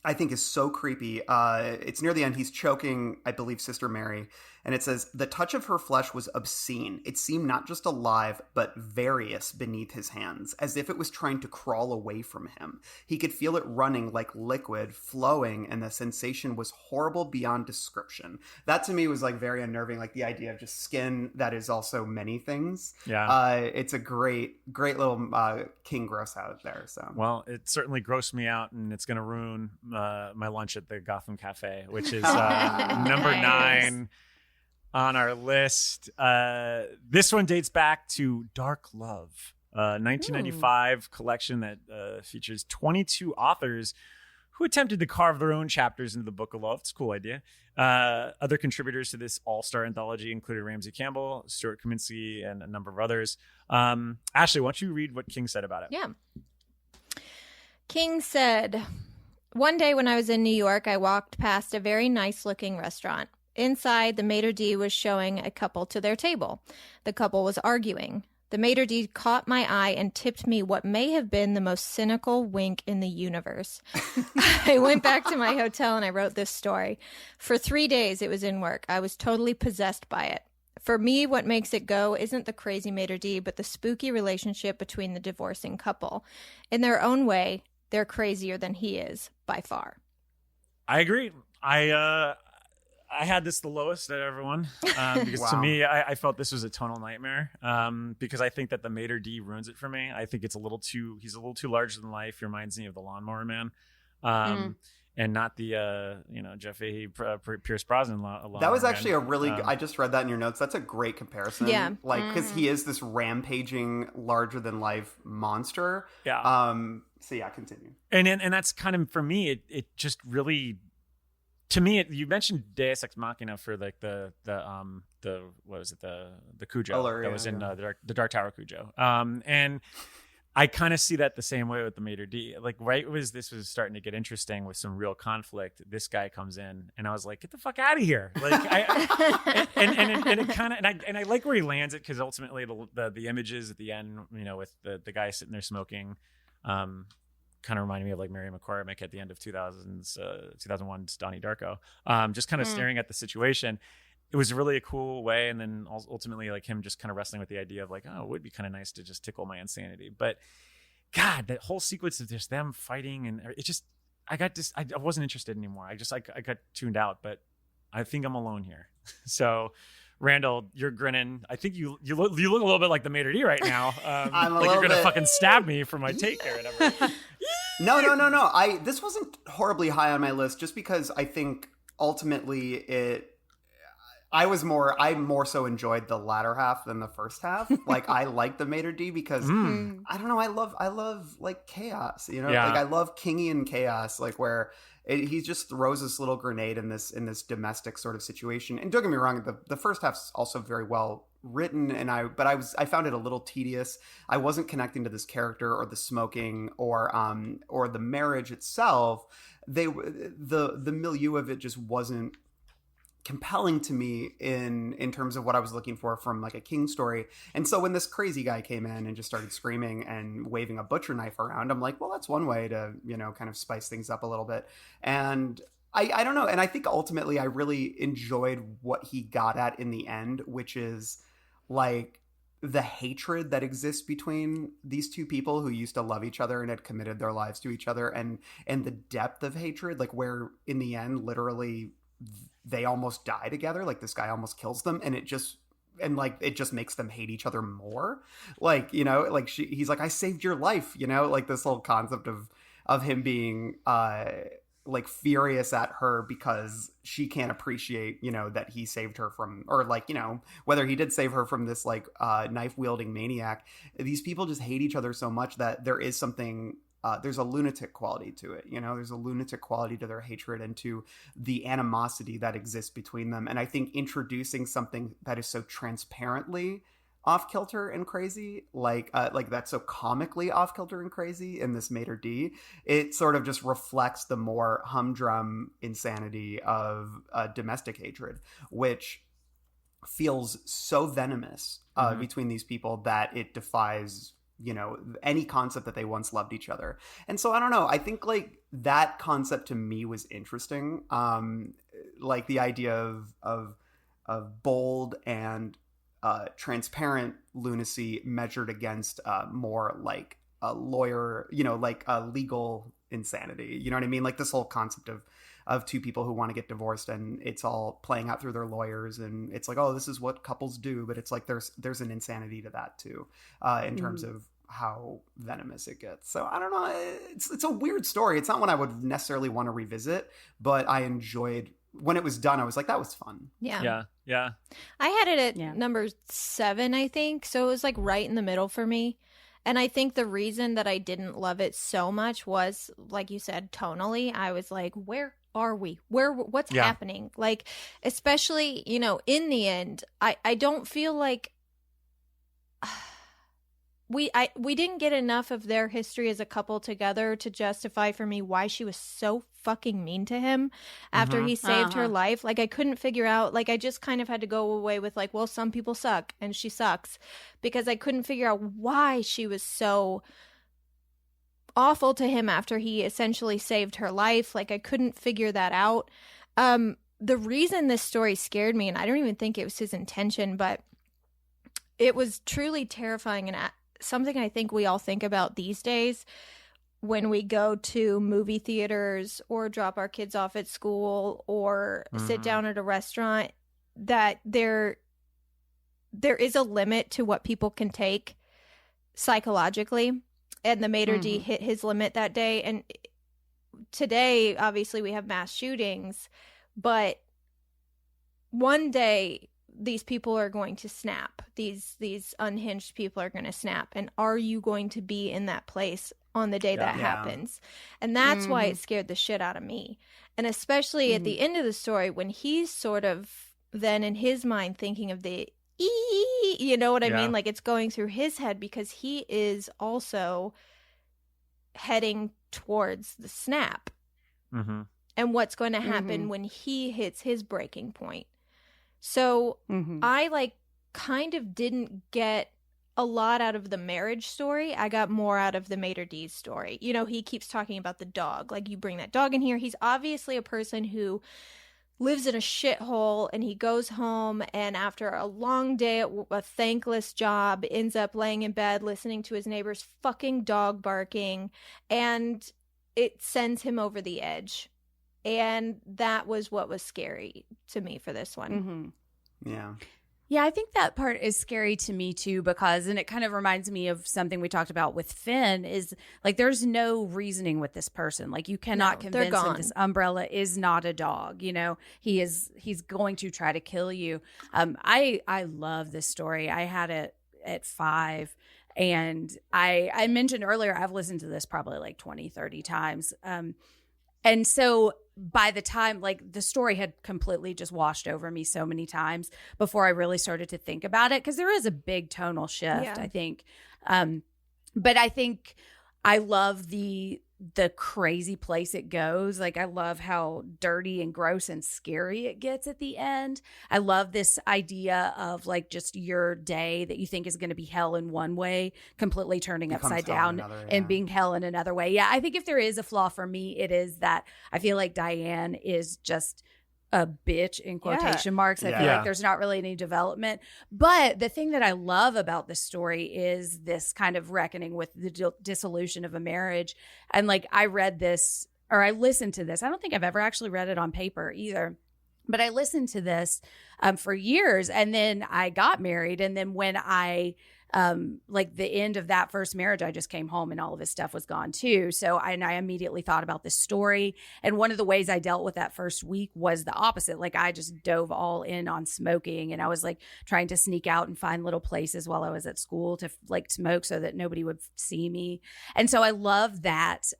I think, is so creepy. It's near the end. He's choking, I believe, Sister Mary. And it says, the touch of her flesh was obscene. It seemed not just alive, but various beneath his hands, as if it was trying to crawl away from him. He could feel it running like liquid, flowing, and the sensation was horrible beyond description. That to me was like very unnerving, like the idea of just skin that is also many things. Yeah. It's a great little King gross out there. So, well, it certainly grossed me out, and it's going to ruin my lunch at the Gotham Cafe, which is number 9 on our list. This one dates back to Dark Love, 1995 collection that features 22 authors who attempted to carve their own chapters into the Book of Love. It's a cool idea. Other contributors to this all-star anthology included Ramsey Campbell, Stuart Kaminsky, and a number of others. Ashley, why don't you read what King said about it? Yeah. King said, one day when I was in New York, I walked past a very nice-looking restaurant. Inside, the maitre d' was showing a couple to their table. The couple was arguing. The maitre d' caught my eye and tipped me what may have been the most cynical wink in the universe. I went back to my hotel and I wrote this story. For 3 days, it was in work. I was totally possessed by it. For me, what makes it go isn't the crazy maitre d', but the spooky relationship between the divorcing couple. In their own way, they're crazier than he is, by far. I agree. I had this the lowest out of everyone because to me, I felt this was a tonal nightmare because I think that the maitre d' ruins it for me. I think he's a little too larger than life. He reminds me of the Lawnmower Man. and not the Jeff Fahey, Pierce Brosnan. That was actually a really good, I just read that in your notes. That's a great comparison. Yeah. Like, because he is this rampaging, larger than life monster. Yeah. So yeah, continue. And that's kind of, for me, it just really, to me, you mentioned Deus Ex Machina for like the what was it, the Cujo that was in the Dark Tower Cujo. And I kind of see that the same way with the Mater D. Like, right was this was starting to get interesting with some real conflict. This guy comes in, and I was like, "Get the fuck out of here!" Like, I like where he lands it, because ultimately the images at the end, with the guy sitting there smoking, kind of reminded me of like Mary McCormick at the end of 2001's Donnie Darko. Just kind of staring at the situation. It was really a cool way, and then ultimately like him just kind of wrestling with the idea of like, oh, it would be kind of nice to just tickle my insanity. But God, that whole sequence of just them fighting, and it just, I wasn't interested anymore. I got tuned out. But I think I'm alone here. So, Randall, you're grinning. I think you look a little bit like the Mater D right now. I'm like you're gonna fucking stab me for my take there. No. This wasn't horribly high on my list, just because I think ultimately I more so enjoyed the latter half than the first half. Like, I like the Mater D because I don't know, I love like chaos, Yeah. like I love Kingian chaos, like where he just throws this little grenade in this domestic sort of situation. And don't get me wrong, the first half's also very well written, but I found it a little tedious. I wasn't connecting to this character or the smoking or the marriage itself. The milieu of it just wasn't compelling to me in terms of what I was looking for from like a King story. And so when this crazy guy came in and just started screaming and waving a butcher knife around, I'm like, well, that's one way to, kind of spice things up a little bit. And I don't know. And I think ultimately I really enjoyed what he got at in the end, which is like the hatred that exists between these two people who used to love each other and had committed their lives to each other, and the depth of hatred, like where in the end, literally they almost die together. Like, this guy almost kills them, and it just makes them hate each other more. Like, like he's like, I saved your life, like this whole concept of him being like furious at her because she can't appreciate, that he saved her from, or like, whether he did save her from this like knife wielding maniac. These people just hate each other so much that there is something, there's a lunatic quality to it. There's a lunatic quality to their hatred and to the animosity that exists between them. And I think introducing something that is so transparently off-kilter and crazy, like that's so comically off-kilter and crazy in this Mater D, it sort of just reflects the more humdrum insanity of domestic hatred, which feels so venomous between these people that it defies any concept that they once loved each other. And so I don't know, I think like that concept to me was interesting. Like the idea of bold and transparent lunacy measured against more like a lawyer, like a legal insanity. You know what I mean? Like this whole concept of two people who want to get divorced, and it's all playing out through their lawyers, and it's like, oh, this is what couples do, but it's like there's an insanity to that too, in terms of how venomous it gets. So I don't know, it's a weird story. It's not one I would necessarily want to revisit, but I enjoyed when it was done. I was like, that was fun. Yeah. I had it at number 7, I think, so it was like right in the middle for me. And I think the reason that I didn't love it so much was, like you said, tonally. I was like, where are we? What's happening? Like, especially, in the end, I don't feel like we didn't get enough of their history as a couple together to justify for me why she was so fucking mean to him after he saved her life. Like, I couldn't figure out, like, I just kind of had to go away with like, well, some people suck and she sucks, because I couldn't figure out why she was so awful to him after he essentially saved her life. Like, I couldn't figure that out. The reason this story scared me, and I don't even think it was his intention, but it was truly terrifying, and something I think we all think about these days when we go to movie theaters or drop our kids off at school or sit down at a restaurant, that there is a limit to what people can take psychologically. And the Mater D hit his limit that day. And today, obviously, we have mass shootings, but one day these people are going to snap. These unhinged people are going to snap. And are you going to be in that place on the day that happens? And that's why it scared the shit out of me. And especially at the end of the story, when he's sort of then in his mind thinking of the you know what I mean? Like it's going through his head because he is also heading towards the snap. And what's going to happen when he hits his breaking point. So I like kind of didn't get a lot out of the marriage story. I got more out of the Mater D's story. You know, he keeps talking about the dog. Like, you bring that dog in here. He's obviously a person who lives in a shithole, and he goes home, and after a long day at a thankless job, ends up laying in bed listening to his neighbor's fucking dog barking, and it sends him over the edge. And that was what was scary to me for this one. Yeah, I think that part is scary to me too, because, and it kind of reminds me of something we talked about with Finn, is like there's no reasoning with this person. Like you cannot convince him this umbrella is not a dog. You know, he's going to try to kill you. I love this story. I had it at 5. And I mentioned earlier, I've listened to this probably like 20, 30 times. And so by the time, like, the story had completely just washed over me so many times before I really started to think about it, because there is a big tonal shift, I think. But I think I love the crazy place it goes. Like, I love how dirty and gross and scary it gets at the end. I love this idea of like just your day that you think is going to be hell in one way completely turning upside down and being hell in another way. Yeah, I think if there is a flaw for me, it is that I feel like Diane is just a bitch in quotation marks. I feel like there's not really any development. But the thing that I love about this story is this kind of reckoning with the dissolution of a marriage. And like, I read this, or I listened to this. I don't think I've ever actually read it on paper either. But I listened to this for years, and then I got married. And then when I like the end of that first marriage, I just came home and all of his stuff was gone too. So I immediately thought about this story. And one of the ways I dealt with that first week was the opposite. Like, I just dove all in on smoking, and I was like trying to sneak out and find little places while I was at school to like smoke so that nobody would see me. And so I love that,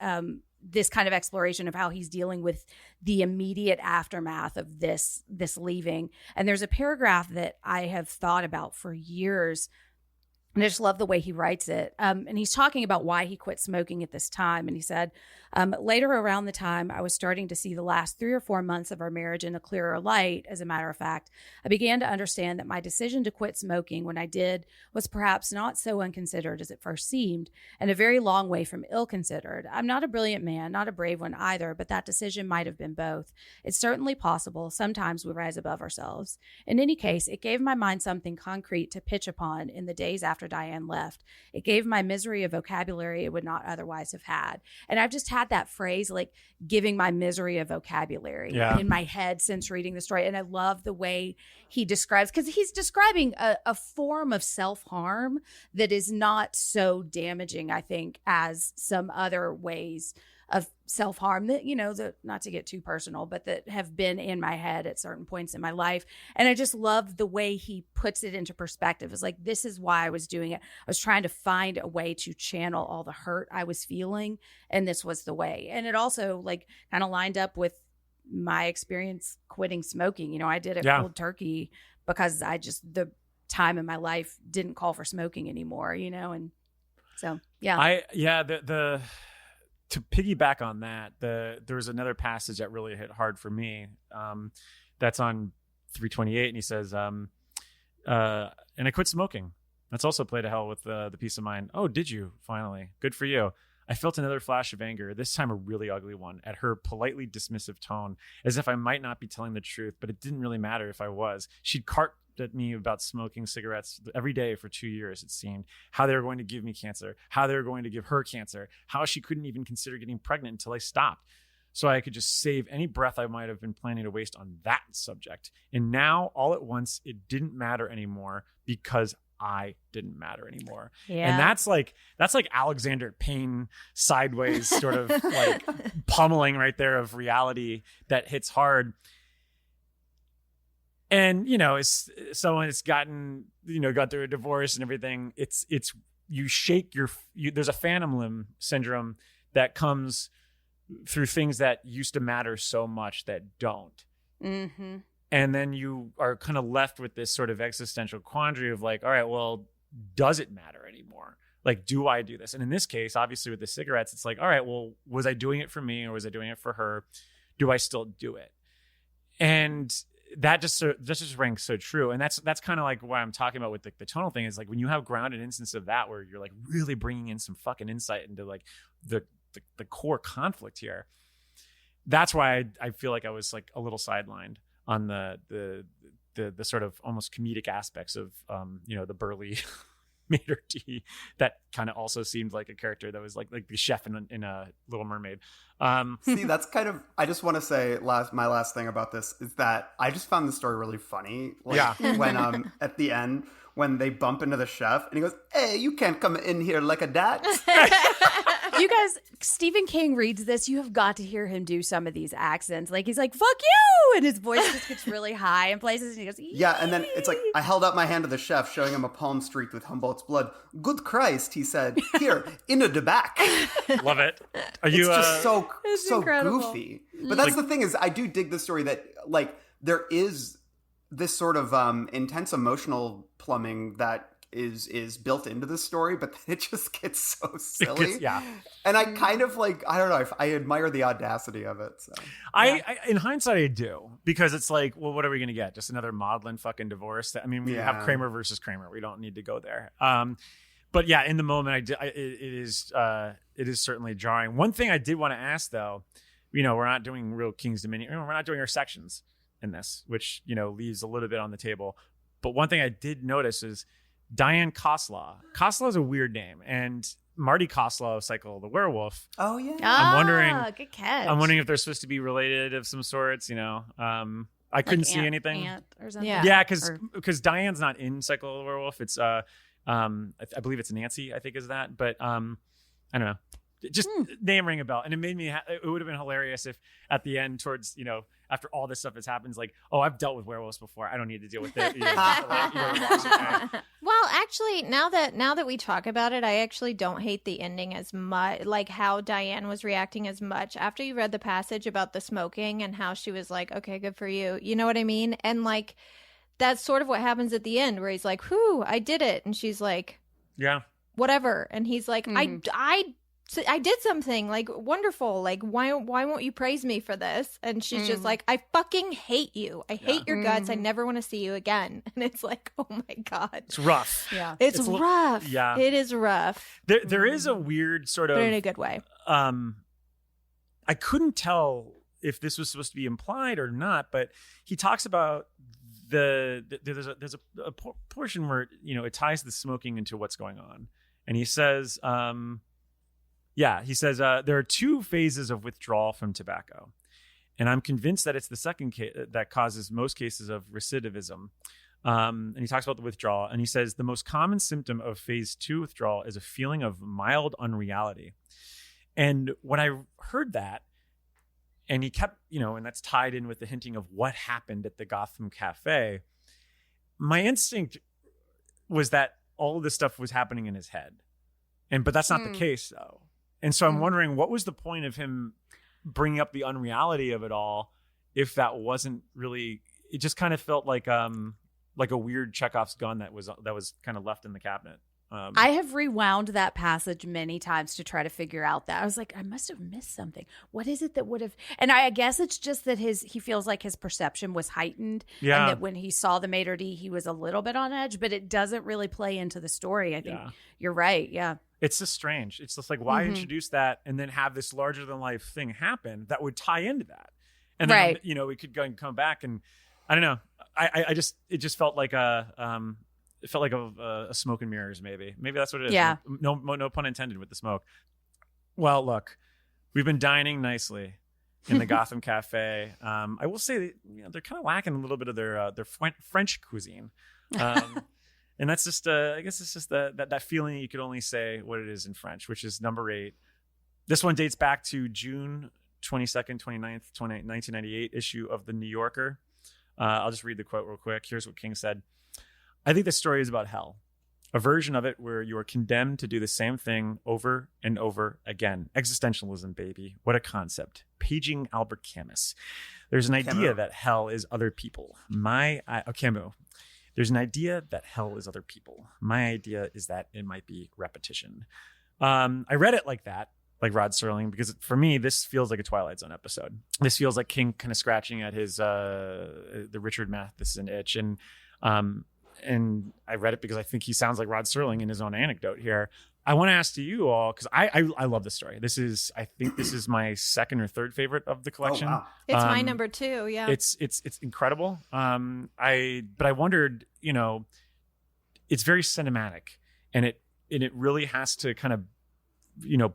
this kind of exploration of how he's dealing with the immediate aftermath of this leaving. And there's a paragraph that I have thought about for years, and I just love the way he writes it. And he's talking about why he quit smoking at this time. And he said, later around the time I was starting to see the last 3 or 4 months of our marriage in a clearer light, as a matter of fact, I began to understand that my decision to quit smoking when I did was perhaps not so unconsidered as it first seemed, and a very long way from ill-considered. I'm not a brilliant man, not a brave one either, but that decision might have been both. It's certainly possible. Sometimes we rise above ourselves. In any case, it gave my mind something concrete to pitch upon in the days after Diane left. It gave my misery a vocabulary it would not otherwise have had. And I've just had that phrase, like, giving my misery a vocabulary in my head since reading the story. And I love the way he describes, because he's describing a form of self-harm that is not so damaging, I think, as some other ways of self-harm that, you know, that, not to get too personal, but that have been in my head at certain points in my life. And I just love the way he puts it into perspective. It's like, this is why I was doing it. I was trying to find a way to channel all the hurt I was feeling, and this was the way. And it also like kind of lined up with my experience quitting smoking. You know, I did it cold turkey because I just, the time in my life didn't call for smoking anymore, you know? And so, to piggyback on that, there was another passage that really hit hard for me. That's on 328, and he says, and I quit smoking. That's also played to hell with the peace of mind. Oh, did you? Finally. Good for you. I felt another flash of anger, this time a really ugly one, at her politely dismissive tone, as if I might not be telling the truth, but it didn't really matter if I was. She'd carped at me about smoking cigarettes every day for 2 years, it seemed, how they were going to give me cancer, how they were going to give her cancer, how she couldn't even consider getting pregnant until I stopped, so I could just save any breath I might have been planning to waste on that subject. And now, all at once, it didn't matter anymore because I didn't matter anymore. Yeah. And that's like Alexander Payne sideways sort of like pummeling right there of reality that hits hard. And, it's someone that's got through a divorce and everything. It's you shake there's a phantom limb syndrome that comes through things that used to matter so much that don't. Mm-hmm. And then you are kind of left with this sort of existential quandary of like, all right, well, does it matter anymore? Like, do I do this? And in this case, obviously with the cigarettes, it's like, all right, well, was I doing it for me or was I doing it for her? Do I still do it? And that just rings so true. And that's kind of like what I'm talking about with the tonal thing is like when you have grounded instance of that, where you're like really bringing in some fucking insight into like the core conflict here. That's why I feel like I was like a little sidelined on the sort of almost comedic aspects of the burly Mater D that kind of also seemed like a character that was like the chef in a Little Mermaid. See, that's kind of, I just want to say my last thing about this is that I just found the story really funny. Like, when at the end when they bump into the chef and he goes, "Hey, you can't come in here like a dat." You guys, Stephen King reads this. You have got to hear him do some of these accents. Like he's like, "Fuck you," and his voice just gets really high in places. And he goes, "Ee." Yeah, and then it's like I held out my hand to the chef, showing him a palm streaked with Humboldt's blood. "Good Christ," he said. "Here, into the back." Love it. Are you? It's just so incredible. goofy. But that's the thing is, I do dig the story that like there is this sort of intense emotional plumbing that is built into the story, but then it just gets so silly. And I kind of like, I don't know, I admire the audacity of it. So. I in hindsight, I do, because it's like, well, what are we going to get? Just another maudlin fucking divorce? I mean, we have Kramer versus Kramer. We don't need to go there. But yeah, in the moment, it is certainly jarring. One thing I did want to ask though, we're not doing real King's Dominion. We're not doing our sections in this, which, leaves a little bit on the table. But one thing I did notice is Diane Koslaw. Koslaw is a weird name, and Marty Koslaw of Cycle the Werewolf. Oh yeah. I'm wondering. Good catch. I'm wondering if they're supposed to be related of some sorts. I couldn't see anything. Aunt or something. Yeah, because Diane's not in Cycle the Werewolf. It's I believe it's Nancy. I think is that, but I don't know. Just name ring a bell, and it made me. It would have been hilarious if at the end, towards after all this stuff has happened, like, oh, I've dealt with werewolves before. I don't need to deal with it. Well, actually, now that we talk about it, I actually don't hate the ending as much, like how Diane was reacting as much after you read the passage about the smoking and how she was like, okay, good for you. You know what I mean? And like, that's sort of what happens at the end where he's like, whew, I did it. And she's like, yeah, whatever. And he's like, I did something like wonderful. Like, why won't you praise me for this? And she's just like, I fucking hate you. I hate your guts. I never want to see you again. And it's like, oh my God. It's rough. Yeah. It's rough. Yeah. It is rough. There is a weird sort of, but in a good way. I couldn't tell if this was supposed to be implied or not, but he talks about there's a portion where, it ties the smoking into what's going on. And he says, there are two phases of withdrawal from tobacco, and I'm convinced that it's the second that causes most cases of recidivism. And he talks about the withdrawal, and he says the most common symptom of phase 2 withdrawal is a feeling of mild unreality. And when I heard that, and he kept, and that's tied in with the hinting of what happened at the Gotham Cafe, my instinct was that all of this stuff was happening in his head. But that's not the case, though. And so I'm wondering, what was the point of him bringing up the unreality of it all if that wasn't really, it just kind of felt like a weird Chekhov's gun that was kind of left in the cabinet. I have rewound that passage many times to try to figure out that. I was like, I must have missed something. What is it that would have? And I guess it's just that he feels like his perception was heightened. Yeah. And that when he saw the maitre d', he was a little bit on edge, but it doesn't really play into the story. I think you're right. Yeah. It's just strange. It's just like, why introduce that and then have this larger than life thing happen that would tie into that? And then, we could go and come back, and I don't know. It just felt like a smoke and mirrors. Maybe that's what it is. Yeah. No pun intended with the smoke. Well, look, we've been dining nicely in the Gotham Cafe. I will say that, they're kind of lacking a little bit of their French cuisine. And that's just, I guess it's just that feeling you could only say what it is in French, which is number 8. This one dates back to June 22nd, 29th, 1998 issue of The New Yorker. I'll just read the quote real quick. Here's what King said. I think the story is about hell, a version of it where you are condemned to do the same thing over and over again. Existentialism, baby. What a concept. Paging Albert Camus. There's an idea that hell is other people. Camus. There's an idea that hell is other people. My idea is that it might be repetition. I read it like that, like Rod Serling, because for me, this feels like a Twilight Zone episode. This feels like King kind of scratching at his the Richard Matheson itch. And I read it because I think he sounds like Rod Serling in his own anecdote here. I want to ask to you all, because I love this story. I think this is my second or third favorite of the collection. Oh, wow. It's my number 2. Yeah. It's incredible. But I wondered, it's very cinematic, and it really has to kind of,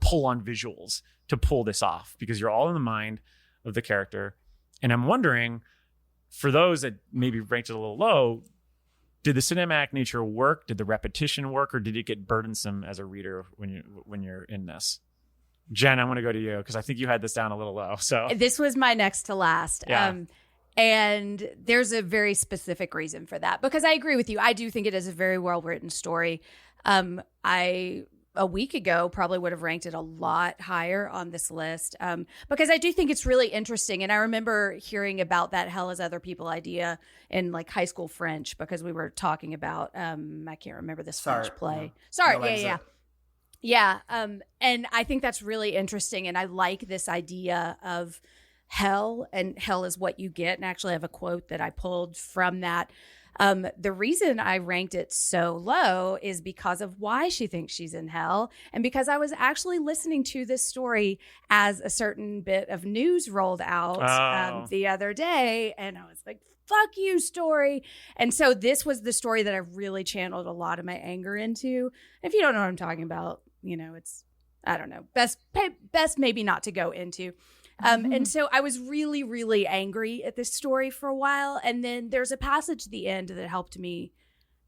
pull on visuals to pull this off, because you're all in the mind of the character. And I'm wondering, for those that maybe ranked it a little low, did the cinematic nature work? Did the repetition work, or did it get burdensome as a reader when you're in this? Jen, I want to go to you because I think you had this down a little low. So this was my next to last. Yeah. And there's a very specific reason for that, because I agree with you. I do think it is a very well written story. A week ago probably would have ranked it a lot higher on this list, because I do think it's really interesting. And I remember hearing about that hell is other people idea in like high school French, because we were talking about I can't remember this French play. Yeah. And I think that's really interesting, and I like this idea of hell, and hell is what you get. And actually I have a quote that I pulled from that. The reason I ranked it so low is because of why she thinks she's in hell, and because I was actually listening to this story as a certain bit of news rolled out the other day, and I was like, fuck you, story. And so this was the story that I really channeled a lot of my anger into. If you don't know what I'm talking about, it's, I don't know, best maybe not to go into. And so I was really, really angry at this story for a while. And then there's a passage at the end that helped me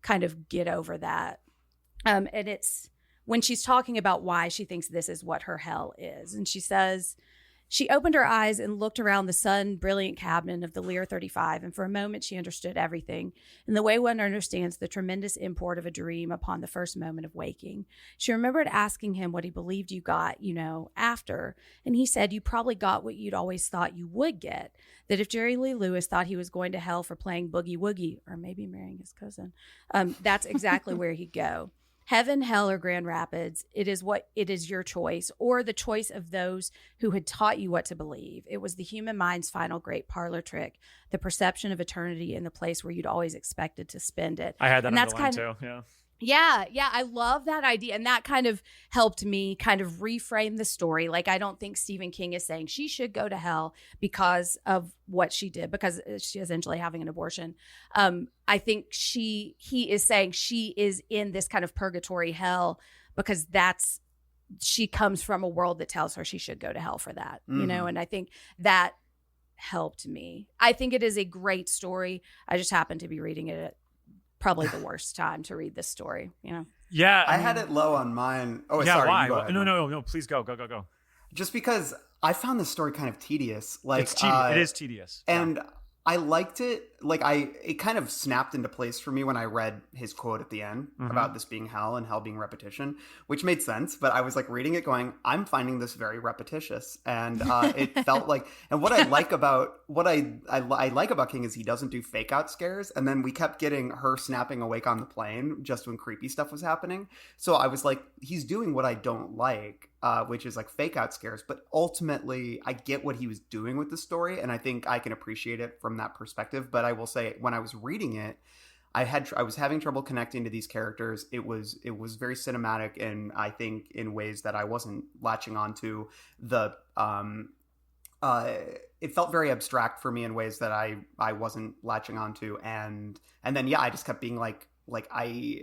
kind of get over that. And it's when she's talking about why she thinks this is what her hell is. And she says, she opened her eyes and looked around the sun-brilliant cabin of the Lear 35, and for a moment she understood everything in the way one understands the tremendous import of a dream upon the first moment of waking. She remembered asking him what he believed you got, after, and he said you probably got what you'd always thought you would get, that if Jerry Lee Lewis thought he was going to hell for playing Boogie Woogie, or maybe marrying his cousin, that's exactly where he'd go. Heaven, hell, or Grand Rapids, it is your choice, or the choice of those who had taught you what to believe. It was the human mind's final great parlor trick, the perception of eternity in the place where you'd always expected to spend it. I had that and underlined too. Yeah. Yeah, I love that idea. And that kind of helped me kind of reframe the story. Like, I don't think Stephen King is saying she should go to hell because of what she did, because she essentially having an abortion. I think he is saying she is in this kind of purgatory hell because she comes from a world that tells her she should go to hell for that, and I think that helped me. I think it is a great story. I just happened to be reading it at probably the worst time to read this story, Yeah. I had it low on mine. Oh, yeah, sorry. why? You go ahead. No, please go. Just because I found this story kind of tedious. Like, it's tedious. It is tedious. And I liked it. Like, it kind of snapped into place for me when I read his quote at the end about this being hell and hell being repetition, which made sense. But I was like reading it going, I'm finding this very repetitious. And it felt like, and what I like about, I like about King is he doesn't do fake out scares. And then we kept getting her snapping awake on the plane just when creepy stuff was happening. So I was like, he's doing what I don't like. Which is like fake out scares, but ultimately I get what he was doing with the story, and I think I can appreciate it from that perspective. But I will say, when I was reading it, I was having trouble connecting to these characters. It was very cinematic, and I think in ways that I wasn't latching onto. It felt very abstract for me in ways that I wasn't latching onto, and then I just kept being like I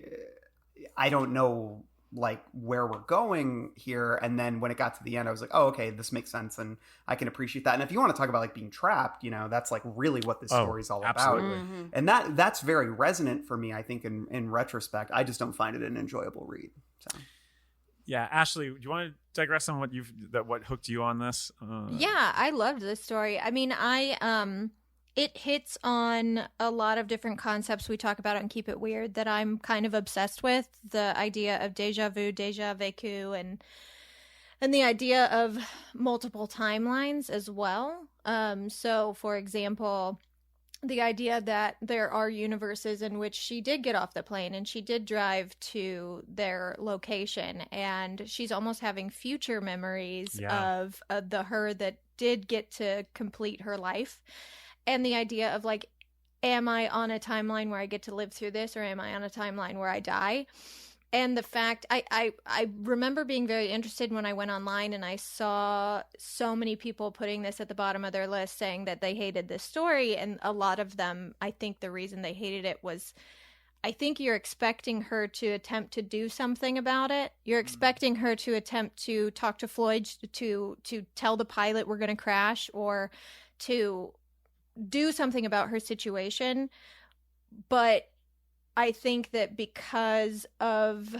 don't know like where we're going here. And then when it got to the end, I was like, oh, okay, this makes sense. And I can appreciate that. And if you want to talk about like being trapped, you know, that's like really what this story is all absolutely. about. And that's very resonant for me, I think, in retrospect. I just don't find it an enjoyable read. So. Yeah, Ashley, do you want to digress on what hooked you on this? Yeah, I loved this story. I mean, it hits on a lot of different concepts we talk about on Keep It Weird that I'm kind of obsessed with. The idea of déjà vu, déjà vécu, and the idea of multiple timelines as well. So, for example, the idea that there are universes in which she did get off the plane and she did drive to their location, and she's almost having future memories of the her that did get to complete her life. And the idea of like, am I on a timeline where I get to live through this, or am I on a timeline where I die? And the fact, I remember being very interested when I went online and I saw so many people putting this at the bottom of their list saying that they hated this story. And a lot of them, I think the reason they hated it was, I think you're expecting her to attempt to do something about it. You're expecting her to attempt to talk to Floyd, to tell the pilot we're going to crash, or to do something about her situation. But I think that because of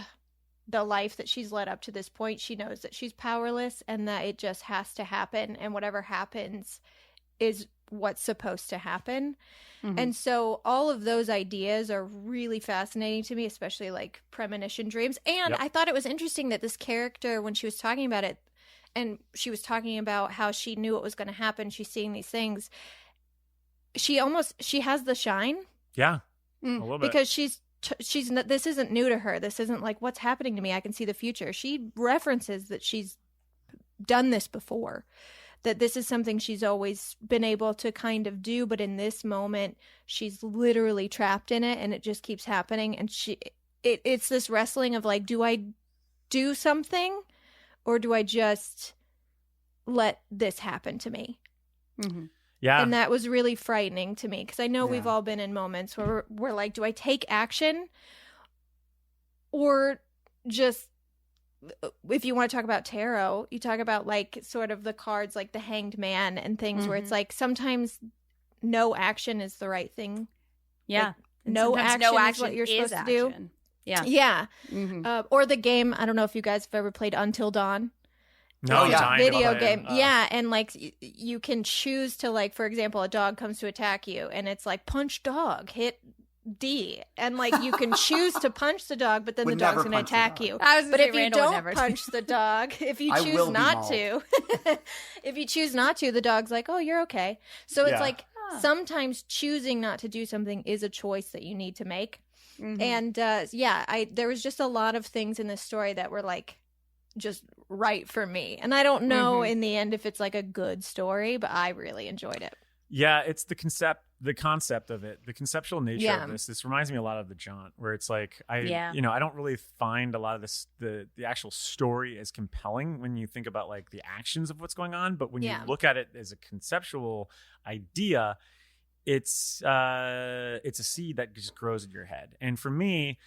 the life that she's led up to this point, she knows that she's powerless and that it just has to happen. And whatever happens is what's supposed to happen. Mm-hmm. And so all of those ideas are really fascinating to me, especially like premonition dreams. And I thought it was interesting that this character, when she was talking about it, and she was talking about how she knew what was going to happen, she's seeing these things, she has the shine. Yeah. A little bit. Because she's this isn't new to her. This isn't like, what's happening to me? I can see the future. She references that she's done this before, that this is something she's always been able to kind of do. But in this moment, she's literally trapped in it, and it just keeps happening. And it's this wrestling of like, do I do something, or do I just let this happen to me? Mm-hmm. Yeah. And that was really frightening to me, because I know we've all been in moments where we're like, do I take action, or just, if you want to talk about tarot, you talk about like sort of the cards like the Hanged Man and things where it's like sometimes no action is the right thing. Yeah. Like, no action is what you're supposed to do. Yeah. Yeah. Mm-hmm. Or the game, I don't know if you guys have ever played Until Dawn. No, video game. Yeah, and like you can choose to, like, for example, a dog comes to attack you and it's like punch dog, hit D, and like you can choose to punch the dog, but then the dog's going to attack you. But if you don't punch the dog, if you choose not to, if you choose not to, the dog's like, oh, you're okay. So it's like sometimes choosing not to do something is a choice that you need to make. Mm-hmm. And there was just a lot of things in this story that were like just right for me. And I don't know in the end if it's like a good story, but I really enjoyed it. Yeah, it's the concept of it, the conceptual nature of this. This reminds me a lot of The Jaunt, where it's like I don't really find a lot of this the actual story as compelling when you think about like the actions of what's going on, but when you look at it as a conceptual idea, it's a seed that just grows in your head. And for me,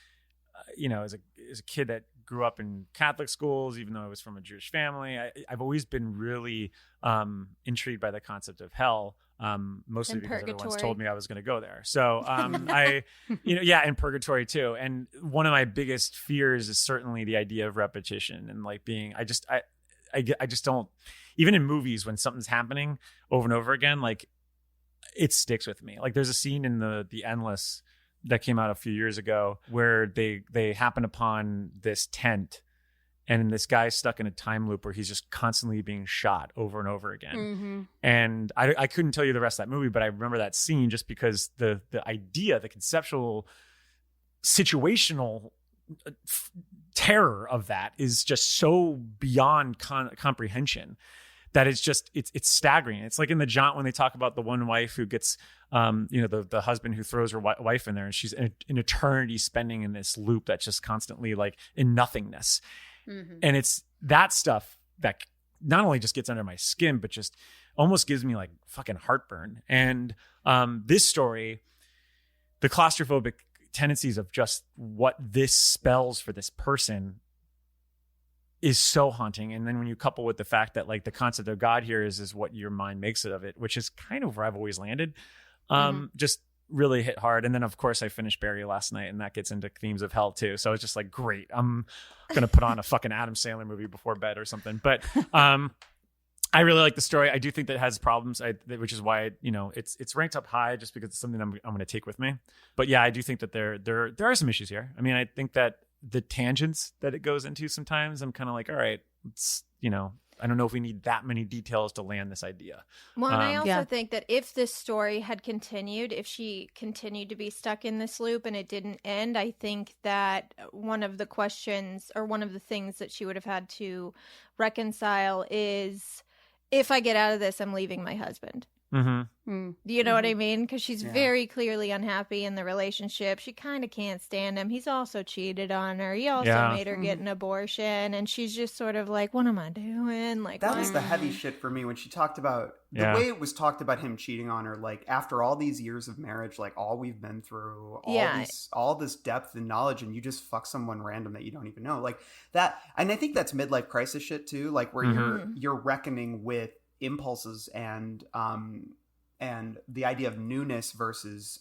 as a kid that grew up in Catholic schools, even though I was from a Jewish family, I've always been really intrigued by the concept of hell, mostly because everyone's told me I was going to go there. So and purgatory too. And one of my biggest fears is certainly the idea of repetition and like being, I just don't, even in movies when something's happening over and over again, like it sticks with me. Like there's a scene in the Endless that came out a few years ago where they happen upon this tent, and this guy's stuck in a time loop where he's just constantly being shot over and over again. Mm-hmm. And I couldn't tell you the rest of that movie, but I remember that scene just because the idea, the conceptual, situational terror of that is just so beyond comprehension that it's staggering. It's like in The Jaunt when they talk about the one wife who gets, the husband who throws her wife in there, and she's an eternity spending in this loop that's just constantly like in nothingness. Mm-hmm. And it's that stuff that not only just gets under my skin, but just almost gives me like fucking heartburn. And this story, the claustrophobic tendencies of just what this spells for this person is so haunting. And then when you couple with the fact that like the concept of God here is what your mind makes it of it, which is kind of where I've always landed, just really hit hard. And then of course I finished Barry last night, and that gets into themes of hell too. So it's just like, great, I'm gonna put on a fucking Adam Sandler movie before bed or something. But I really like the story. I do think that it has problems, which is why it's ranked up high, just because it's something I'm going to take with me. But yeah, I do think that there are some issues here. I mean, I think that the tangents that it goes into sometimes, I'm kind of like, all right, it's, I don't know if we need that many details to land this idea. Well, and I also think that if this story had continued, if she continued to be stuck in this loop and it didn't end, I think that one of the questions or one of the things that she would have had to reconcile is, if I get out of this, I'm leaving my husband. Mm-hmm. Do you know what I mean? Because she's very clearly unhappy in the relationship. She kind of can't stand him. He's also cheated on her. He also made her get an abortion. And she's just sort of like, what am I doing? Like, that was the heavy shit for me when she talked about the way it was talked about him cheating on her. Like, after all these years of marriage, like all we've been through, all this depth and knowledge, and you just fuck someone random that you don't even know. Like that. And I think that's midlife crisis shit too. Like where you're reckoning with impulses and the idea of newness versus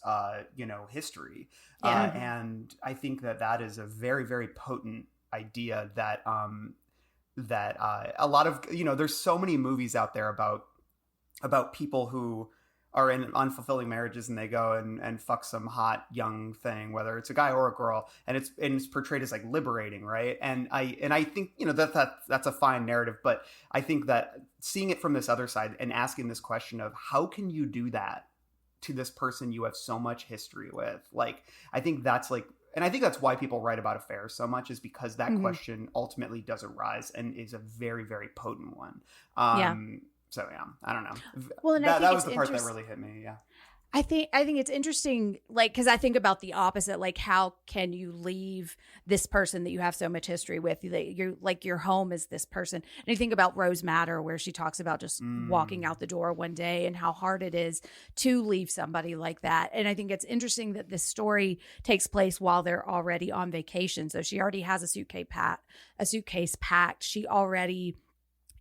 history, and I think that is a very, very potent idea that a lot of there's so many movies out there about people who are in unfulfilling marriages and they go and fuck some hot young thing, whether it's a guy or a girl, and it's portrayed as like liberating, right? And I think that's a fine narrative, but I think that seeing it from this other side and asking this question of how can you do that to this person you have so much history with, like I think that's like, and I think that's why people write about affairs so much, is because that question ultimately does arise and is a very, very potent one. So yeah, I don't know. Well, and that was the part that really hit me. Yeah. I think it's interesting, like, because I think about the opposite, like, how can you leave this person that you have so much history with? Your home is this person. And you think about Rose Madder, where she talks about just walking out the door one day and how hard it is to leave somebody like that. And I think it's interesting that this story takes place while they're already on vacation. So she already has a suitcase packed. She already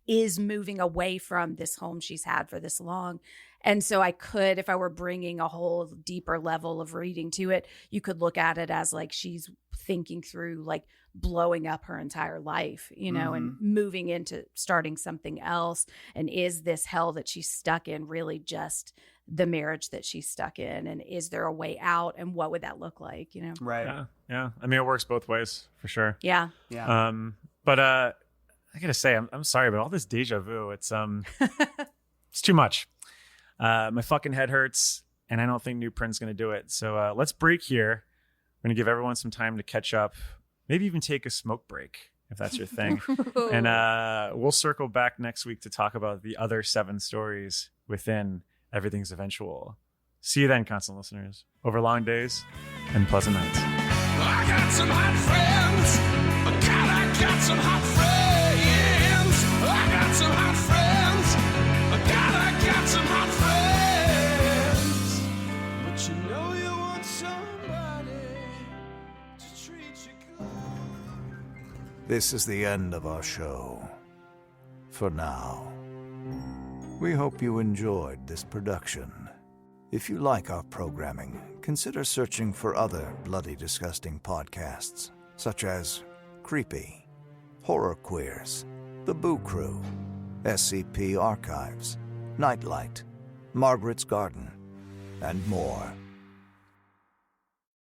is moving away from this home she's had for this long. And so I could, if I were bringing a whole deeper level of reading to it, you could look at it as like she's thinking through like blowing up her entire life, and moving into starting something else. And is this hell that she's stuck in really just the marriage that she's stuck in? And is there a way out? And what would that look like, Right. Yeah. I mean, it works both ways for sure. Yeah. But I gotta say, I'm sorry, but all this deja vu, it's too much. My fucking head hurts, and I don't think New Print's gonna do it. So let's break here. We're gonna give everyone some time to catch up, maybe even take a smoke break if that's your thing. And we'll circle back next week to talk about the other 7 stories within Everything's Eventual. See you then, constant listeners. Over long days and pleasant nights. I got some hot friends. God, I got some hot friends. I got some hot friends. God, I got some hot friends. But you want somebody to treat you good. This is the end of our show. For now. We hope you enjoyed this production. If you like our programming, consider searching for other bloody disgusting podcasts, such as Creepy, Horror Queers, The Boo Crew, SCP Archives, Nightlight, Margaret's Garden, and more.